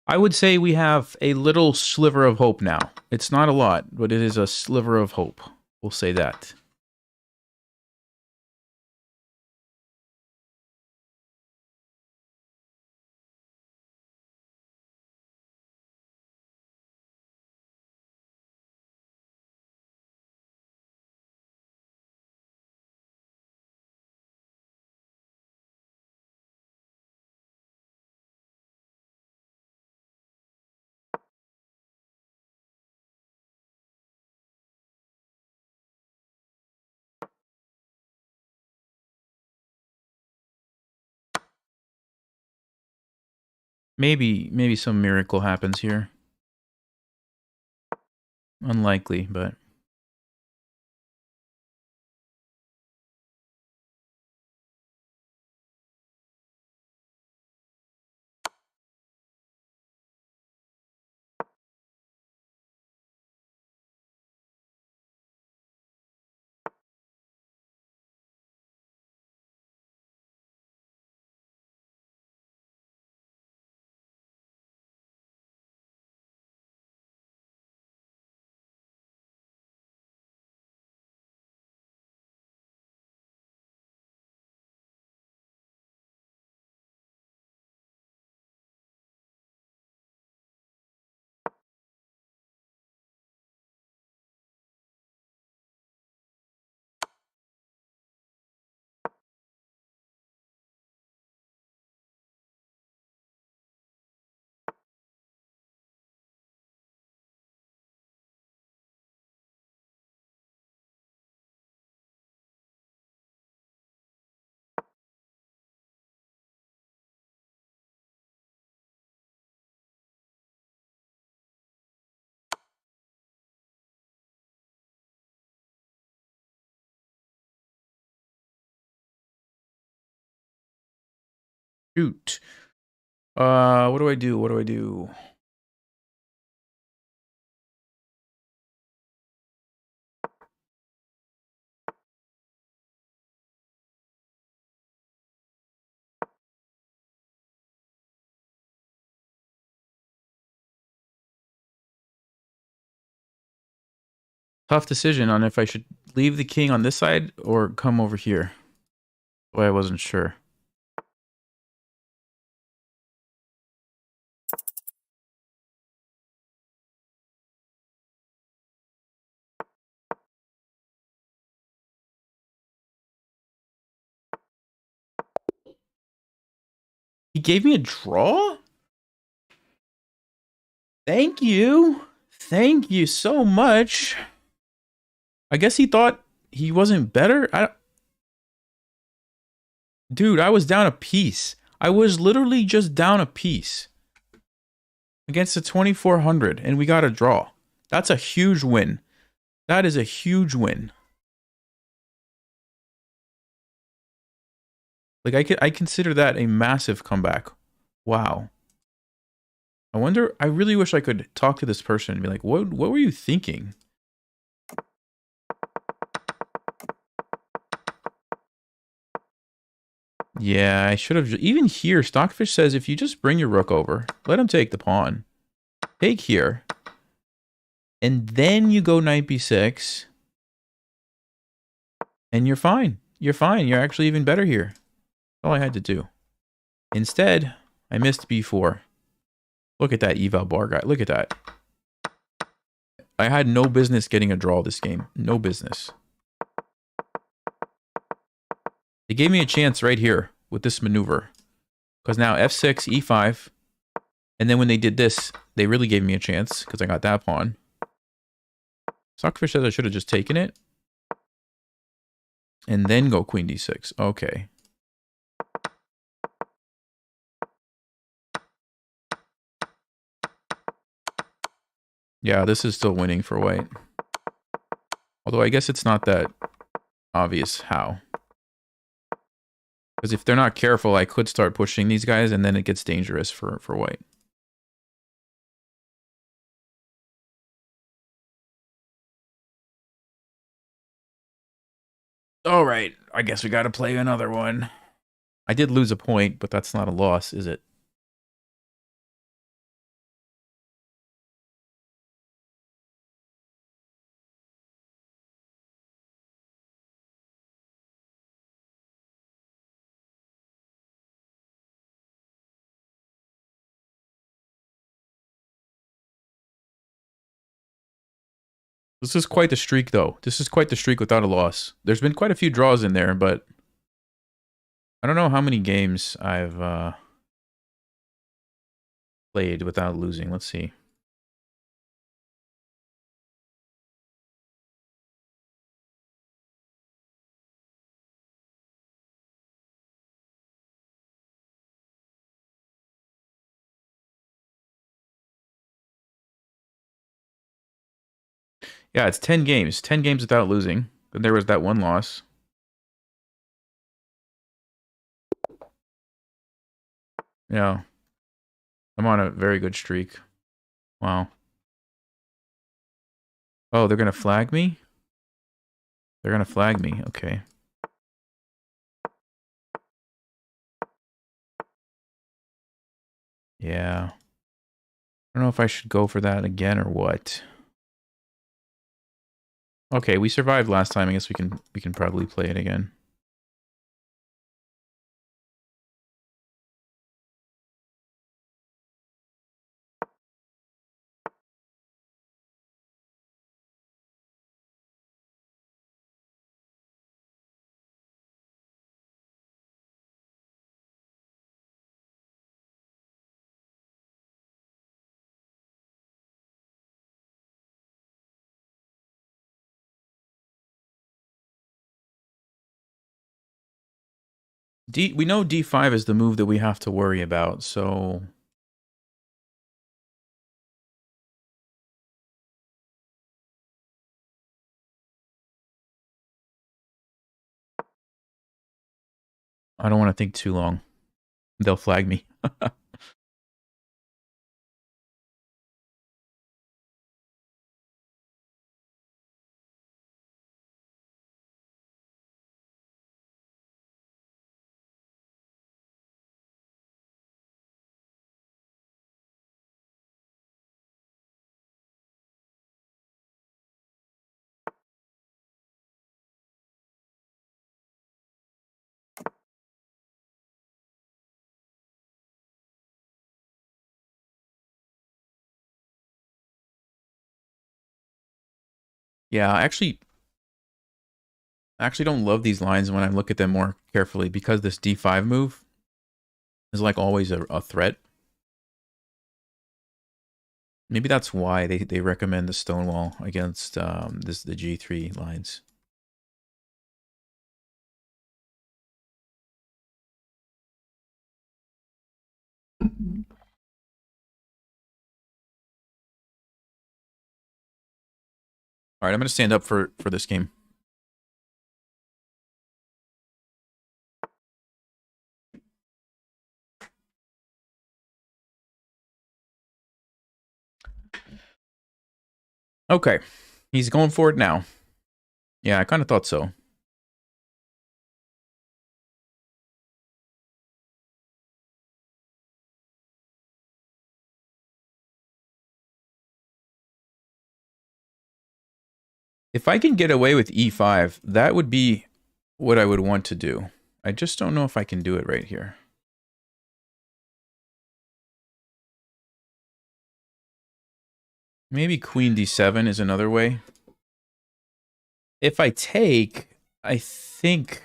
I would say we have a little sliver of hope now. It's not a lot, but it is a sliver of hope. We'll say that. Maybe some miracle happens here. Unlikely, but... Shoot. What do I do? What do I do? Tough decision on if I should leave the king on this side or come over here. Boy, I wasn't sure. He gave me a draw? Thank you. Thank you so much. I guess he thought he wasn't better? Dude, I was down a piece. I was literally just down a piece. Against a 2400, and we got a draw. That's a huge win. That is a huge win. Like, I consider that a massive comeback. Wow. I wonder, I really wish I could talk to this person and be like, what were you thinking? Yeah, I should have, even here, Stockfish says if you just bring your rook over, let him take the pawn. Take here. And then you go knight b6. And you're fine. You're fine. You're actually even better here. That's all I had to do. Instead, I missed b4. Look at that eval bar guy. Look at that. I had no business getting a draw this game. No business. They gave me a chance right here. with this maneuver. Because now f6, e5, and then when they did this, they really gave me a chance because I got that pawn. Stockfish says I should have just taken it. And then go queen d6. Okay. Yeah, this is still winning for white. Although I guess it's not that obvious how. Because if they're not careful, I could start pushing these guys, and then it gets dangerous for white. All right, I guess we got to play another one. I did lose a point, but that's not a loss, is it? This is quite the streak, though. This is quite the streak without a loss. There's been quite a few draws in there, but I don't know how many games I've played without losing. Let's see. Yeah, it's 10 games. 10 games without losing. Then there was that one loss. Yeah. I'm on a very good streak. Wow. Oh, they're going to flag me? They're going to flag me. Okay. Yeah. I don't know if I should go for that again or what. Okay, we survived last time. I guess we can probably play it again. We know d5 is the move that we have to worry about, so I don't want to think too long. They'll flag me. Yeah, I actually don't love these lines when I look at them more carefully because this d5 move is like always a threat. Maybe that's why they recommend the stonewall against the g3 lines. All right, I'm going to stand up for this game. Okay, he's going for it now. Yeah, I kind of thought so. If I can get away with e5, that would be what I would want to do. I just don't know if I can do it right here. Maybe queen d7 is another way. If I take, I think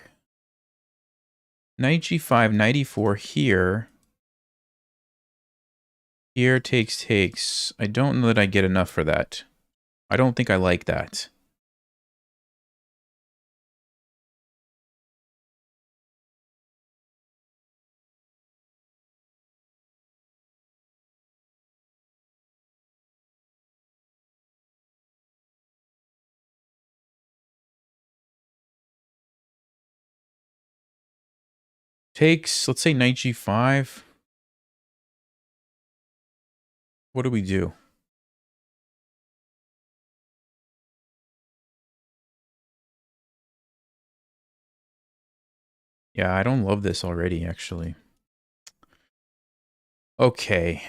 Knight g5, knight e4 here. Here takes. I don't know that I get enough for that. I don't think I like that. Takes, let's say knight g5. What do we do? Yeah, I don't love this already, actually. Okay.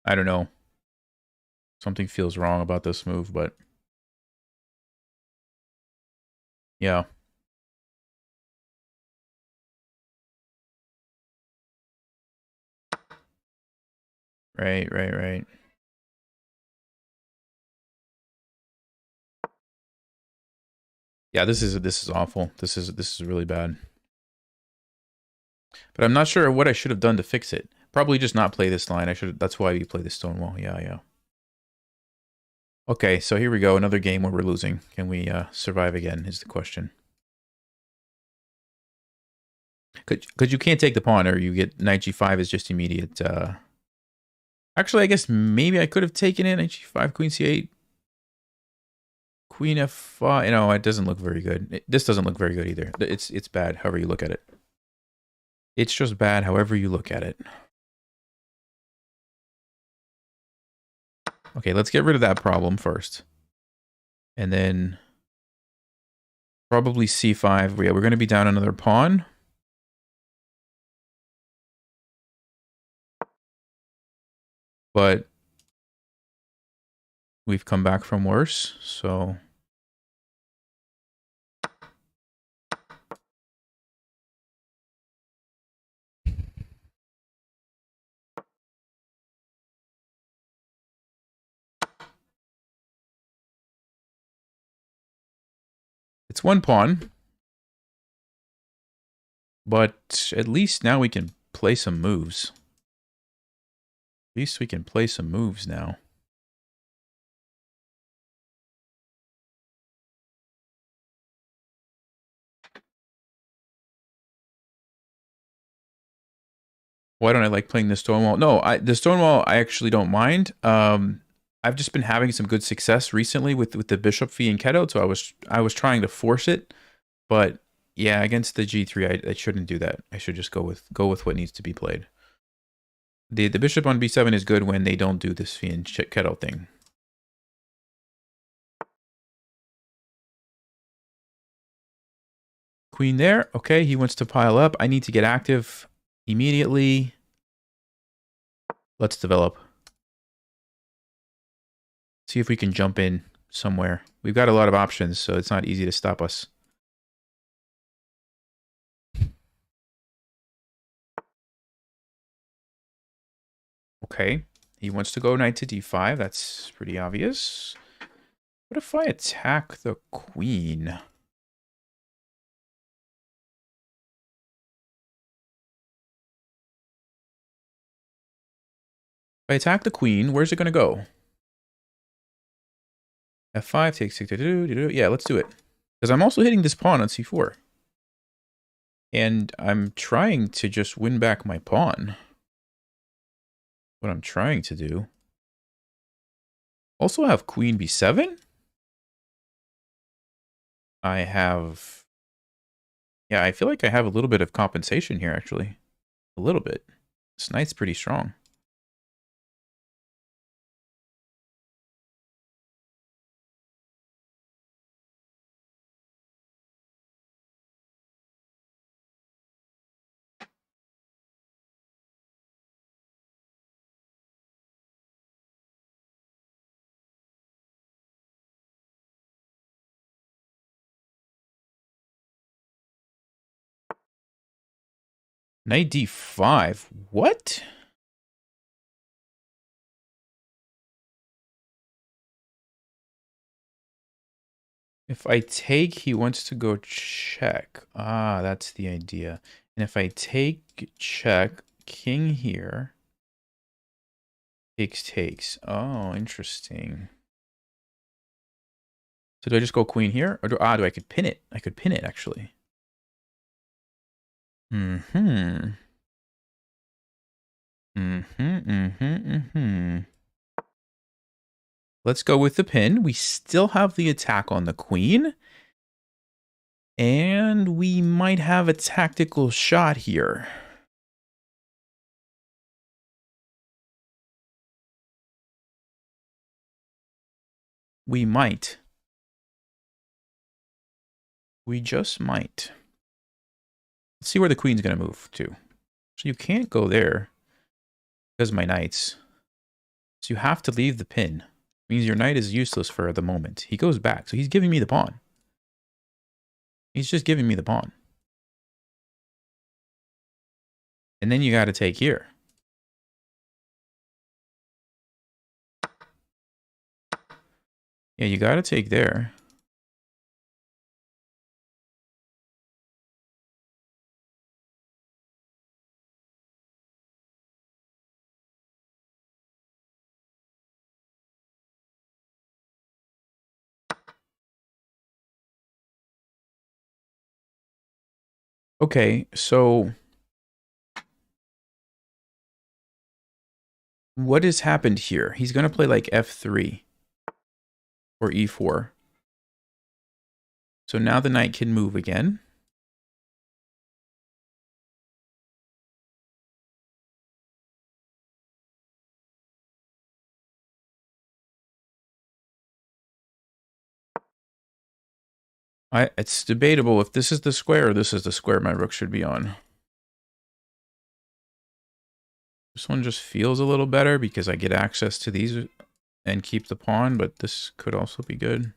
I don't know. Something feels wrong about this move, but yeah. Right. Yeah, this is awful. This is really bad. But I'm not sure what I should have done to fix it. Probably just not play this line. I should. That's why we play the Stonewall. Yeah. Okay, so here we go. Another game where we're losing. Can we survive again? Is the question. Because you can't take the pawn, or you get knight g5 is just immediate. Actually, I guess maybe I could have taken it. Knight g5, queen c8, queen f5. No, it doesn't look very good. This doesn't look very good either. It's bad. However you look at it, it's just bad. However you look at it. Okay, let's get rid of that problem first, and then probably c5. Yeah, we're going to be down another pawn. But we've come back from worse, so it's one pawn. But at least now we can play some moves. At least we can play some moves now. Why don't I like playing the Stonewall? No, the Stonewall I actually don't mind. I've just been having some good success recently with the Bishop Fee and Keto, so I was trying to force it, but yeah, against the G3, I shouldn't do that. I should just go with what needs to be played. The Bishop on B7 is good when they don't do this Fee and Keto thing. Queen there. Okay, he wants to pile up. I need to get active immediately. Let's develop. See if we can jump in somewhere. We've got a lot of options, so it's not easy to stop us. Okay, he wants to go knight to d5. That's pretty obvious. What if I attack the queen? If I attack the queen, where's it going to go? F5 takes 6. Yeah, let's do it. Because I'm also hitting this pawn on c4. And I'm trying to just win back my pawn. What I'm trying to do. Also have queen b7. I have... Yeah, I feel like I have a little bit of compensation here, actually. A little bit. This knight's pretty strong. Knight d5. What? If I take, he wants to go check. Ah, that's the idea. And if I take check, king here, takes. Oh, interesting. So do I just go queen here? Or do I could pin it? I could pin it, actually. Mm-hmm. Let's go with the pin. We still have the attack on the queen. And we might have a tactical shot here. We might. We just might. Let's see where the queen's going to move to. So you can't go there because of my knights. So you have to leave the pin. It means your knight is useless for the moment. He goes back. So he's giving me the pawn. He's just giving me the pawn. And then you got to take here. Yeah, you got to take there. Okay, so what has happened here? He's going to play like f3 or e4. So now the knight can move again. It's debatable if this is the square or this is the square my rook should be on. This one just feels a little better because I get access to these and keep the pawn, but this could also be good.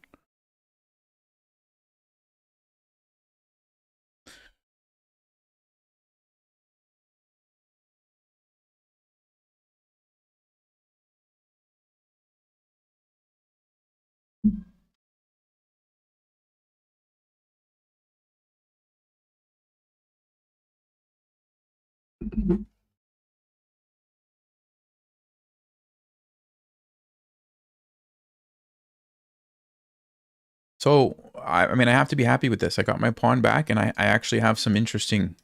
So, I mean, I have to be happy with this. I got my pawn back, and I actually have some interesting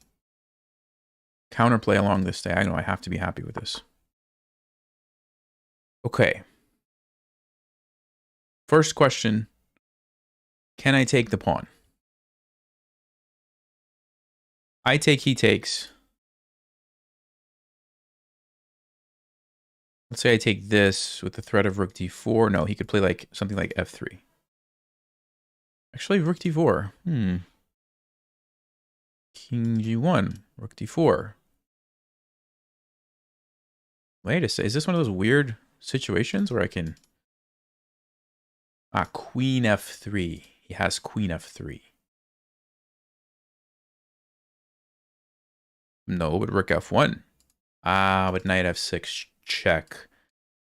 counterplay along this diagonal. I have to be happy with this. Okay. First question, can I take the pawn? I take, he takes. Let's say I take this with the threat of rook d4. No, he could play like something like f3. Actually, rook d4. King g1, rook d4. Wait a second. Is this one of those weird situations where I can... Ah, queen f3. He has queen f3. No, but rook f1. Ah, but knight f6 check.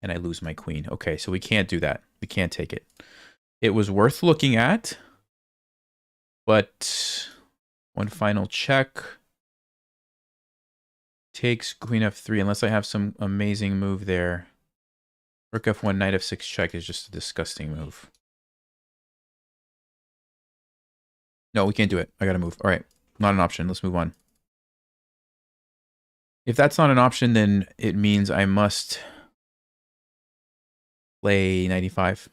And I lose my queen. Okay, so we can't do that. We can't take it. It was worth looking at. But one final check. Takes queen f3 unless I have some amazing move there. Rook f1, knight f6 check is just a disgusting move. No, we can't do it. I gotta move. All right, not an option. Let's move on. If that's not an option, then it means I must play 95.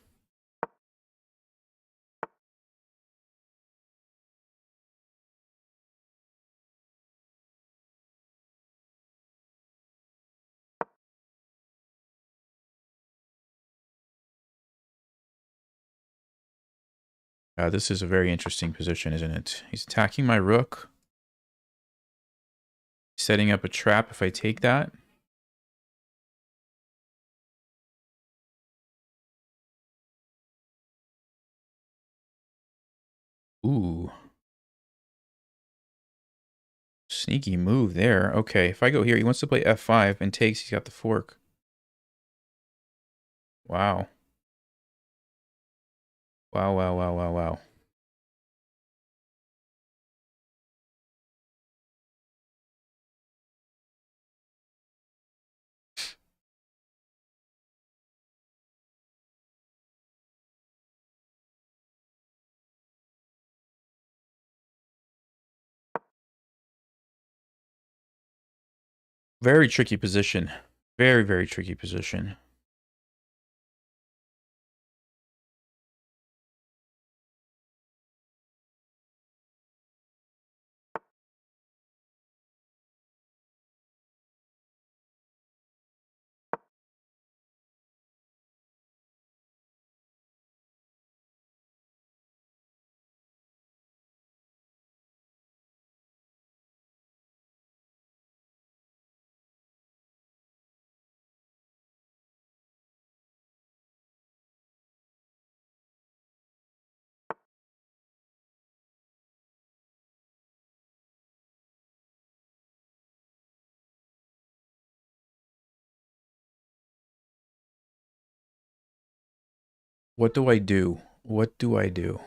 This is a very interesting position, isn't it? He's attacking my rook. Setting up a trap if I take that. Ooh. Sneaky move there. Okay, if I go here, he wants to play f5 and takes. He's got the fork. Wow. Wow, wow, wow, wow, wow. Very tricky position. Very, very tricky position. What do I do? What do I do?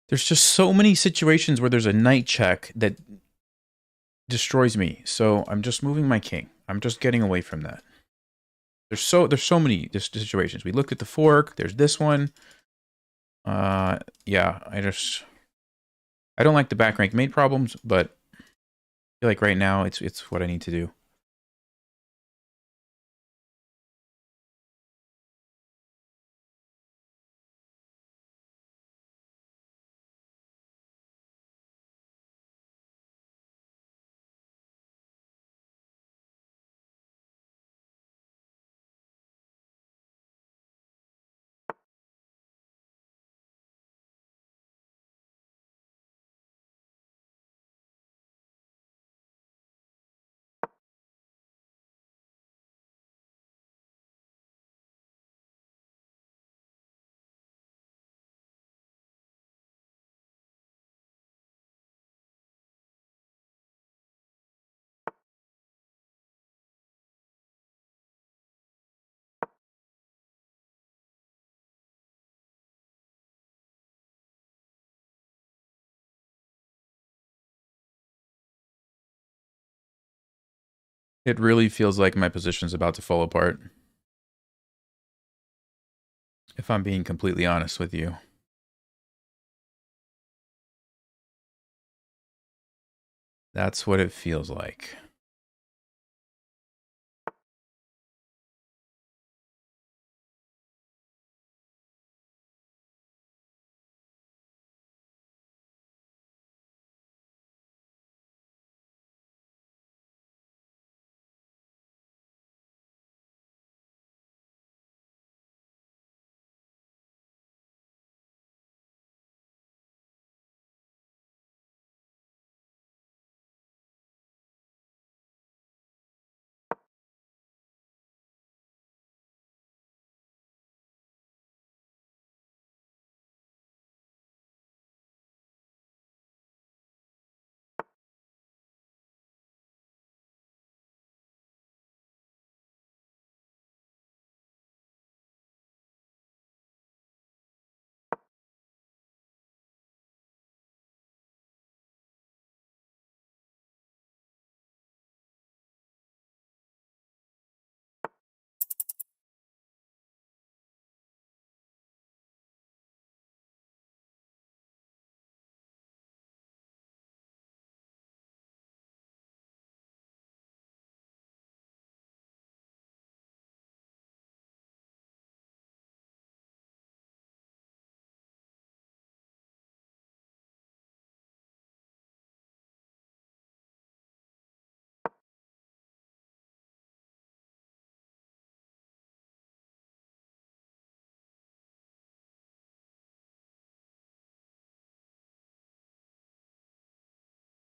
There's just so many situations where there's a knight check that destroys me. So I'm just moving my king. I'm just getting away from that. There's so many situations. We looked at the fork. There's this one. Yeah, I don't like the back rank mate problems, but I feel like right now it's what I need to do. It really feels like my position's about to fall apart. If I'm being completely honest with you. That's what it feels like.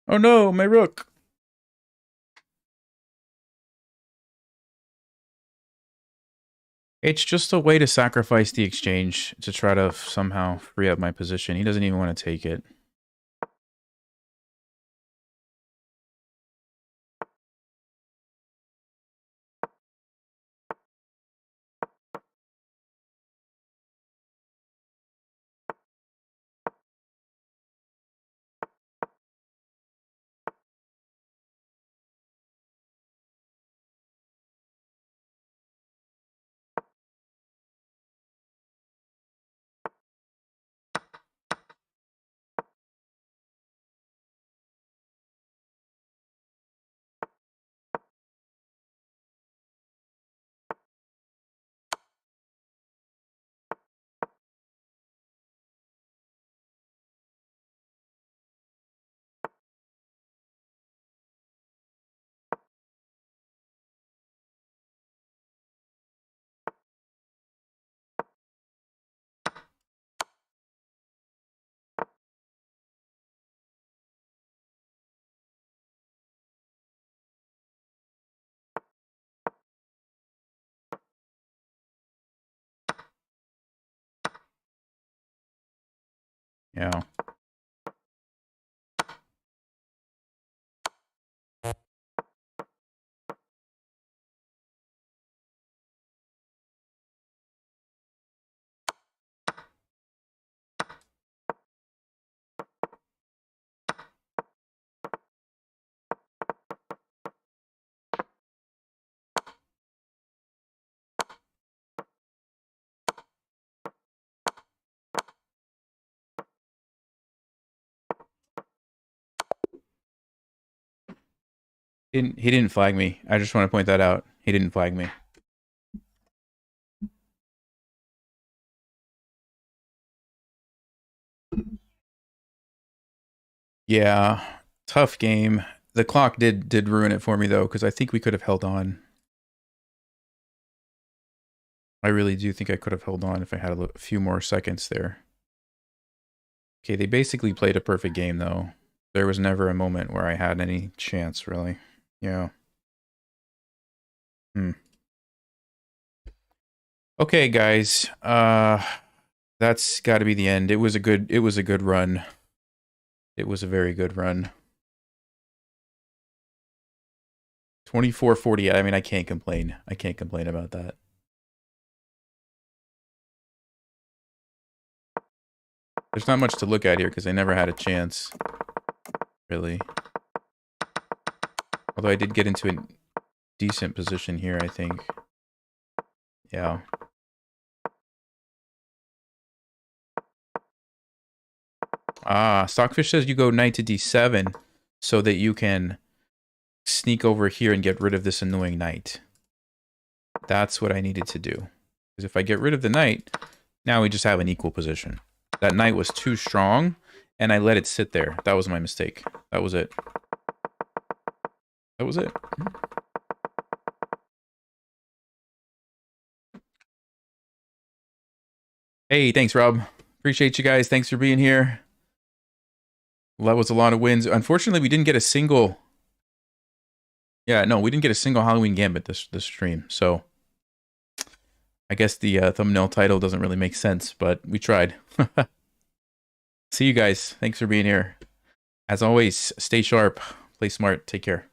Oh no, my rook. It's just a way to sacrifice the exchange to try to somehow free up my position. He doesn't even want to take it. Yeah. He didn't flag me. I just want to point that out. He didn't flag me. Yeah, tough game. The clock did ruin it for me though, because I think we could have held on. I really do think I could have held on if I had a few more seconds there. Okay, they basically played a perfect game though. There was never a moment where I had any chance, really. Yeah. Okay, guys. That's got to be the end. It was a good run. It was a very good run. 24-40. I mean, I can't complain. I can't complain about that. There's not much to look at here because I never had a chance, really. Although I did get into a decent position here, I think. Yeah. Ah, Stockfish says you go knight to d7 so that you can sneak over here and get rid of this annoying knight. That's what I needed to do. Because if I get rid of the knight, now we just have an equal position. That knight was too strong, and I let it sit there. That was my mistake. That was it. That was it. Hey, thanks, Rob. Appreciate you guys. Thanks for being here. That was a lot of wins. Unfortunately, we didn't get a single... Yeah, no, we didn't get a single Halloween Gambit this stream, so... I guess the thumbnail title doesn't really make sense, but we tried. See you guys. Thanks for being here. As always, stay sharp, play smart, take care.